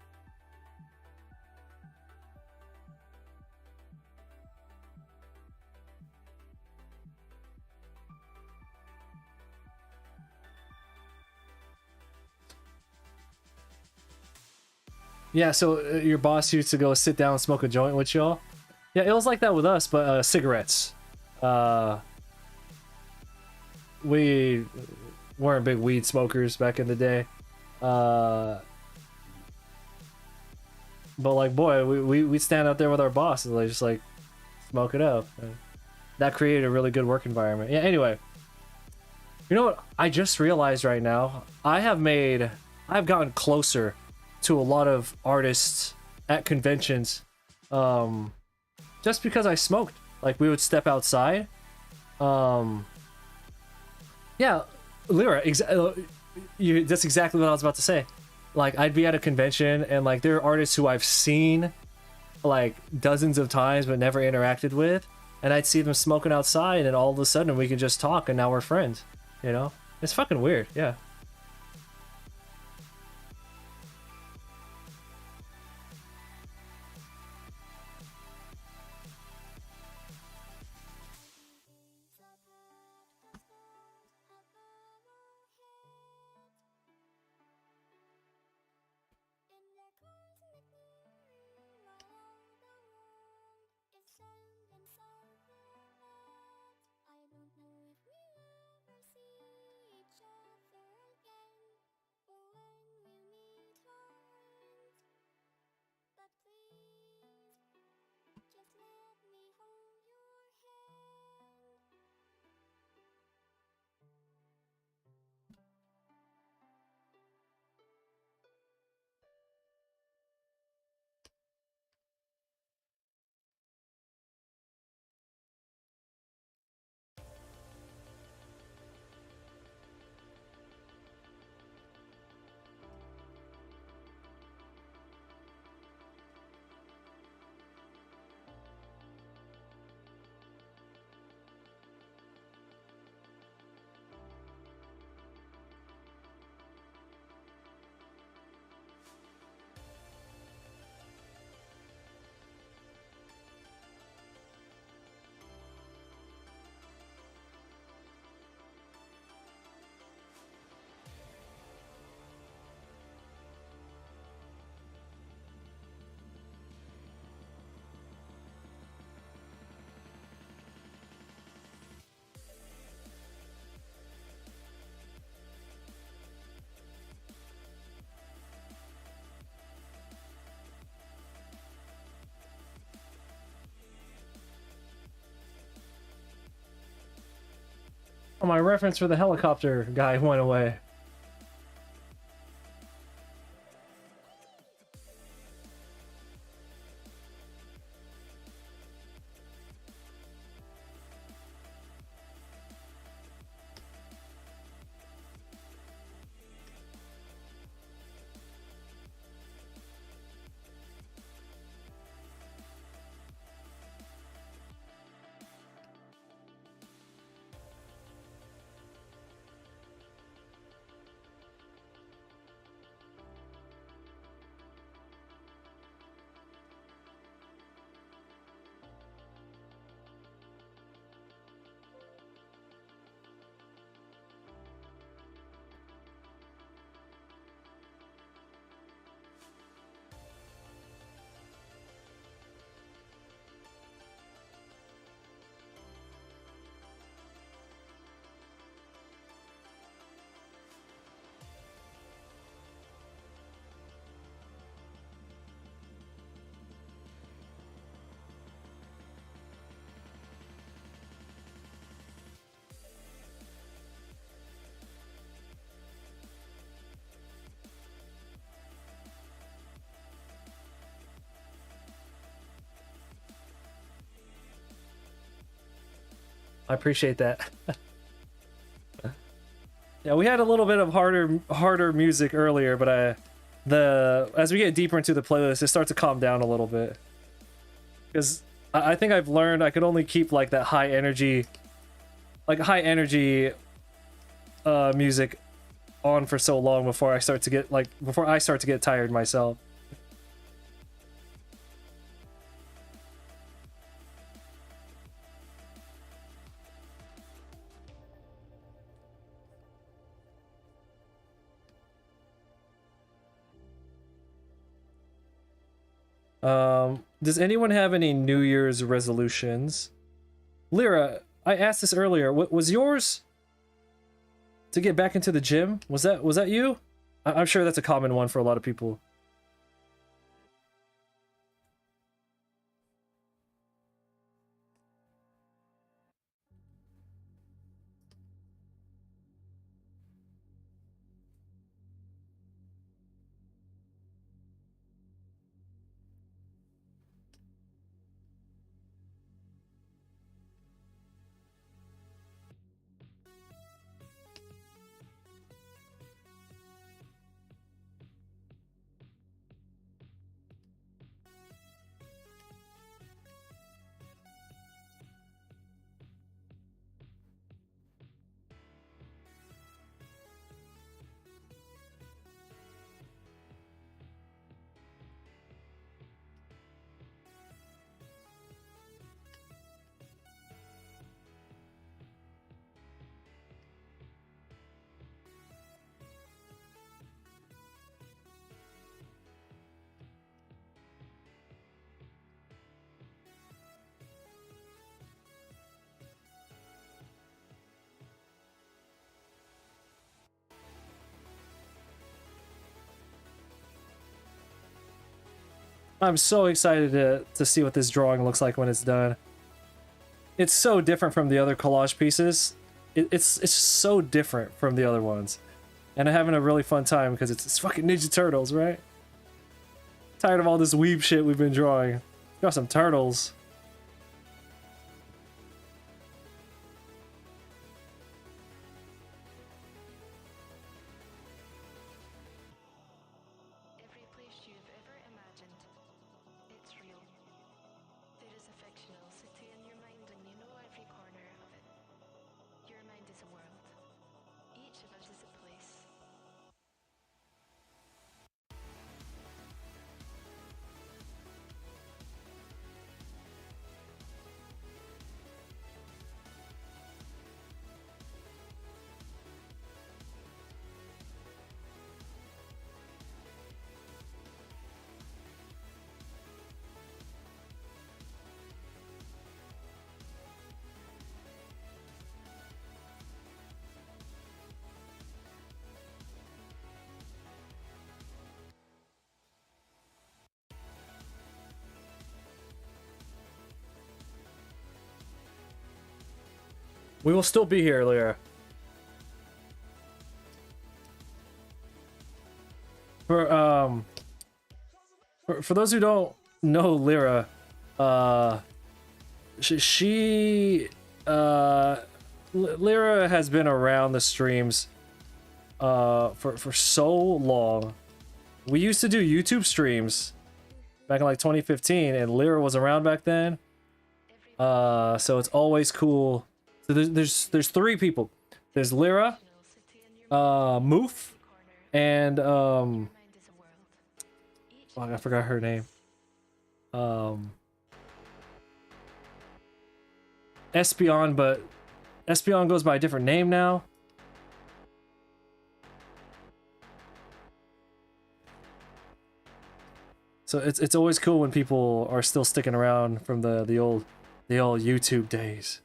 yeah, so your boss used to go sit down and smoke a joint with y'all? Yeah, it was like that with us, but cigarettes. We weren't big weed smokers back in the day. But like, boy, we stand out there with our boss and like, just like smoke it up. And that created a really good work environment. Yeah. Anyway, you know what? I just realized right now I've gotten closer to a lot of artists at conventions, just because I smoked. Like we would step outside. Yeah, Lyra, that's exactly what I was about to say. Like, I'd be at a convention, and like there are artists who I've seen like dozens of times but never interacted with, and I'd see them smoking outside, and all of a sudden we can just talk, and now we're friends. You know, it's fucking weird. Yeah. Oh, my reference for the helicopter guy went away. I appreciate that. Yeah, we had a little bit of harder music earlier, but as we get deeper into the playlist, it starts to calm down a little bit. Because I think I've learned I could only keep like that high energy music on for so long before I start to get tired myself. Does anyone have any New Year's resolutions? Lyra, I asked this earlier. Was yours to get back into the gym. Was that you? I'm sure that's a common one for a lot of people. I'm so excited to see what this drawing looks like when it's done. It's so different from the other collage pieces. It's so different from the other ones. And I'm having a really fun time because it's fucking Ninja Turtles, right? Tired of all this weeb shit we've been drawing. Got some turtles. Every place you've ever imagined, it's real. There is a fictional city in your mind, and you know every corner of it. Your mind is a world. Each of us is a place. We will still be here, Lyra. For those who don't know Lyra, Lyra has been around the streams for so long. We used to do YouTube streams back in like 2015, and Lyra was around back then. So it's always cool. So there's three people. There's Lyra, Moof, and Your mind is a world. Each fuck, I forgot her name. Espeon, but Espeon goes by a different name now. So it's always cool when people are still sticking around from the old YouTube days.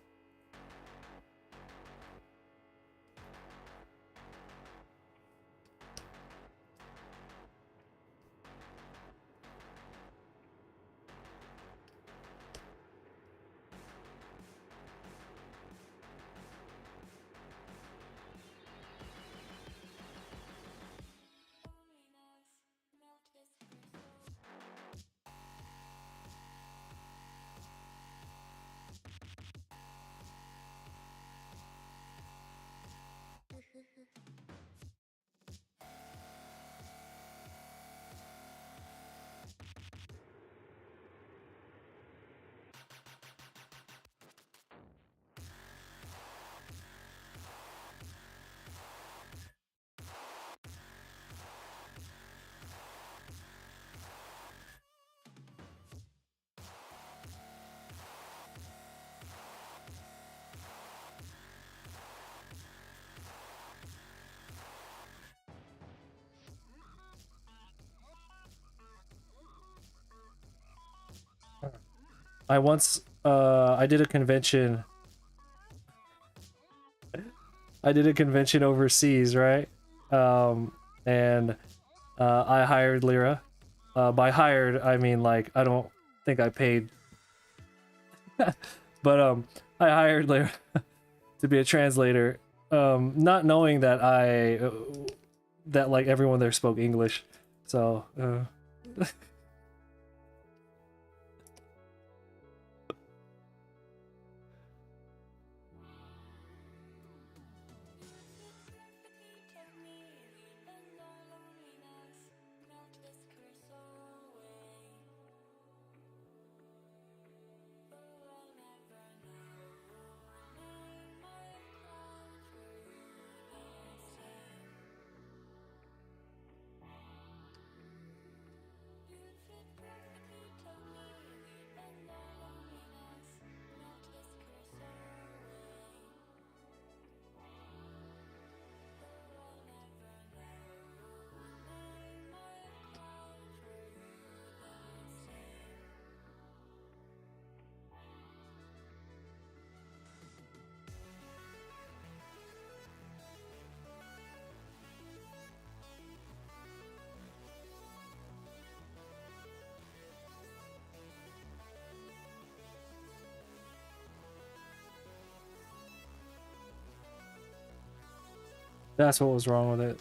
I did a convention. I did a convention overseas, right? And I hired Lyra. By hired, I mean like I don't think I paid, but I hired Lyra to be a translator, not knowing that that like everyone there spoke English, so. That's what was wrong with it.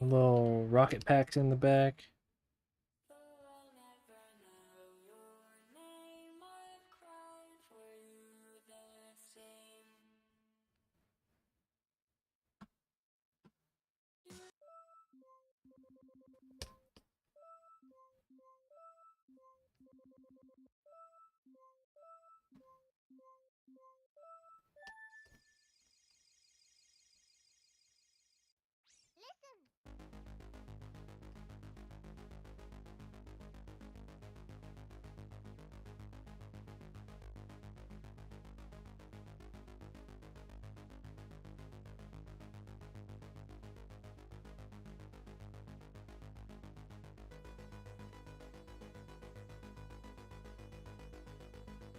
Little rocket packs in the back.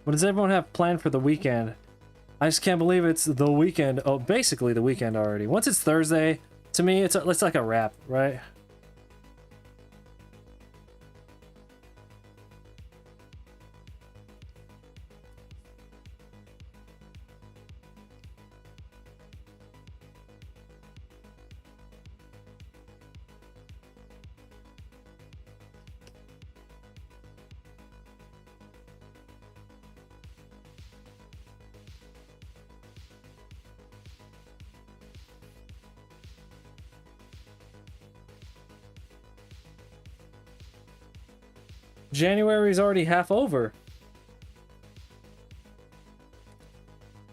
What does everyone have planned for the weekend? I just can't believe it's the weekend. Oh, basically the weekend already. Once it's Thursday, to me, it's like a wrap, right? January's already half over.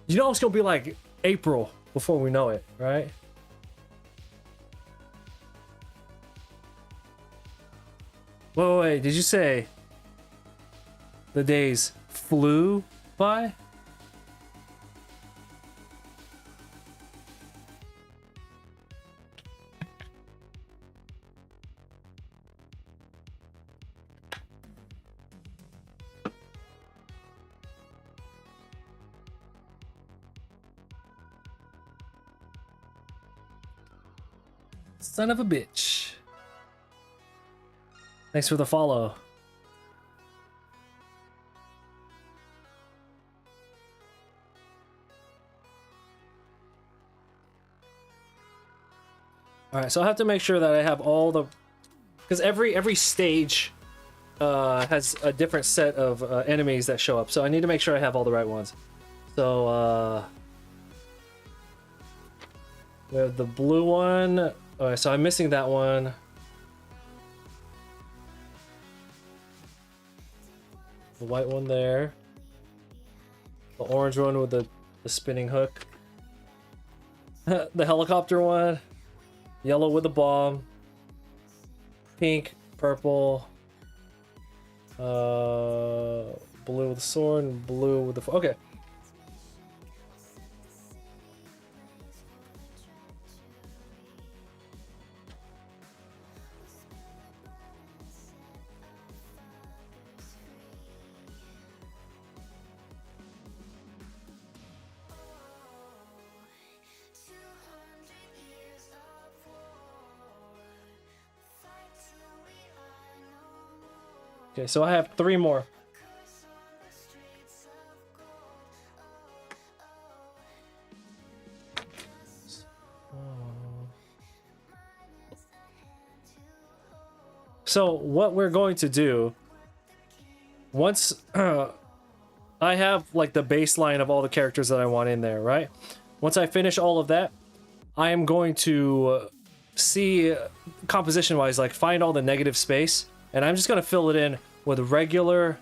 You know it's gonna be like April before we know it, right? Wait, did you say the days flew by? Son of a bitch. Thanks for the follow. All right, so I have to make sure that I have all the, because every stage has a different set of enemies that show up. So I need to make sure I have all the right ones. So we have the blue one. All right, so I'm missing that one. The white one there. The orange one with the spinning hook. The helicopter one. Yellow with the bomb. Pink, purple. Blue with the sword and blue with the... Okay. Okay, so I have 3 more. So what we're going to do, once I have like the baseline of all the characters that I want in there, right? Once I finish all of that, I am going to see composition wise, like find all the negative space, and I'm just going to fill it in with regular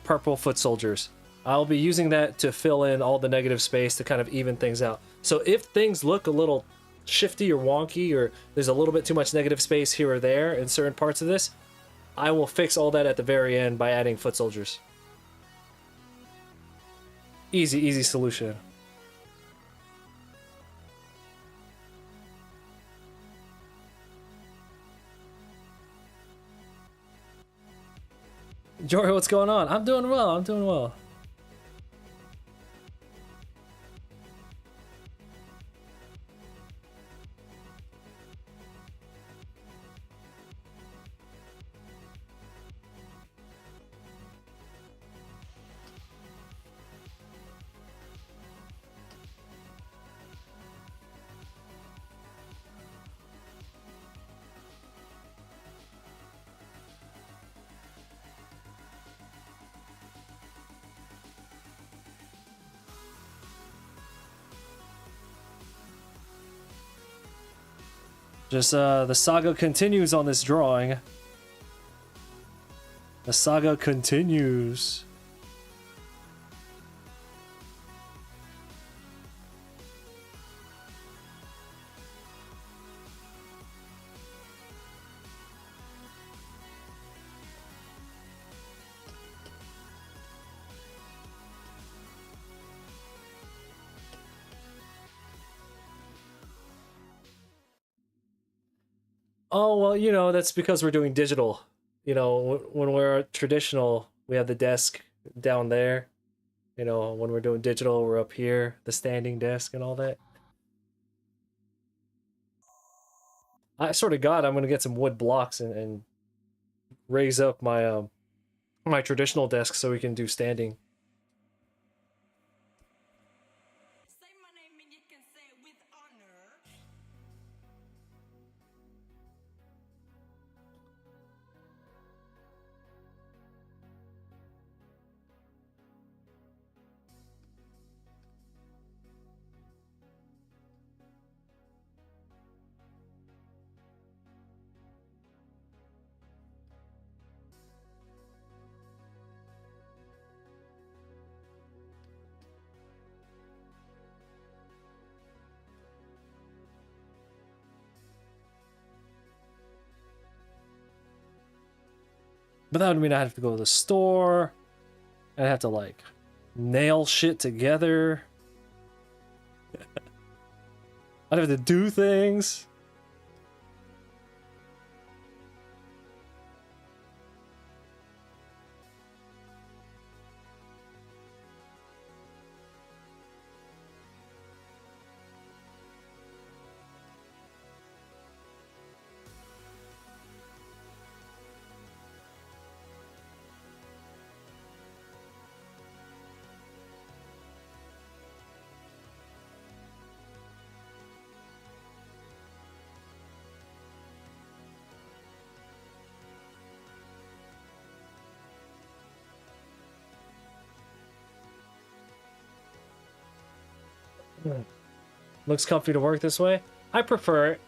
purple foot soldiers. I'll be using that to fill in all the negative space to kind of even things out. So if things look a little shifty or wonky, or there's a little bit too much negative space here or there in certain parts of this, I will fix all that at the very end by adding foot soldiers. Easy solution. Jory, what's going on? I'm doing well, I'm doing well. Just, the saga continues on this drawing. The saga continues. Oh, well, you know, that's because we're doing digital. You know, when we're traditional, we have the desk down there. You know, when we're doing digital, we're up here, the standing desk and all that. I sort of got, I'm going to get some wood blocks and raise up my my traditional desk so we can do standing. Say my name and you can say it with honor. But that would mean I have to go to the store. And I have to, like, nail shit together. I'd have to do things. Looks comfy to work this way. I prefer it.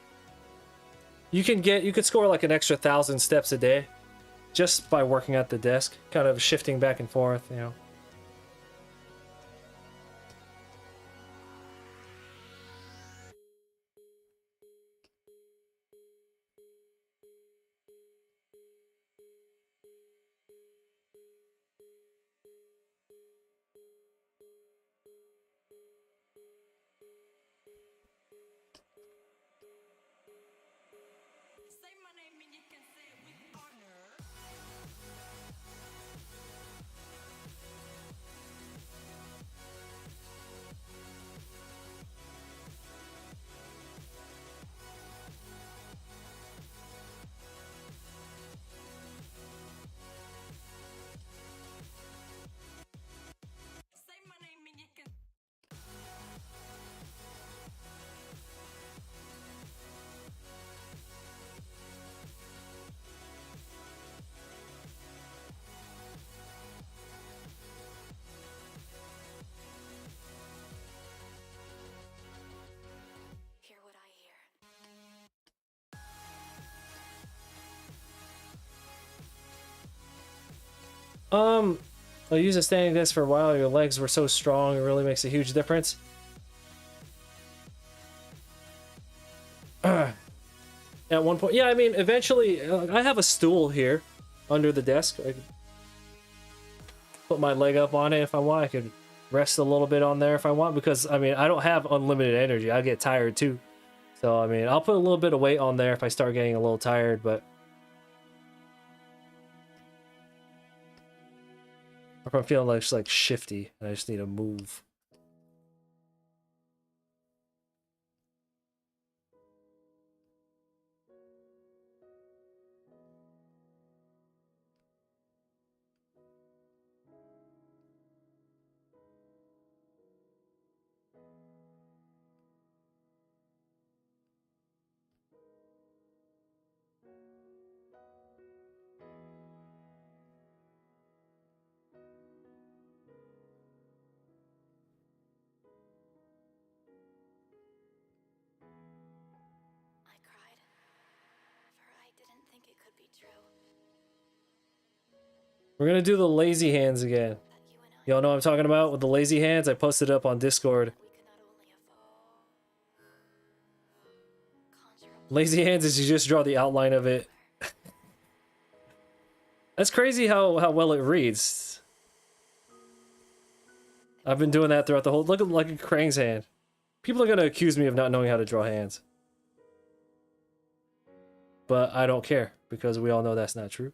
You could score like an extra 1,000 steps a day just by working at the desk, kind of shifting back and forth, you know. Say my name and you can say it with honor. Say my name and you can. Hear what I hear. I used a standing desk for a while. Your legs were so strong, it really makes a huge difference. At one point, yeah, I mean, eventually, I have a stool here under the desk. I could put my leg up on it if I want. I could rest a little bit on there if I want, because, I mean, I don't have unlimited energy. I get tired too. So, I mean, I'll put a little bit of weight on there if I start getting a little tired, but if I'm feeling like just like shifty and I just need to move. I cried, for I didn't think it could be true. We're gonna do the lazy hands again. That you and I, Y'all know what I'm talking about with the lazy hands? I posted it up on Discord. we could not only evolve, conjure a Lazy hands is you just draw the outline of it. That's crazy how well it reads. I've been doing that throughout the whole... Look at like a Krang's hand. People are gonna accuse me of not knowing how to draw hands. But I don't care, because we all know that's not true.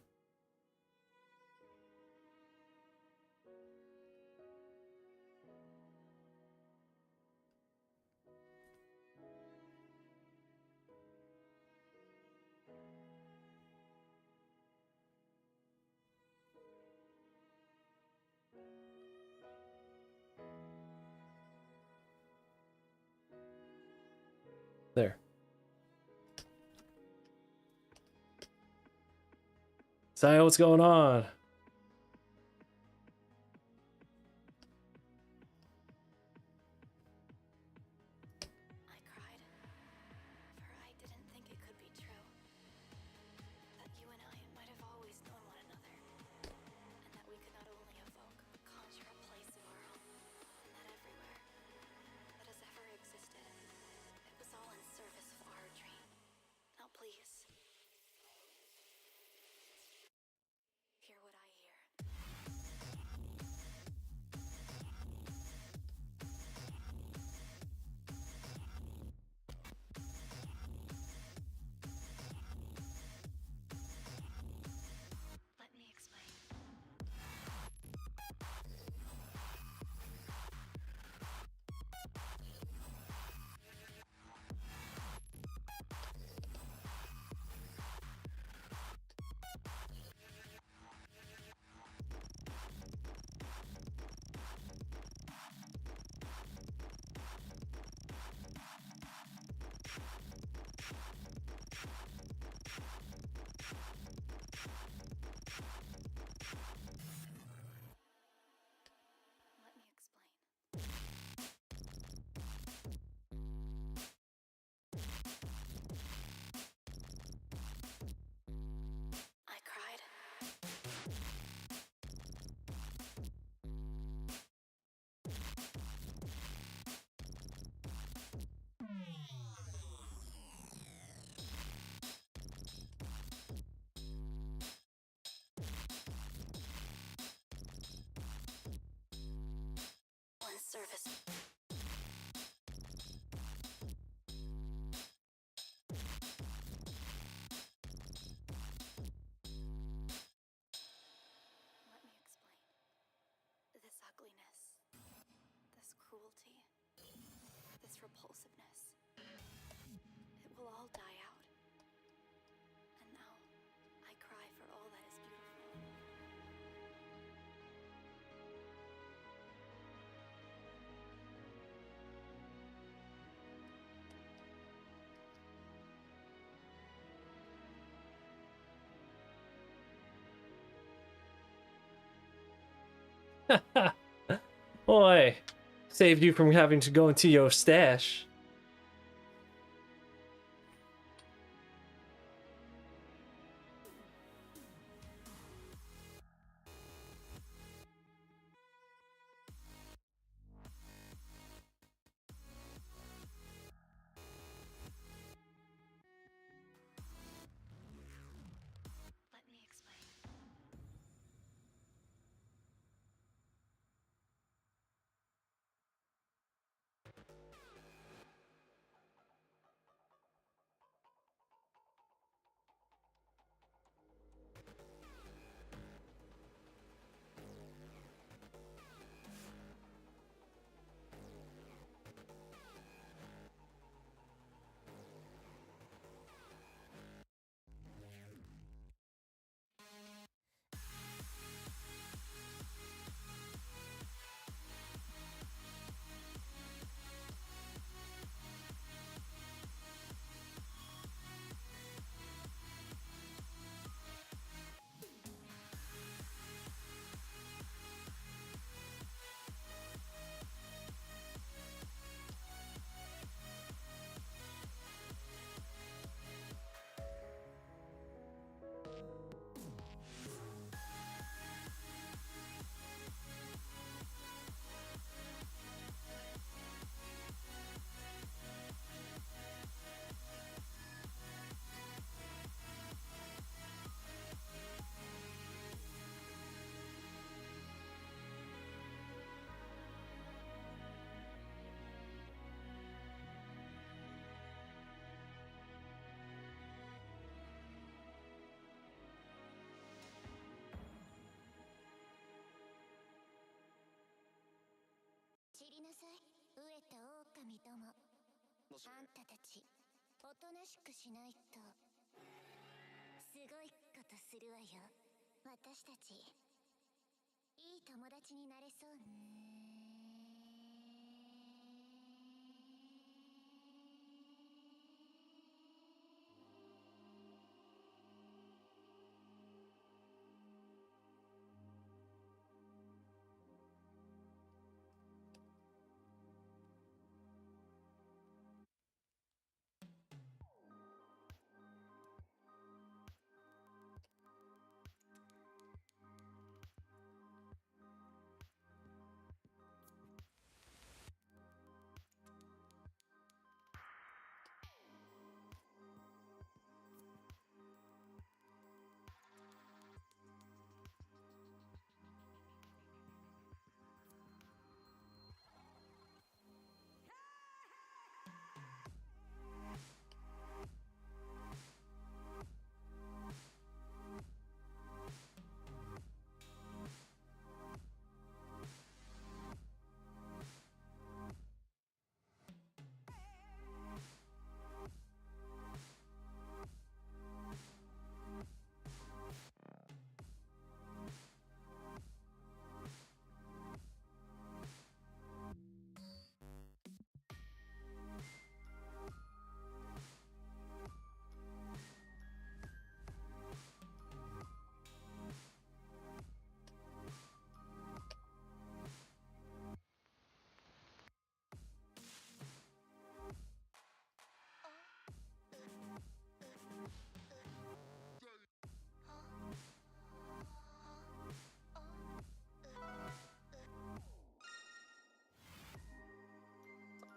There. Saya, what's going on? I cried, for I didn't think it could be true. That you and I might have always known one another, and that we could not only evoke, but conjure a place of our own, and that everywhere that has ever existed, it was all in service of our dream. Now please, hear what its repulsiveness. It will all die out. And now, I cry for all that is beautiful. Boy, saved you from having to go into your stash. Let me explain.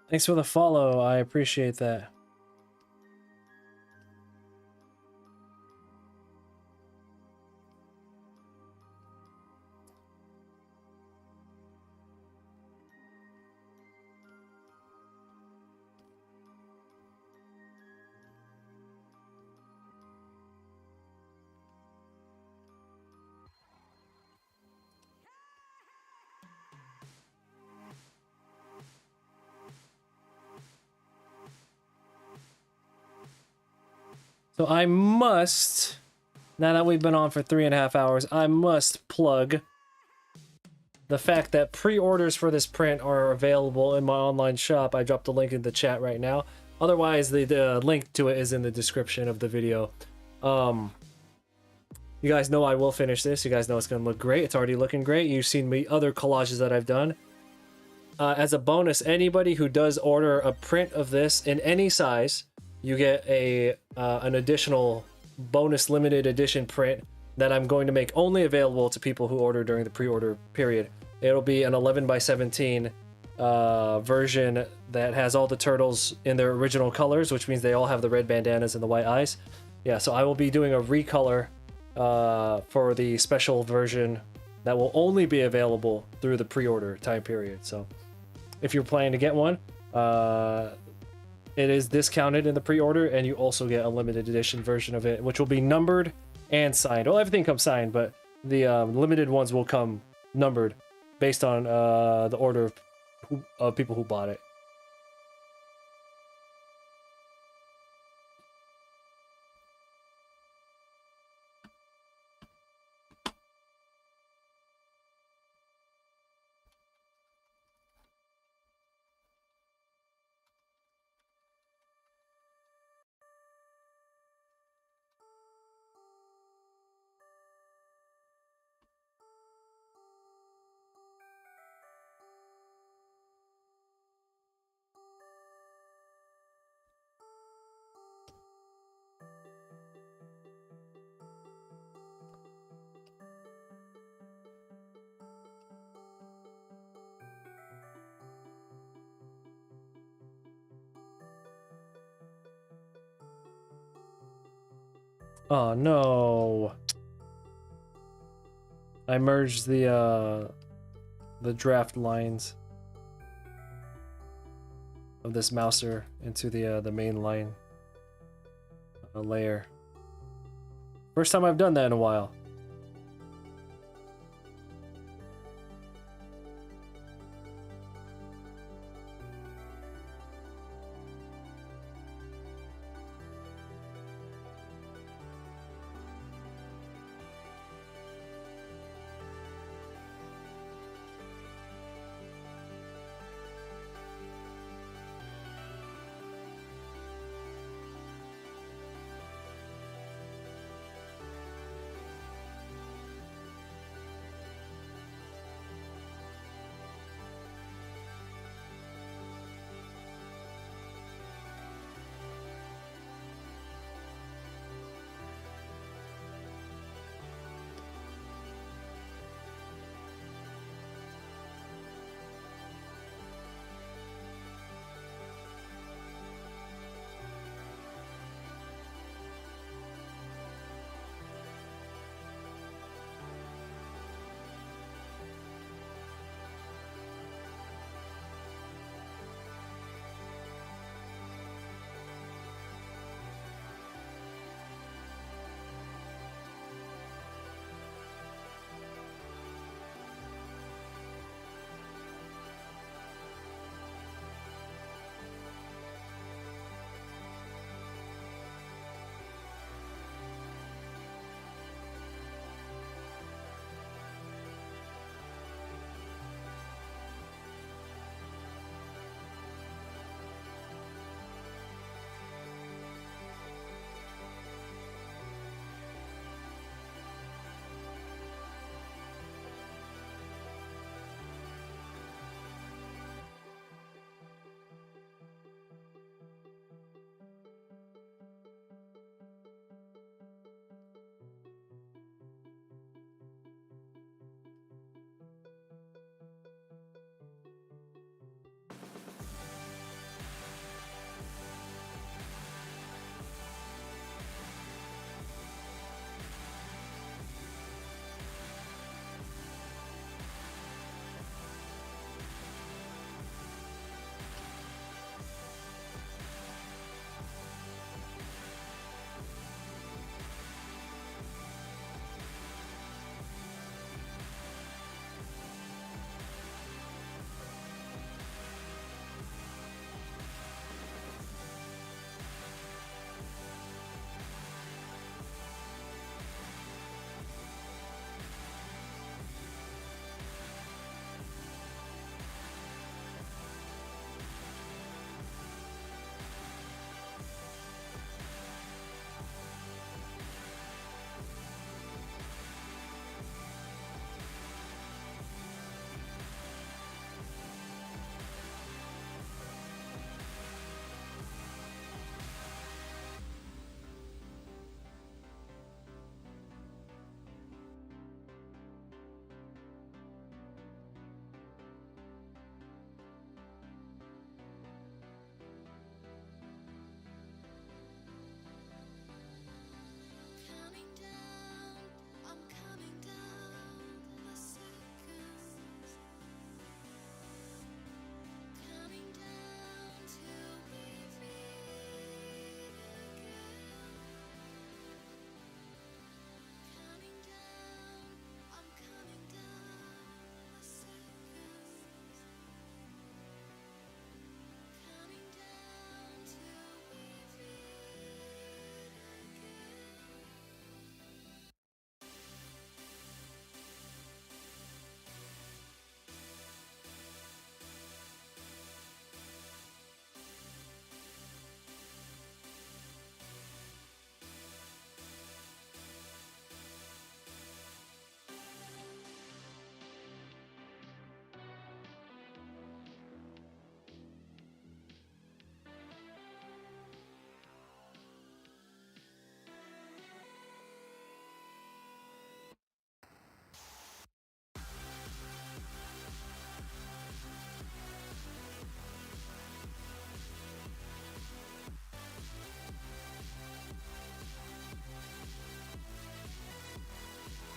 Thanks for the follow. I appreciate that. So I must, now that we've been on for 3.5 hours, I must plug the fact that pre-orders for this print are available in my online shop. I dropped a link in the chat right now. Otherwise, the link to it is in the description of the video. You guys know I will finish this. You guys know it's going to look great. It's already looking great. You've seen me other collages that I've done. As a bonus, anybody who does order a print of this in any size, you get an additional bonus limited edition print that I'm going to make only available to people who order during the pre-order period. It'll be an 11x17 version that has all the turtles in their original colors, which means they all have the red bandanas and the white eyes. Yeah, so I will be doing a recolor for the special version that will only be available through the pre-order time period. So if you're planning to get one, it is discounted in the pre-order, and you also get a limited edition version of it, which will be numbered and signed. Well, everything comes signed, but the limited ones will come numbered based on the order of people who bought it. Oh no. I merged the draft lines of this mouser into the main line layer. First time I've done that in a while.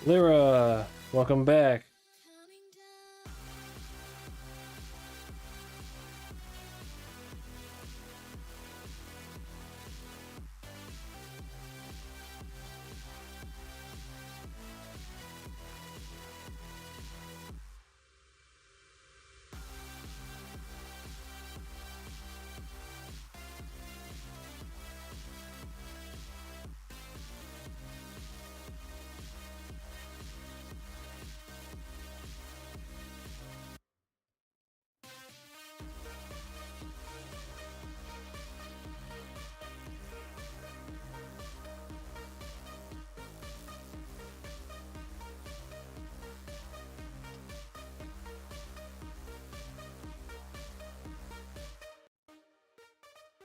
Lyra, welcome back.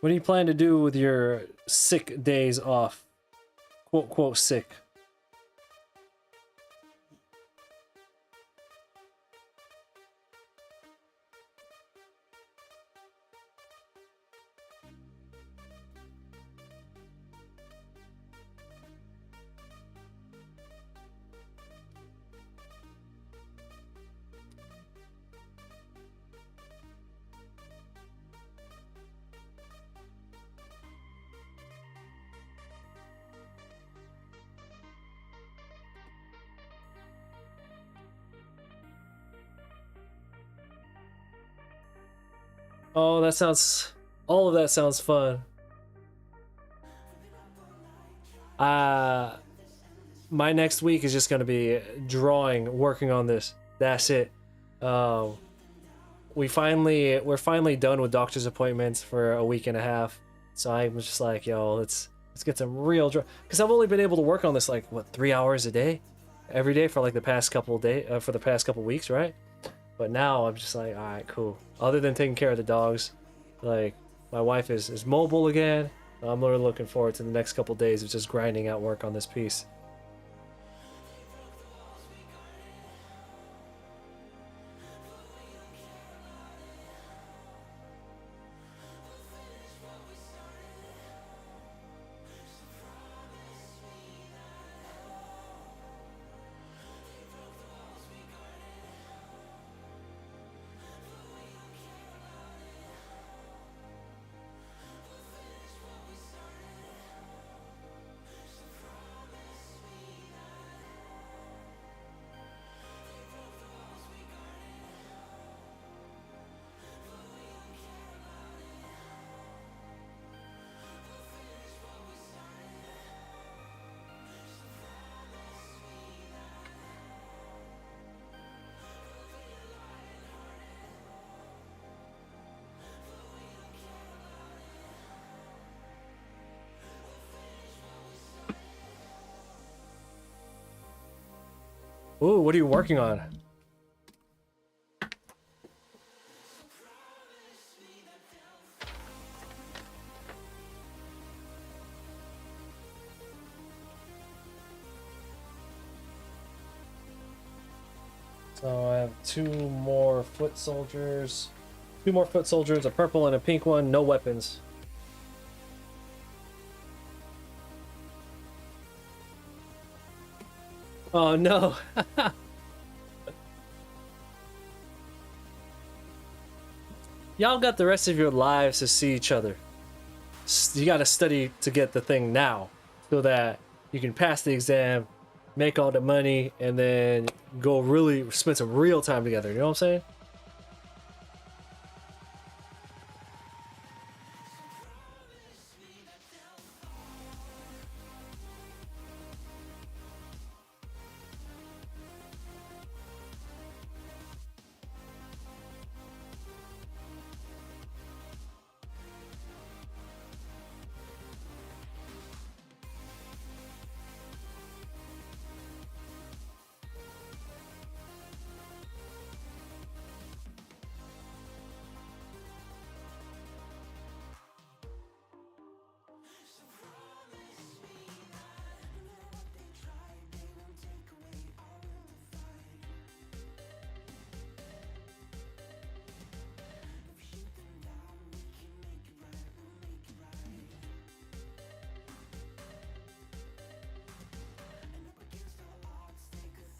What do you plan to do with your sick days off? Quote, quote, sick. Oh, that sounds... All of that sounds fun. My next week is just going to be drawing, working on this. That's it. We're finally done with doctor's appointments for a week and a half. So I'm just like, yo, let's get some real draw. Because I've only been able to work on this like, what, 3 hours a day? Every day for like the past couple for the past couple weeks, right? But now I'm just like, all right, cool. Other than taking care of the dogs, like my wife is mobile again. I'm really looking forward to the next couple days of just grinding out work on this piece. Ooh, what are you working on? So I have two more foot soldiers. Two more foot soldiers, a purple and a pink one, no weapons. Oh no. Y'all got the rest of your lives to see each other. You gotta study to get the thing now, so that you can pass the exam, make all the money, and then go really spend some real time together. You know what I'm saying?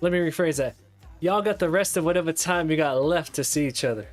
Let me rephrase that. Y'all got the rest of whatever time you got left to see each other.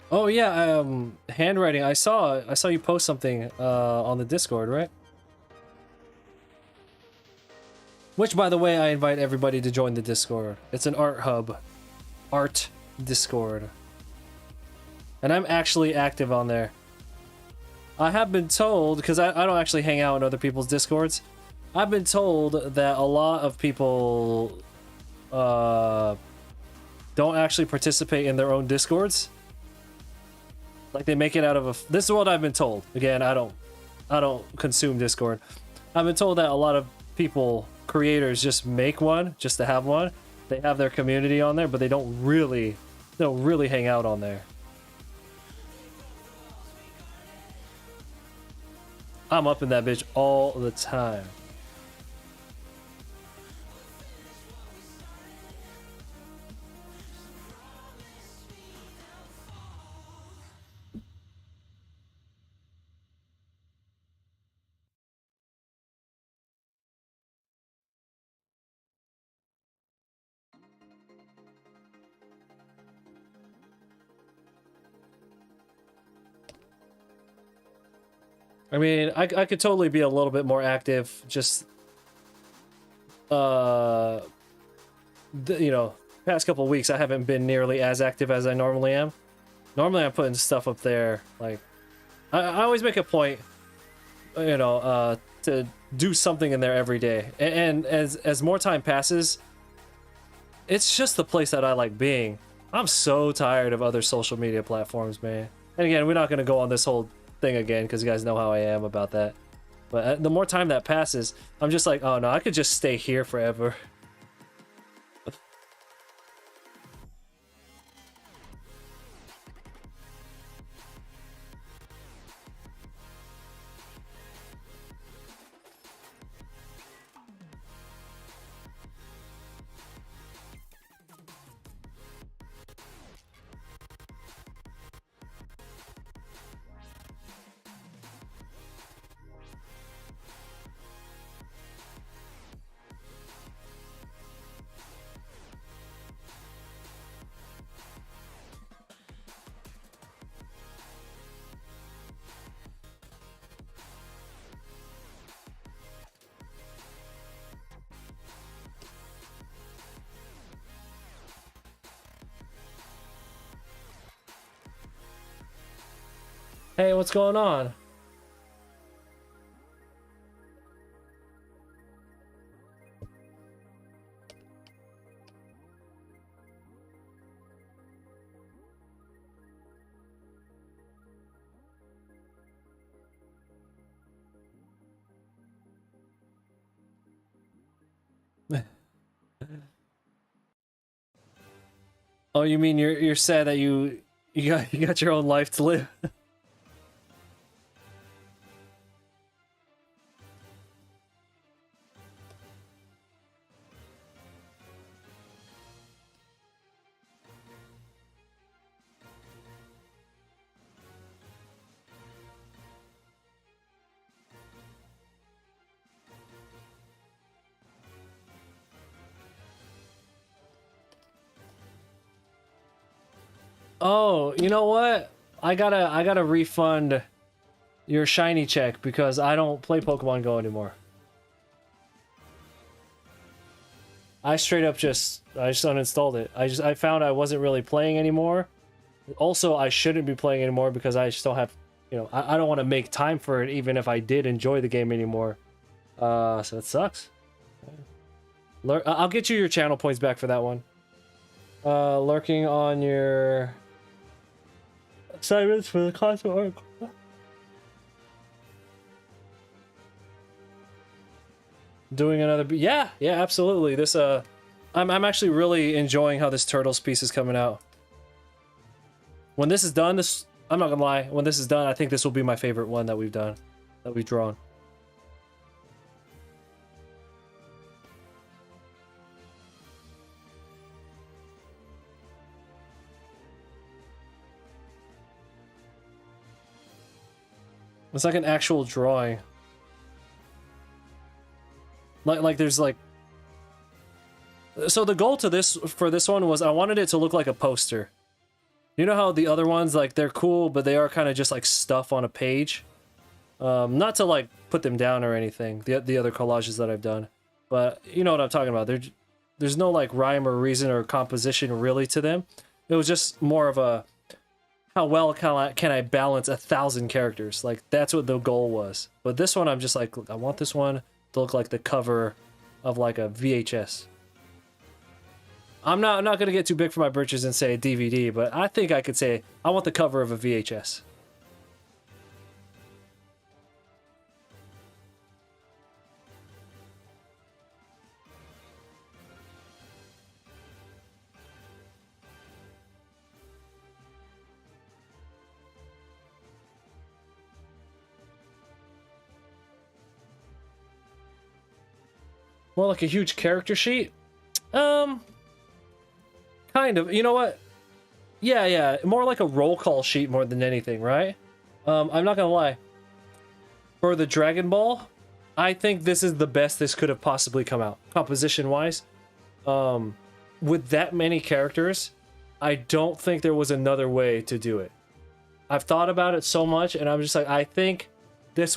Oh yeah, handwriting. I saw you post something on the Discord, right? Which, by the way, I invite everybody to join the Discord. It's an art hub, art Discord, and I'm actually active on there. I have been told, because I don't actually hang out in other people's Discords, I've been told that a lot of people don't actually participate in their own Discords. Like they make it out of a. This is what I've been told. Again, I don't consume Discord. I've been told that a lot of people, creators, just make one just to have one. They have their community on there, but they don't really hang out on there. I'm up in that bitch all the time. I mean, I could totally be a little bit more active. Just, you know, past couple weeks I haven't been nearly as active as I normally am. Normally I'm putting stuff up there. Like, I always make a point, you know, to do something in there every day. And as more time passes, it's just the place that I like being. I'm so tired of other social media platforms, man. And again, we're not going to go on this whole thing again because you guys know how I am about that. But the more time that passes, I'm just like, oh no, I could just stay here forever. Hey, what's going on? Oh, you mean you're sad that you got your own life to live? Oh, you know what? I gotta refund your shiny check because I don't play Pokemon Go anymore. I straight up just uninstalled it. I found I wasn't really playing anymore. Also, I shouldn't be playing anymore because I just don't have, you know, I don't want to make time for it even if I did enjoy the game anymore. So it sucks. I'll get you your channel points back for that one. Lurking on your assignments for the class of art. Doing another yeah, absolutely. This I'm actually really enjoying how this Turtles piece is coming out. When this is done, I'm not gonna lie, when this is done, I think this will be my favorite one that we've done, that we've drawn. It's like an actual drawing. Like there's like... So the goal to this, for this one, was I wanted it to look like a poster. You know how the other ones, like, they're cool, but they are kind of just like stuff on a page? Not to like put them down or anything, the other collages that I've done. But you know what I'm talking about. There's no like rhyme or reason or composition really to them. It was just more of a... How well can I balance 1,000 characters? Like, that's what the goal was. But this one, I'm just like, I want this one to look like the cover of like a VHS. I'm not gonna get too big for my britches and say DVD, but I think I could say I want the cover of a VHS. More like a huge character sheet? Kind of. You know what? Yeah. More like a roll call sheet more than anything, right? I'm not gonna lie. For the Dragon Ball, I think this is the best this could have possibly come out, composition-wise. With that many characters, I don't think there was another way to do it. I've thought about it so much, and I'm just like, I think this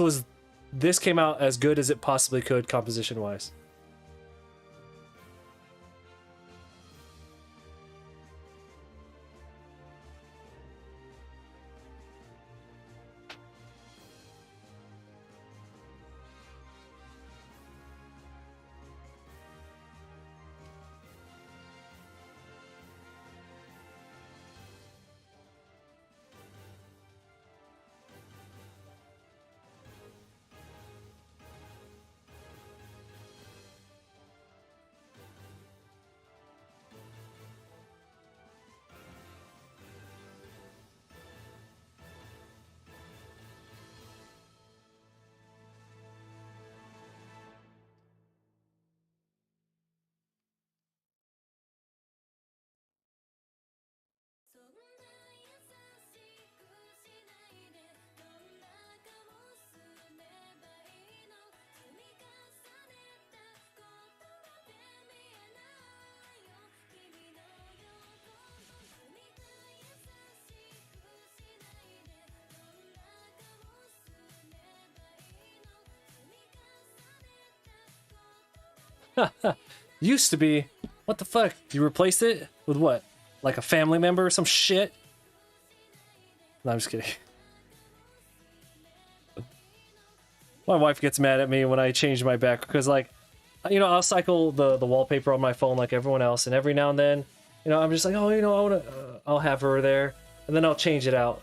came out as good as it possibly could, composition-wise. Used to be. What the fuck? You replaced it with what? Like a family member or some shit? No, I'm just kidding. My wife gets mad at me when I change my back because, like, you know, I'll cycle the wallpaper on my phone like everyone else, and every now and then, you know, I'm just like, oh, you know, I'll have her there, and then I'll change it out,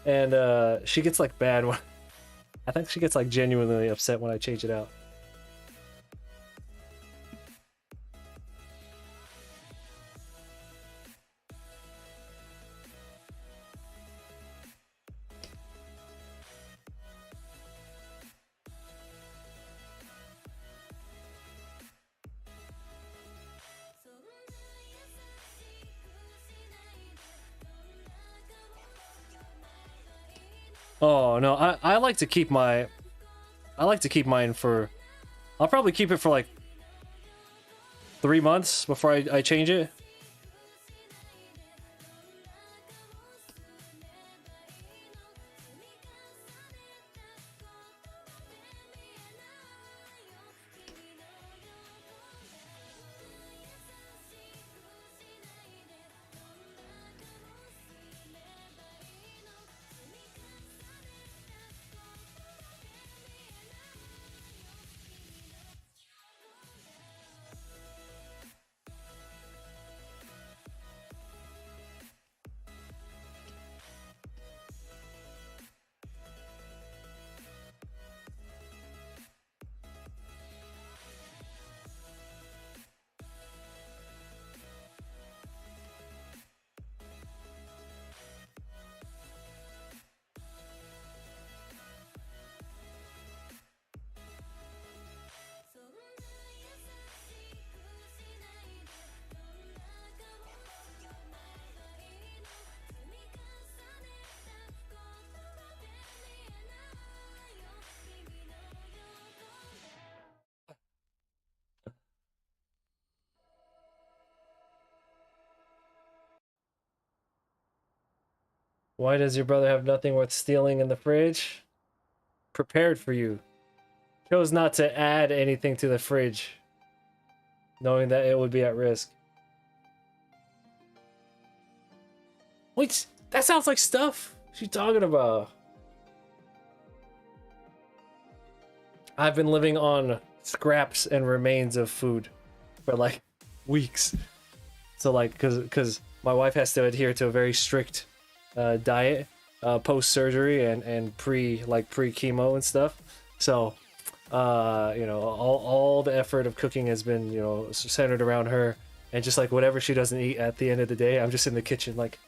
and she gets like bad when I think she gets like genuinely upset when I change it out. Oh no, I like to keep my... I like to keep mine for... I'll probably keep it for like 3 months before I change it. Why does your brother have nothing worth stealing in the fridge? Prepared for you. Chose not to add anything to the fridge, knowing that it would be at risk. Wait, that sounds like stuff she's talking about. I've been living on scraps and remains of food for like weeks. So like, cause my wife has to adhere to a very strict diet post surgery and pre chemo and stuff. So you know, all the effort of cooking has been, you know, centered around her, and just like whatever she doesn't eat at the end of the day, I'm just in the kitchen like.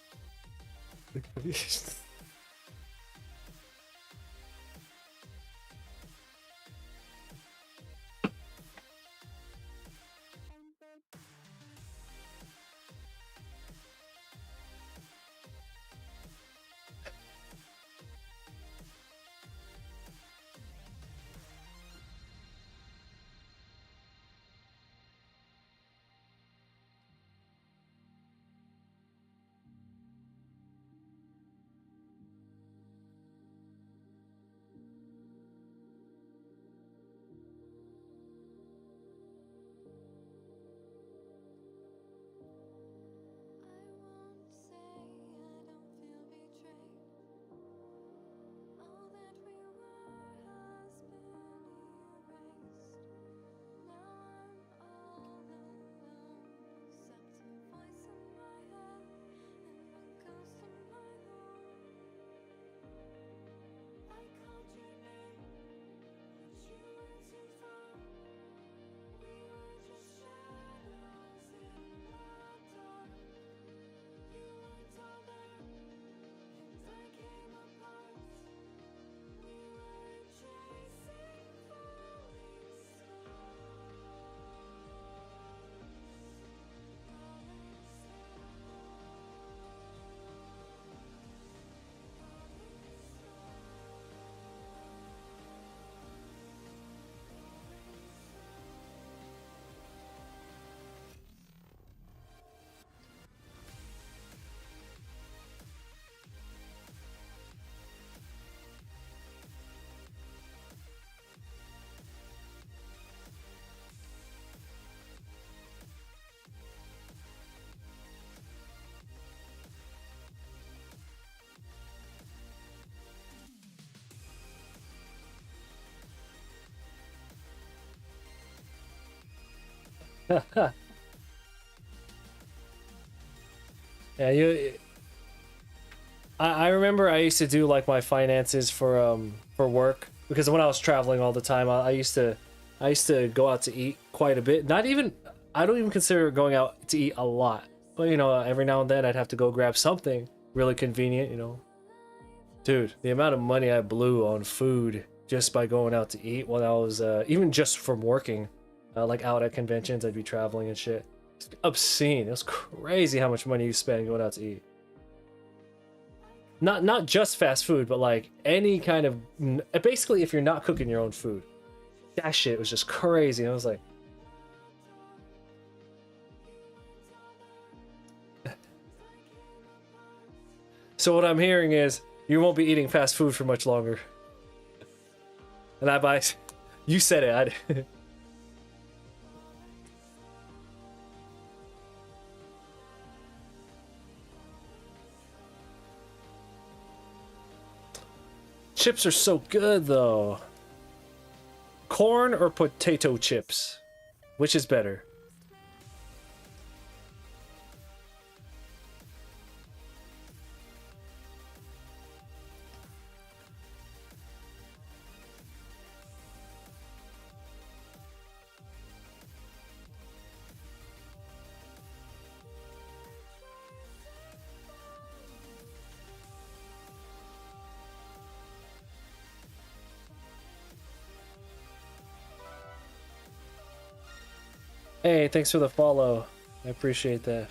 Yeah, I remember I used to do like my finances for work, because when I was traveling all the time, I used to go out to eat quite a bit. Not even, I don't even consider going out to eat a lot, but you know, every now and then I'd have to go grab something really convenient, you know. Dude, the amount of money I blew on food just by going out to eat when I was even just from working, like out at conventions, I'd be traveling and shit. It's obscene. It was crazy how much money you spend going out to eat. Not just fast food, but like any kind of, basically if you're not cooking your own food. That shit was just crazy. I was like, so what I'm hearing is you won't be eating fast food for much longer. And I buy, you said it. I Chips are so good though. Corn or potato chips? Which is better? Hey, thanks for the follow. I appreciate that.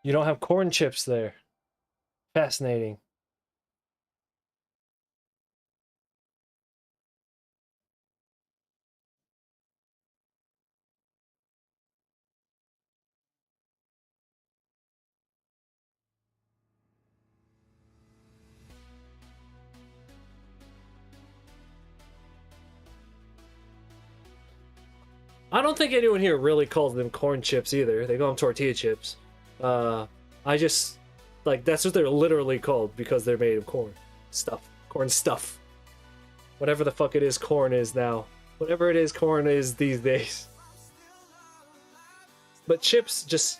You don't have corn chips there. Fascinating. I don't think anyone here really calls them corn chips either. They call them tortilla chips. I just like that's what they're literally called because they're made of corn stuff. Corn stuff. Whatever the fuck it is corn is now. Whatever it is corn is these days. But chips just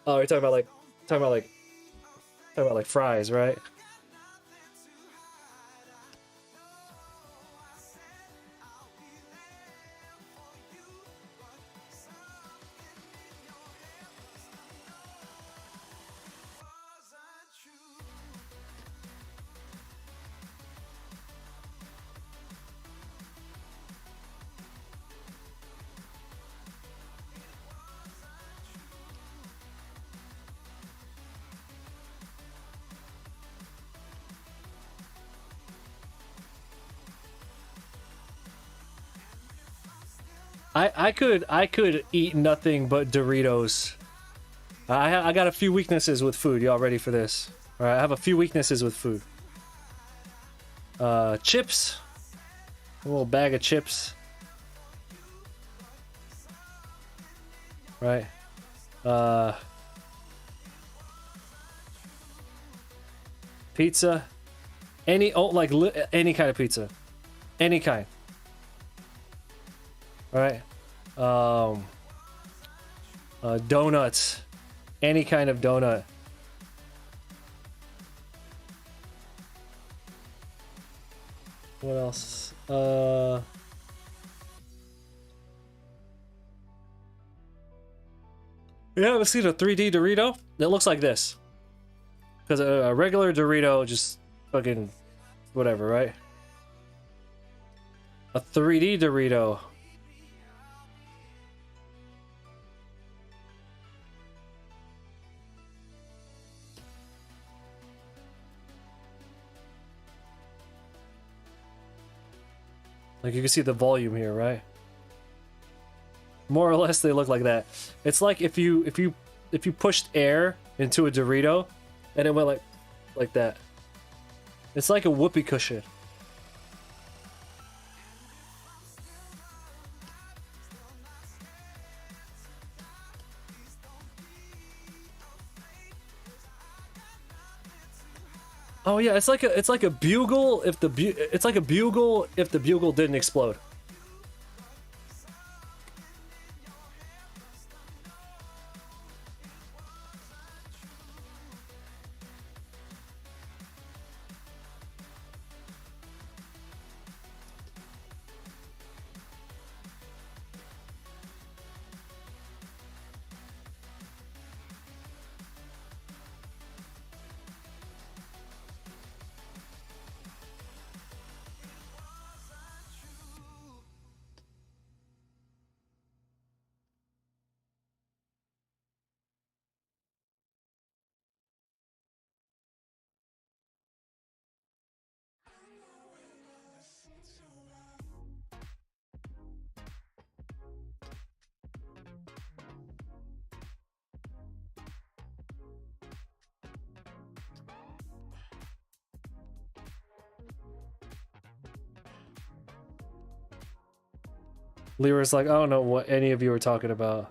oh, you're talking about like fries, right? I could eat nothing but Doritos. I got a few weaknesses with food. Y'all ready for this? All right, I have a few weaknesses with food. Chips. A little bag of chips. Right. Pizza. Any any kind of pizza. Any kind. All right. Donuts. Any kind of donut. What else? You ever seen a 3D Dorito? It looks like this. Because a regular Dorito just fucking whatever, right? A 3D Dorito. Like you can see the volume here, right? More or less they look like that. It's like if you pushed air into a Dorito and it went like that. It's like a whoopee cushion. Oh yeah, it's like a bugle if it's like a bugle if the bugle didn't explode. Lyra's like, I don't know what any of you are talking about.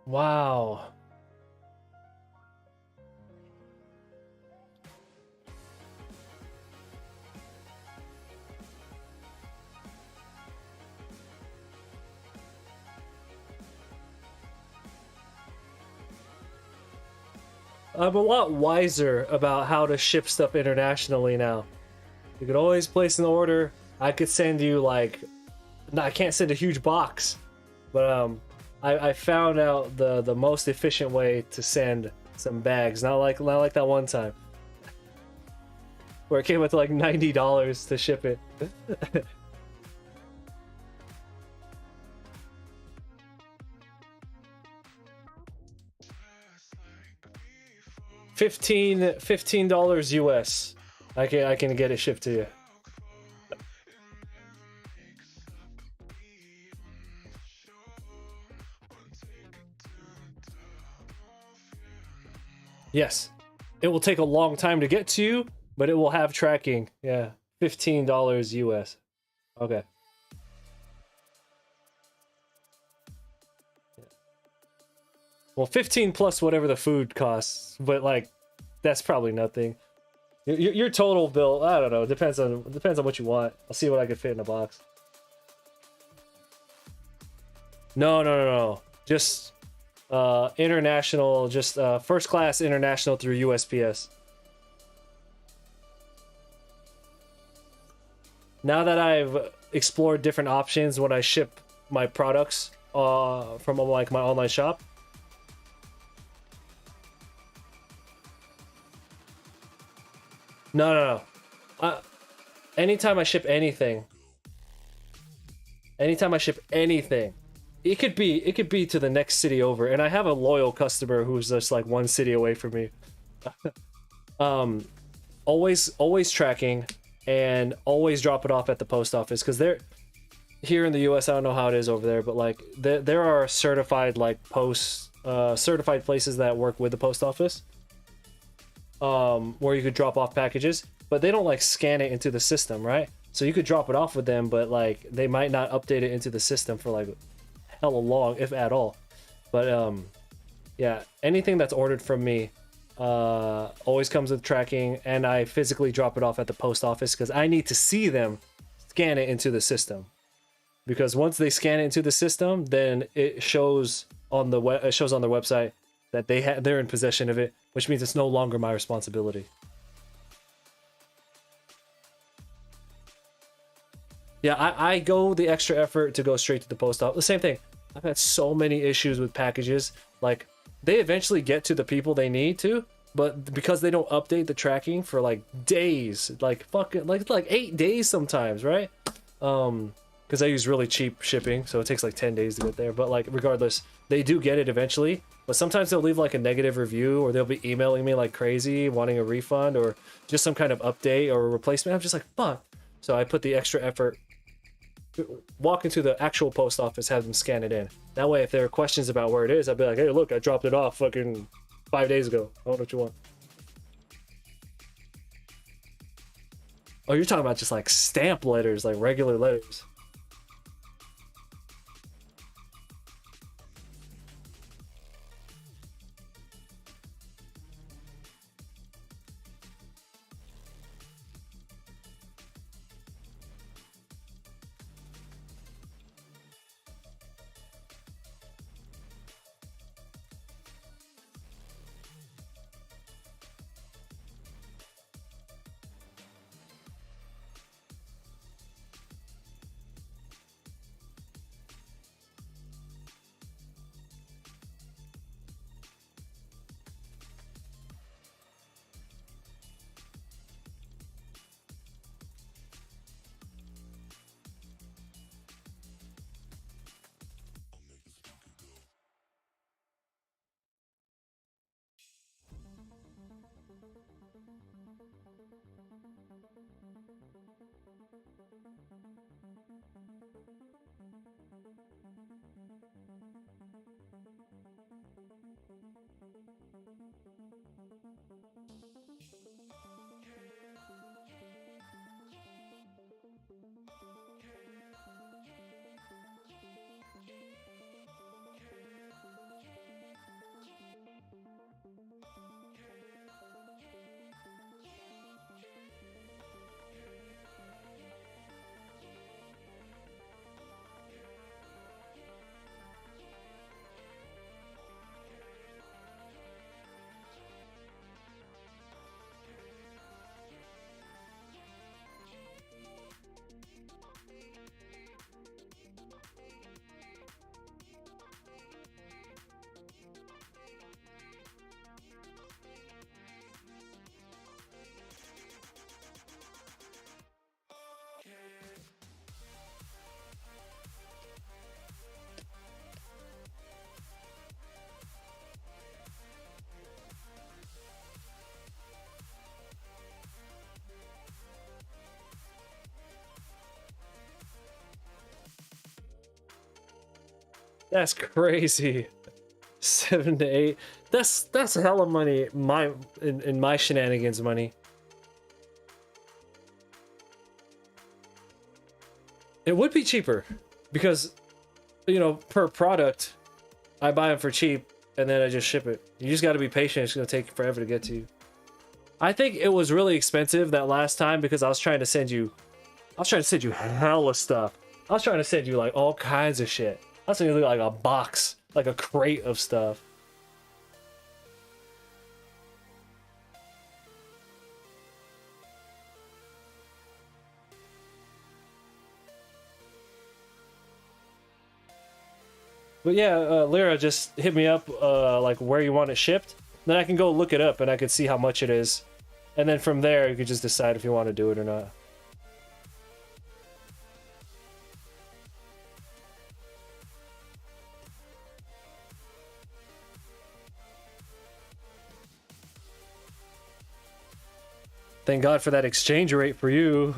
Wow. I'm a lot wiser about how to ship stuff internationally now. You could always place an order. I could send you like, no, I can't send a huge box, but I found out the most efficient way to send some bags. Not like that one time where it came with like $90 to ship it. 15 $15 US. I can get it shipped to you. Yes. It will take a long time to get to you, but it will have tracking. Yeah. $15 US. Okay. Well, 15 plus whatever the food costs, but like that's probably nothing. Your total bill, I don't know, depends on what you want. I'll see what I can fit in a box. No. Just international, just first class international through USPS. Now that I've explored different options when I ship my products from like my online shop. No. Anytime I ship anything, it could be to the next city over, and I have a loyal customer who's just like one city away from me. Always tracking, and always drop it off at the post office, because they're here in the US. I don't know how it is over there, but like there are certified like certified places that work with the post office, where you could drop off packages, but they don't like scan it into the system, right? So you could drop it off with them, but like they might not update it into the system for like hella long, if at all. But yeah, anything that's ordered from me always comes with tracking, and I physically drop it off at the post office because I need to see them scan it into the system. Because once they scan it into the system, then it shows on the their website that they're in possession of it, which means it's no longer my responsibility. Yeah, I go the extra effort to go straight to the post office. The same thing. I've had so many issues with packages. Like, they eventually get to the people they need to, but because they don't update the tracking for like days, like fucking like 8 days sometimes, right? Because I use really cheap shipping, so it takes like 10 days to get there. But like regardless, they do get it eventually. But sometimes they'll leave like a negative review, or they'll be emailing me like crazy, wanting a refund or just some kind of update or a replacement. I'm just like, fuck. So I put the extra effort, walk into the actual post office, have them scan it in. That way, if there are questions about where it is, I'd be like, hey, look, I dropped it off fucking 5 days ago. I don't know what you want. Oh, you're talking about just like stamp letters, like regular letters. That's crazy. 7 to 8. That's hella money. In my shenanigans money. It would be cheaper because, you know, per product, I buy them for cheap and then I just ship it. You just got to be patient. It's gonna take forever to get to you. I think it was really expensive that last time because I was trying to send you hella stuff. I was trying to send you like all kinds of shit. I was sending you like a box, like a crate of stuff. But yeah, Lyra, just hit me up like where you want it shipped. Then I can go look it up and I can see how much it is. And then from there, you can just decide if you want to do it or not. Thank God for that exchange rate for you.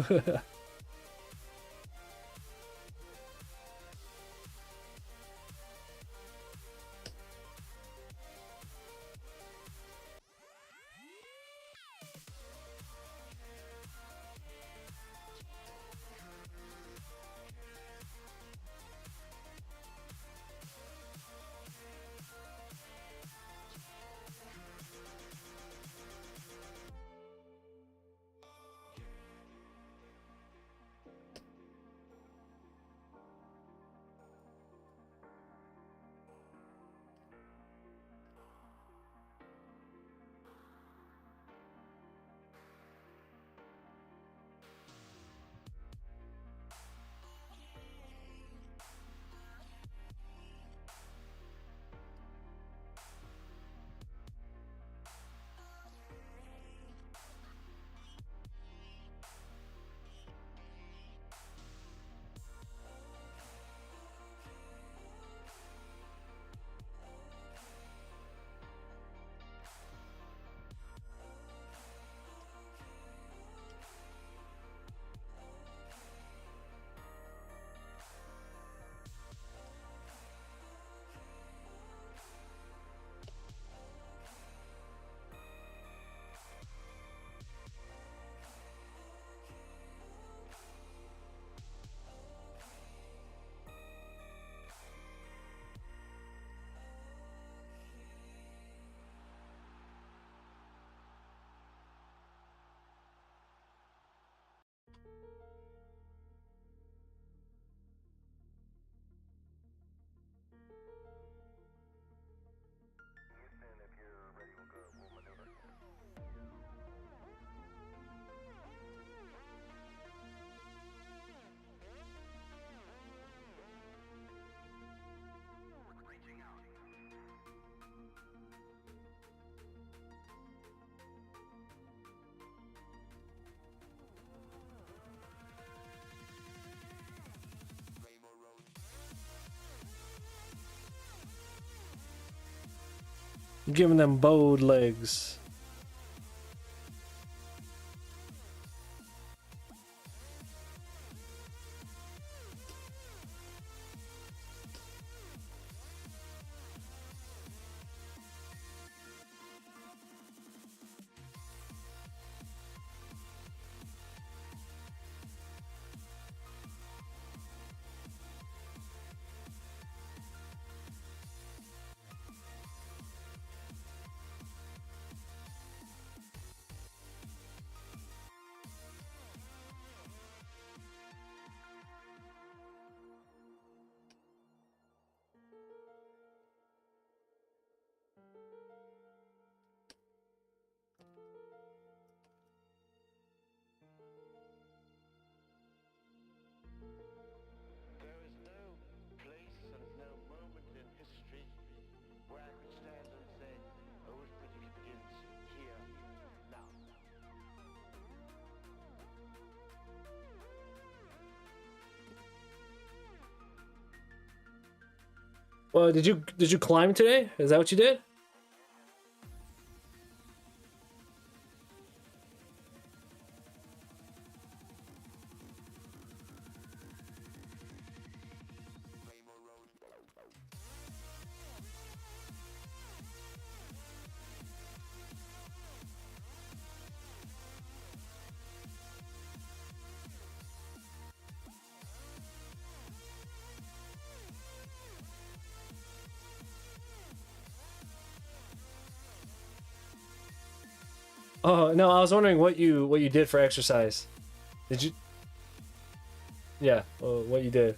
Giving them bowed legs. There is no place and no moment in history where I could stand and say, arithmetic begins here, now. Well, did you climb today? Is that what you did? Oh no, I was wondering what you did for exercise. Did you? Yeah, what you did.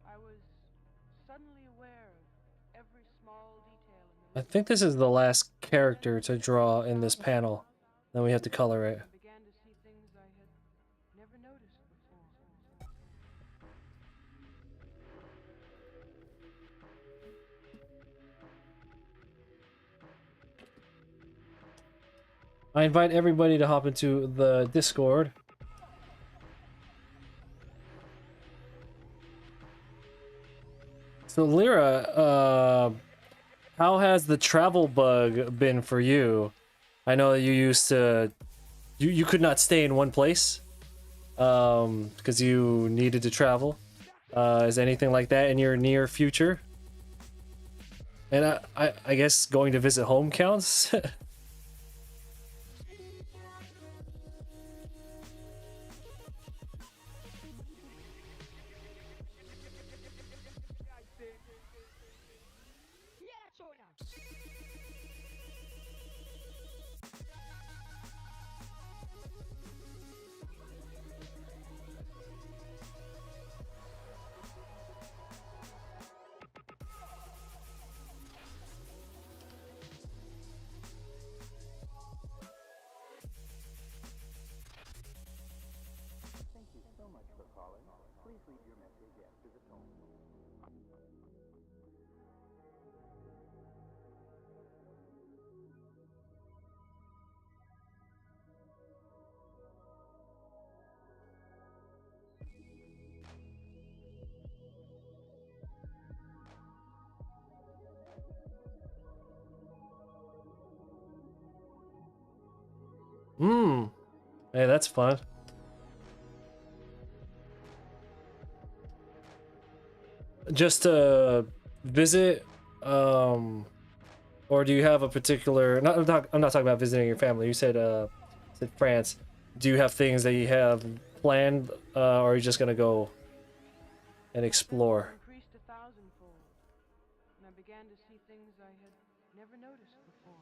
I was suddenly aware of every small detail in the I room. think this is the last character to draw in this panel. Then we have to color it. I began to see things I had never noticed before. I invite everybody to hop into the Discord. So Lyra, how has the travel bug been for you? I know you used to, you could not stay in one place, because you needed to travel. Is anything like that in your near future? And I guess going to visit home counts. Hey, that's fun. Just to visit, or do you have a particular? I'm not talking about visiting your family. You said France. Do you have things that you have planned, or are you just gonna go and explore? Increased a thousandfold, and I began to see things I had never noticed before.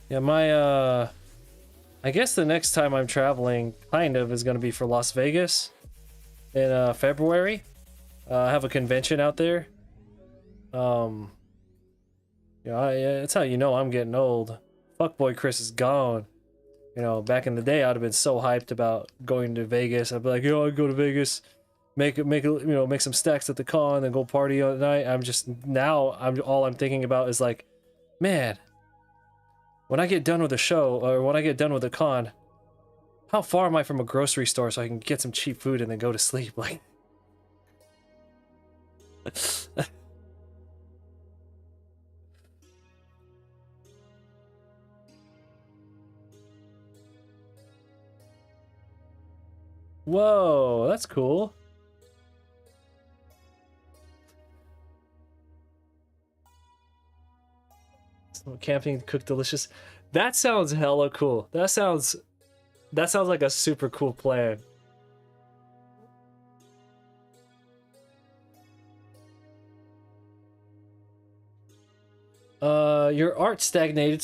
Yeah, I guess the next time I'm traveling, kind of, is gonna be for Las Vegas in February. I have a convention out there. It's how you know I'm getting old. Fuckboy Chris is gone. You know, back in the day, I'd have been so hyped about going to Vegas. I'd be like, yo, I'd go to Vegas, make some stacks at the con, and go party all night. All I'm thinking about is like, man, when I get done with the show, or when I get done with the con, how far am I from a grocery store so I can get some cheap food and then go to sleep? Like, whoa, that's cool. Camping, cook delicious. That sounds hella cool. That sounds like a super cool plan. Your art stagnated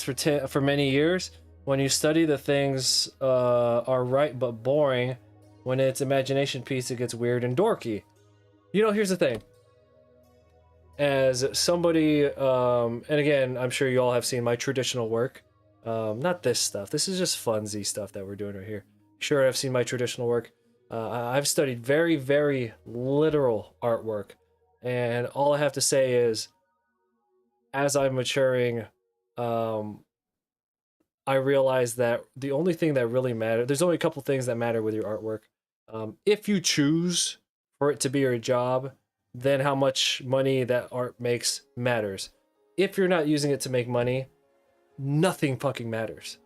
for many years. When you study, the things are right but boring. When it's imagination piece, it gets weird and dorky. You know, here's the thing. As somebody, and again, I'm sure you all have seen my traditional work. Not this stuff. This is just funsy stuff that we're doing right here. Sure, I've seen my traditional work. I've studied very, very literal artwork. And all I have to say is, as I'm maturing, I realize that the only thing that really matters, there's only a couple things that matter with your artwork. If you choose for it to be your job, then how much money that art makes matters. If you're not using it to make money, nothing fucking matters.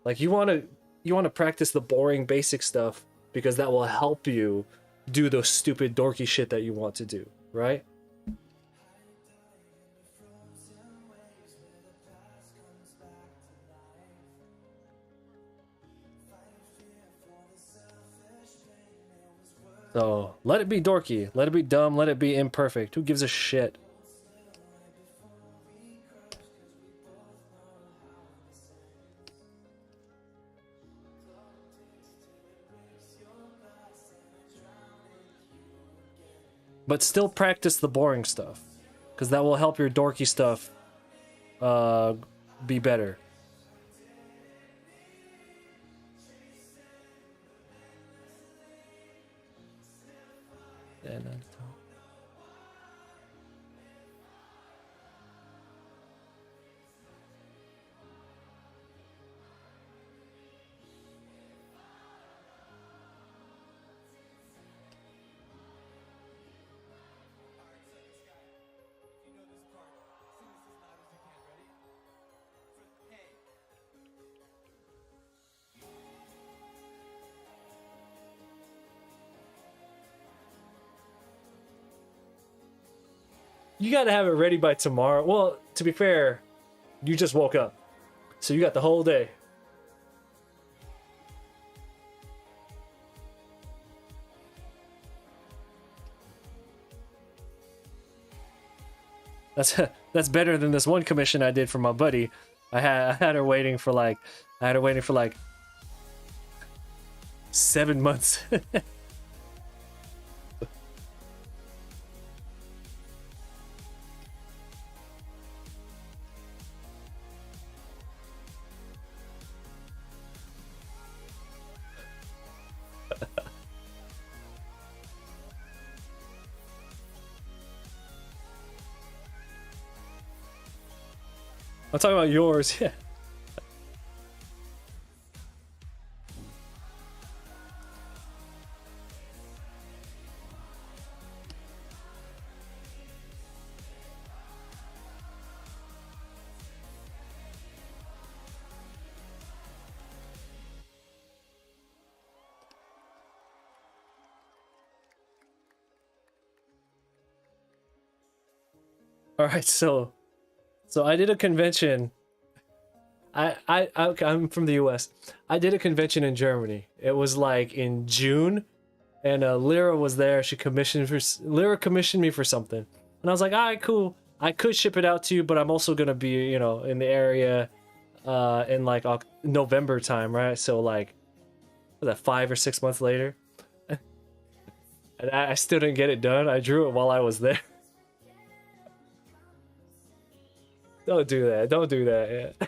Like, you want to practice the boring basic stuff because that will help you do those stupid dorky shit that you want to do, right? So, let it be dorky, let it be dumb, let it be imperfect. Who gives a shit? But still practice the boring stuff, because that will help your dorky stuff be better. You gotta have it ready by tomorrow. Well, to be fair, you just woke up, so you got the whole day. That's better than this one commission I did for my buddy. I had her waiting for like 7 months. I'm talking about yours. Yeah. All right, so I did a convention. I'm from the U.S. I did a convention in Germany. It was like in June, and Lyra was there. Lyra commissioned me for something, and I was like, all right, cool. I could ship it out to you, but I'm also gonna be, in the area, in like November time, right? So like, was that 5 or 6 months later, and I still didn't get it done. I drew it while I was there. Don't do that. Don't do that. Yeah.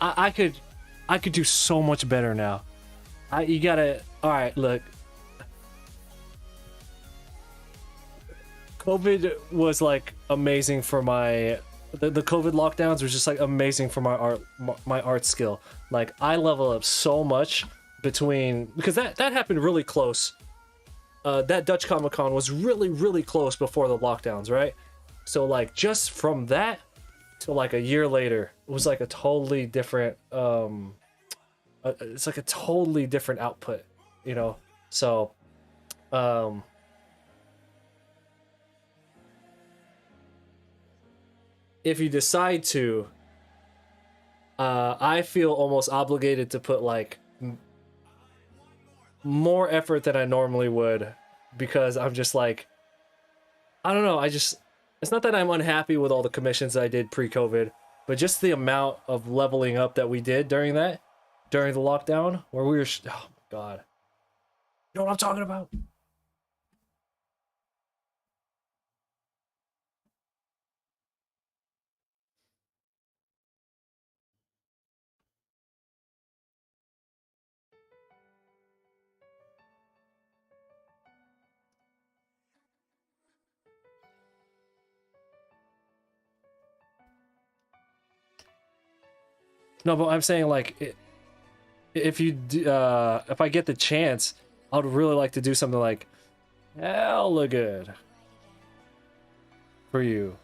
I could do so much better now. You gotta. All right, look. COVID was like amazing for the COVID lockdowns was just like amazing for my art skill. Like I level up so much because that happened really close. That Dutch Comic Con was really close before the lockdowns, right? So like just from that to like a year later, it was like a totally different it's like a totally different output, So if you decide to, I feel almost obligated to put like more effort than I normally would, because I'm just like, I don't know, it's not that I'm unhappy with all the commissions that I did pre-COVID, but just the amount of leveling up that we did during the lockdown, where we were, oh my god, you know what I'm talking about? No, but I'm saying like, if I get the chance, I would really like to do something like hella good for you.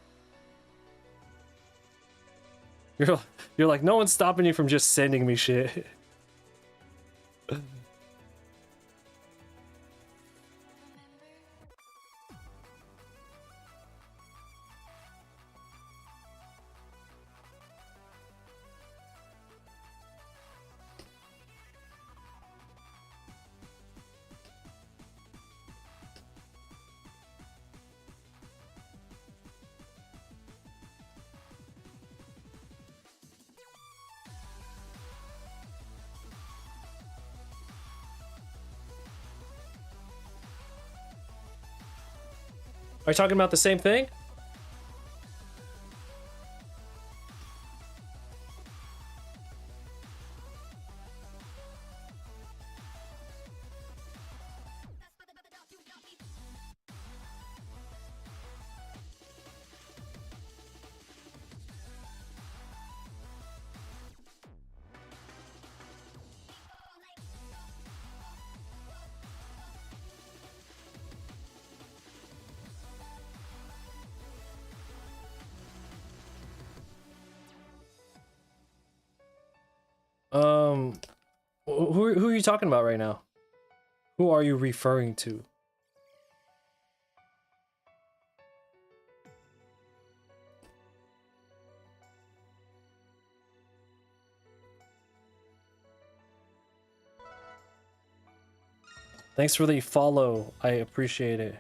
You're like, no one's stopping you from just sending me shit. Are you talking about the same thing? Who are you talking about right now? Who are you referring to? Thanks for the follow. I appreciate it.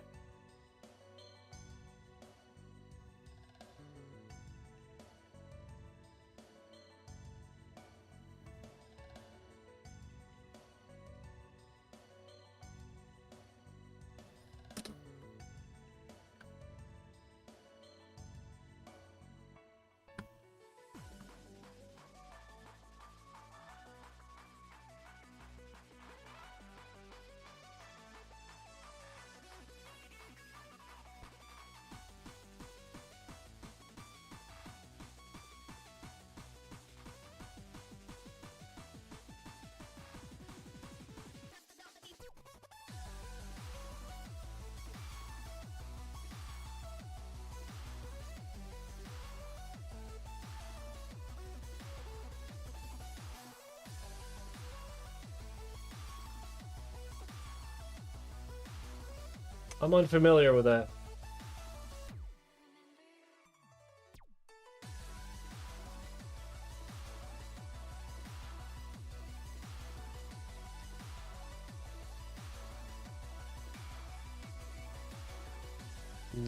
I'm unfamiliar with that.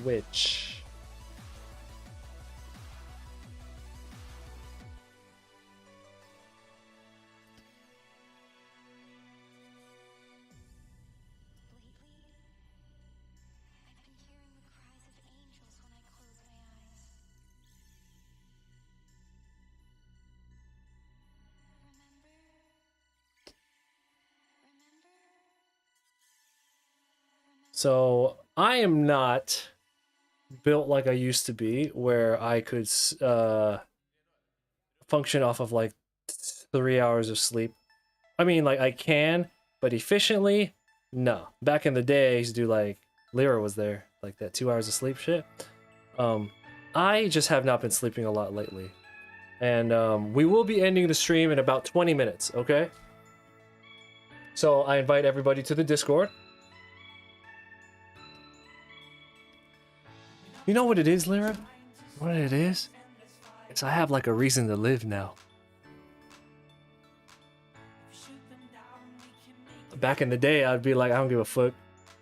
Which? So I am not built like I used to be, where I could function off of like 3 hours of sleep. I mean, like I can, but efficiently, no. Back in the day, I used to do like Lyra was there, like that 2 hours of sleep shit. I just have not been sleeping a lot lately, and we will be ending the stream in about 20 minutes. Okay. So I invite everybody to the Discord. You know what it is, Lyra? What it is? It's I have like a reason to live now. Back in the day, I'd be like, I don't give a fuck,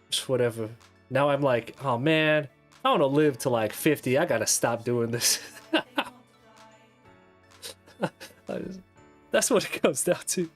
just whatever. Now I'm like, oh man, I want to live to like 50. I gotta stop doing this. That's what it comes down to.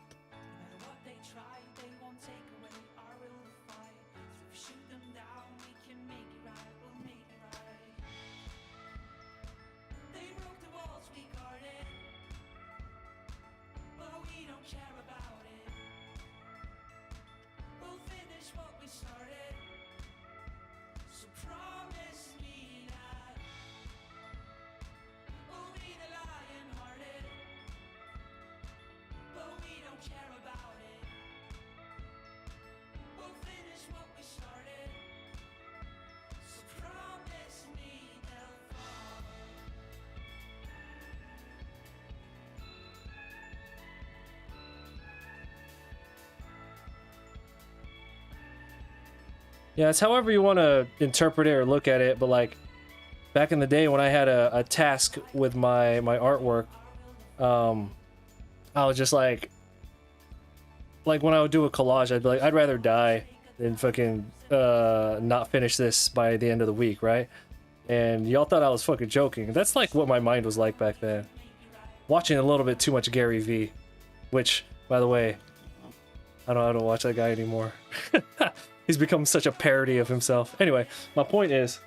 Yeah, it's however you want to interpret it or look at it, but like back in the day when I had a task with my artwork, I was just like when I would do a collage, I'd be like, I'd rather die than fucking not finish this by the end of the week, right? And y'all thought I was fucking joking. That's like what my mind was like back then. Watching a little bit too much Gary V, which, by the way, I don't watch that guy anymore. He's become such a parody of himself. Anyway, my point is,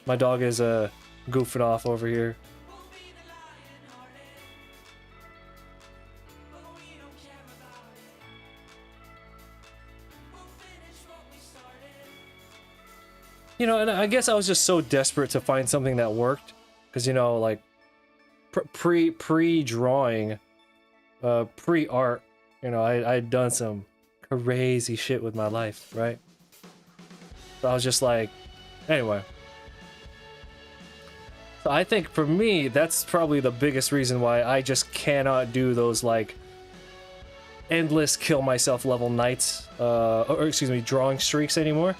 my dog is goofing off over here. You know, and I guess I was just so desperate to find something that worked. Because, you know, like, pre-drawing, pre-art, you know, I'd done some crazy shit with my life, right? So I was just like, anyway. So I think for me, that's probably the biggest reason why I just cannot do those like endless kill myself level nights, or excuse me, drawing streaks anymore.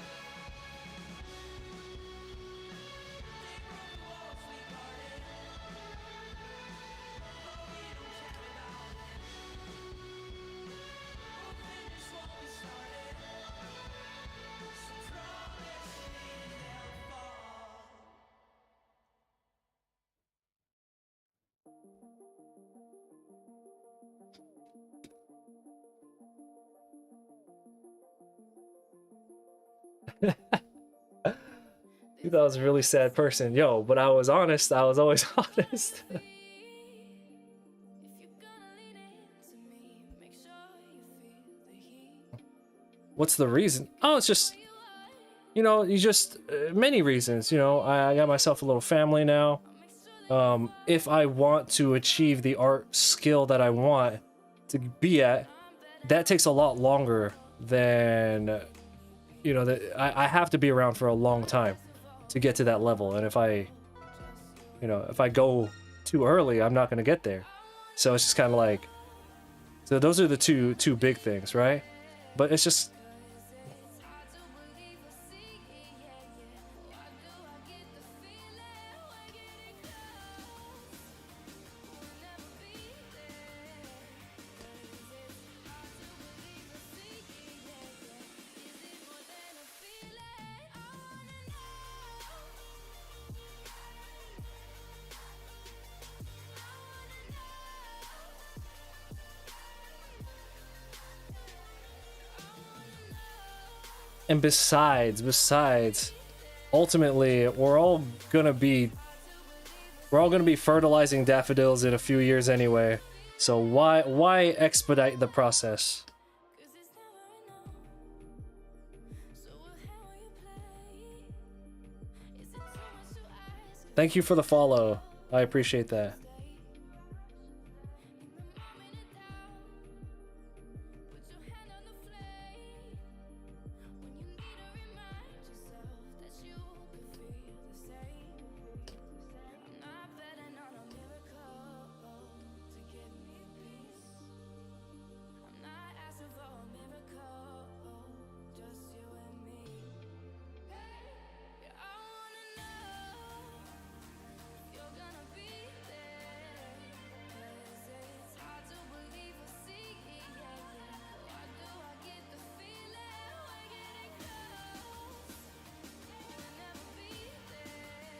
You thought I was a really sad person. Yo, but I was honest. I was always honest. What's the reason? Oh, it's just, you know, you just, many reasons. You know, I got myself a little family now. If I want to achieve the art skill that I want to be at, that takes a lot longer than, you know, that I have to be around for a long time to get to that level. And if I, you know, if I go too early, I'm not going to get there. So it's just kind of like, so those are the two big things, right? But it's just, and besides, ultimately, we're all gonna be fertilizing daffodils in a few years anyway. So why expedite the process? Thank you for the follow. I appreciate that.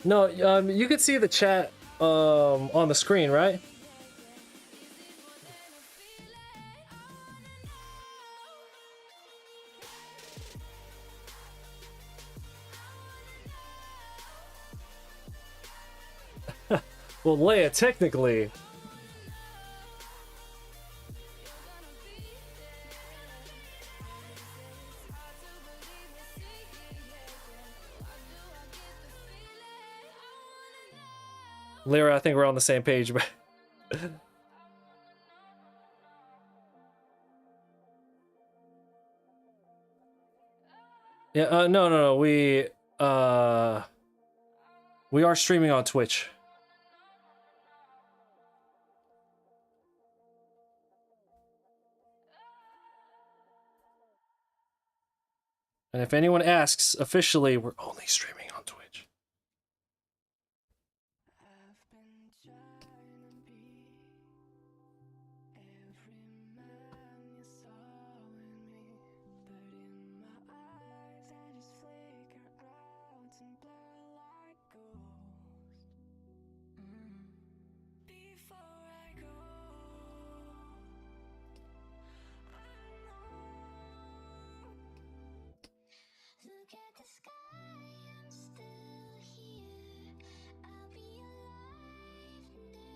No, you can see the chat on the screen, right? Well, Leia, technically. Lyra, I think we're on the same page, but yeah, no, we are streaming on Twitch. And if anyone asks, officially, we're only streaming on Twitch. I've been trying to be every man you saw in me, but in my eyes I just flicker out and blur like ghosts. Before I go, look at the sky, I'm still here. I'll be alive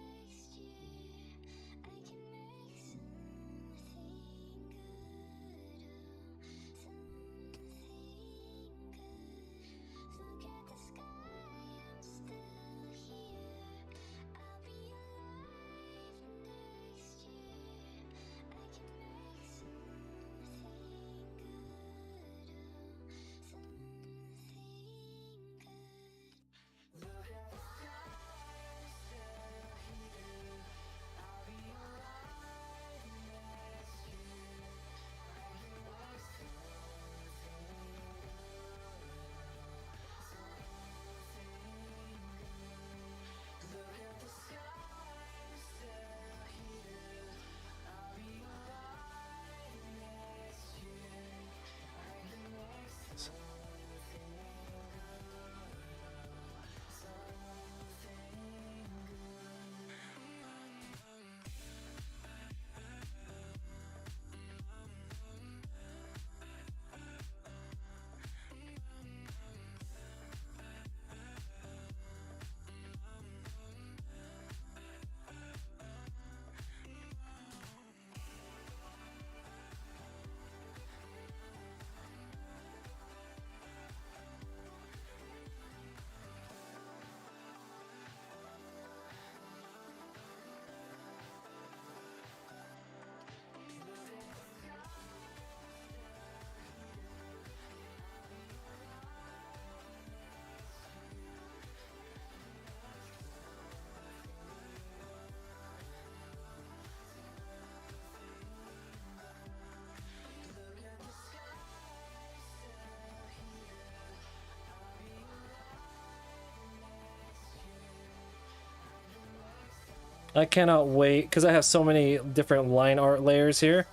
I cannot wait because I have so many different line art layers here.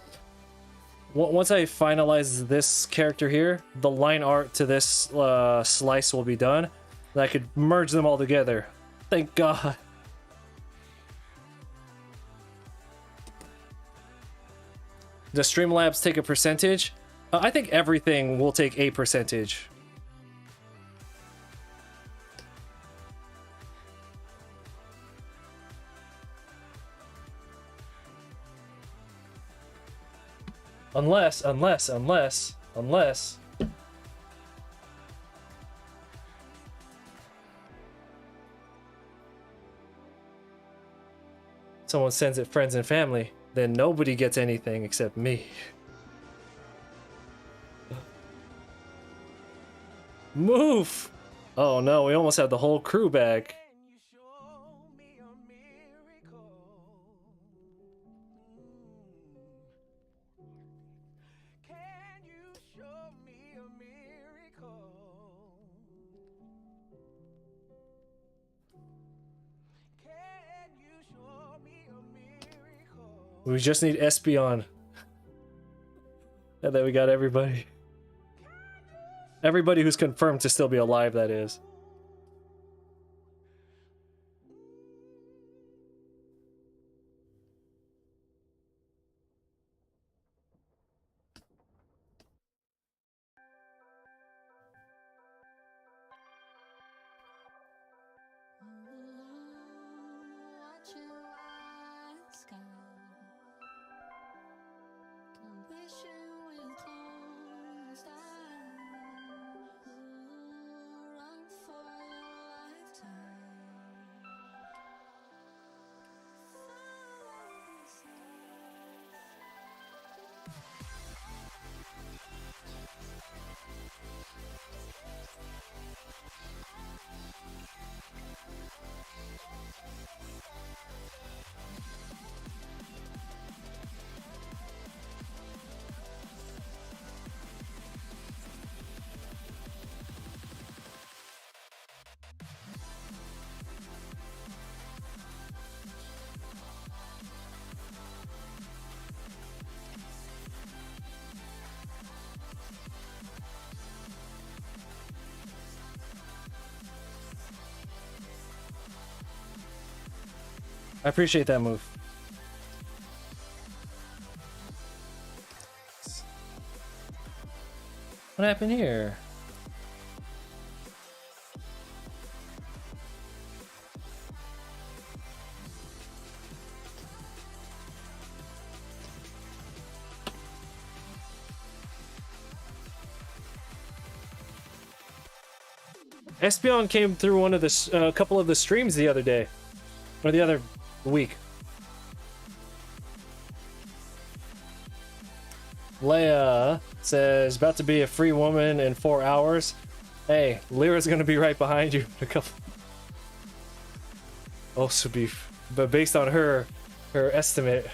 Once I finalize this character here, the line art to this slice will be done. And I could merge them all together. Thank God. Does Streamlabs take a percentage? I think everything will take a percentage. Unless someone sends it friends and family, then nobody gets anything except me. Move! Oh no, we almost had the whole crew back. We just need Espeon. And then we got everybody. Everybody who's confirmed to still be alive, that is. I appreciate that move. What happened here? Espeon came through one of the a couple of the streams the other day, or the other week. Leia says, about to be a free woman in 4 hours. Hey, Lyra's gonna be right behind you in a couple. Also beef, but based on her estimate.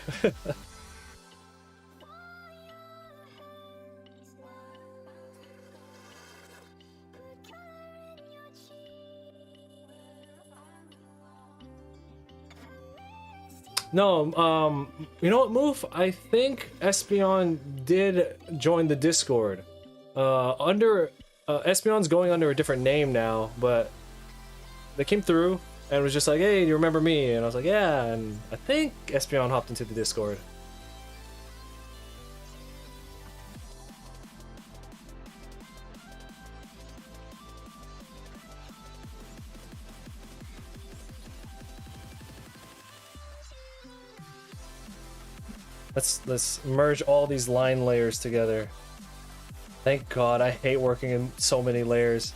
No, you know what, Moof? I think Espeon did join the Discord. Espeon's going under a different name now, but they came through and was just like, hey, do you remember me? And I was like, yeah, and I think Espeon hopped into the Discord. Let's merge all these line layers together. Thank God, I hate working in so many layers.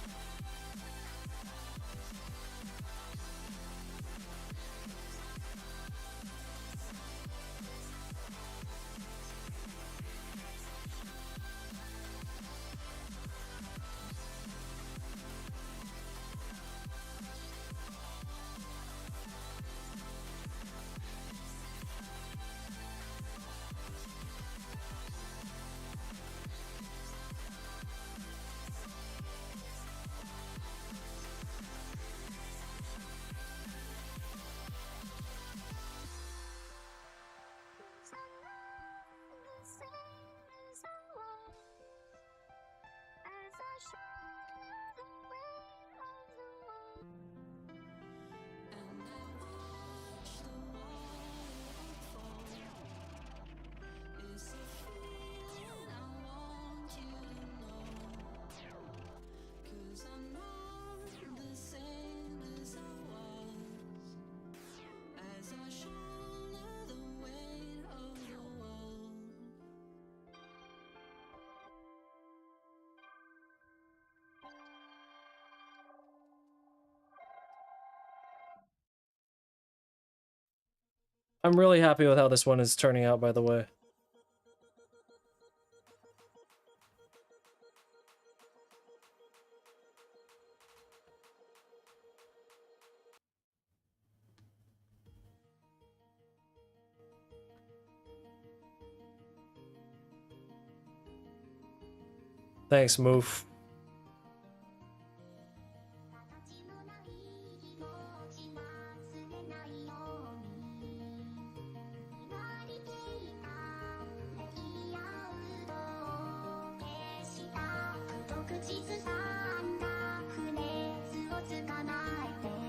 I'm really happy with how this one is turning out, by the way. Thanks, Moof.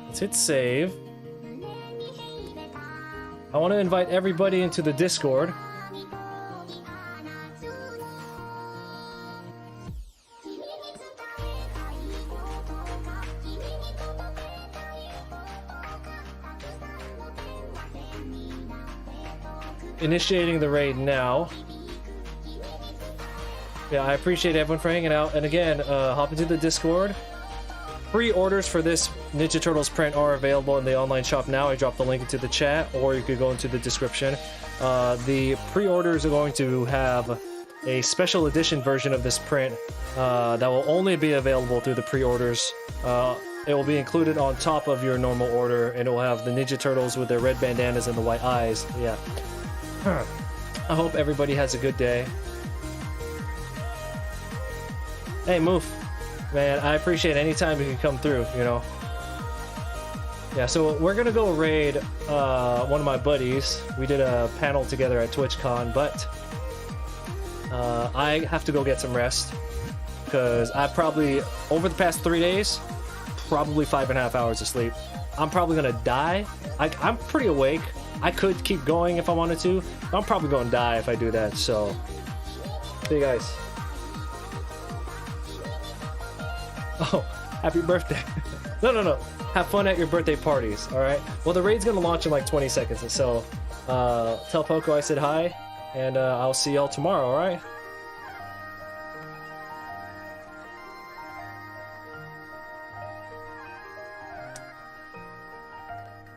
Let's hit save. I want to invite everybody into the Discord. Initiating the raid now. Yeah, I appreciate everyone for hanging out. And again, hop into the Discord. Pre-orders for this Ninja Turtles print are available in the online shop now. I dropped the link into the chat, or you could go into the description. The pre-orders are going to have a special edition version of this print that will only be available through the pre-orders. It will be included on top of your normal order, and it will have the Ninja Turtles with their red bandanas and the white eyes. Yeah. I hope everybody has a good day. Hey, Moof. Man, I appreciate any time you can come through, you know. Yeah, so we're gonna go raid one of my buddies. We did a panel together at TwitchCon, but I have to go get some rest because I probably, over the past 3 days, probably 5.5 hours of sleep. I'm probably gonna die. I'm pretty awake. I could keep going if I wanted to, but I'm probably gonna die if I do that, so see you guys. Oh, happy birthday. No. Have fun at your birthday parties, alright? Well, the raid's gonna launch in like 20 seconds, so tell Poco I said hi, and I'll see y'all tomorrow, alright?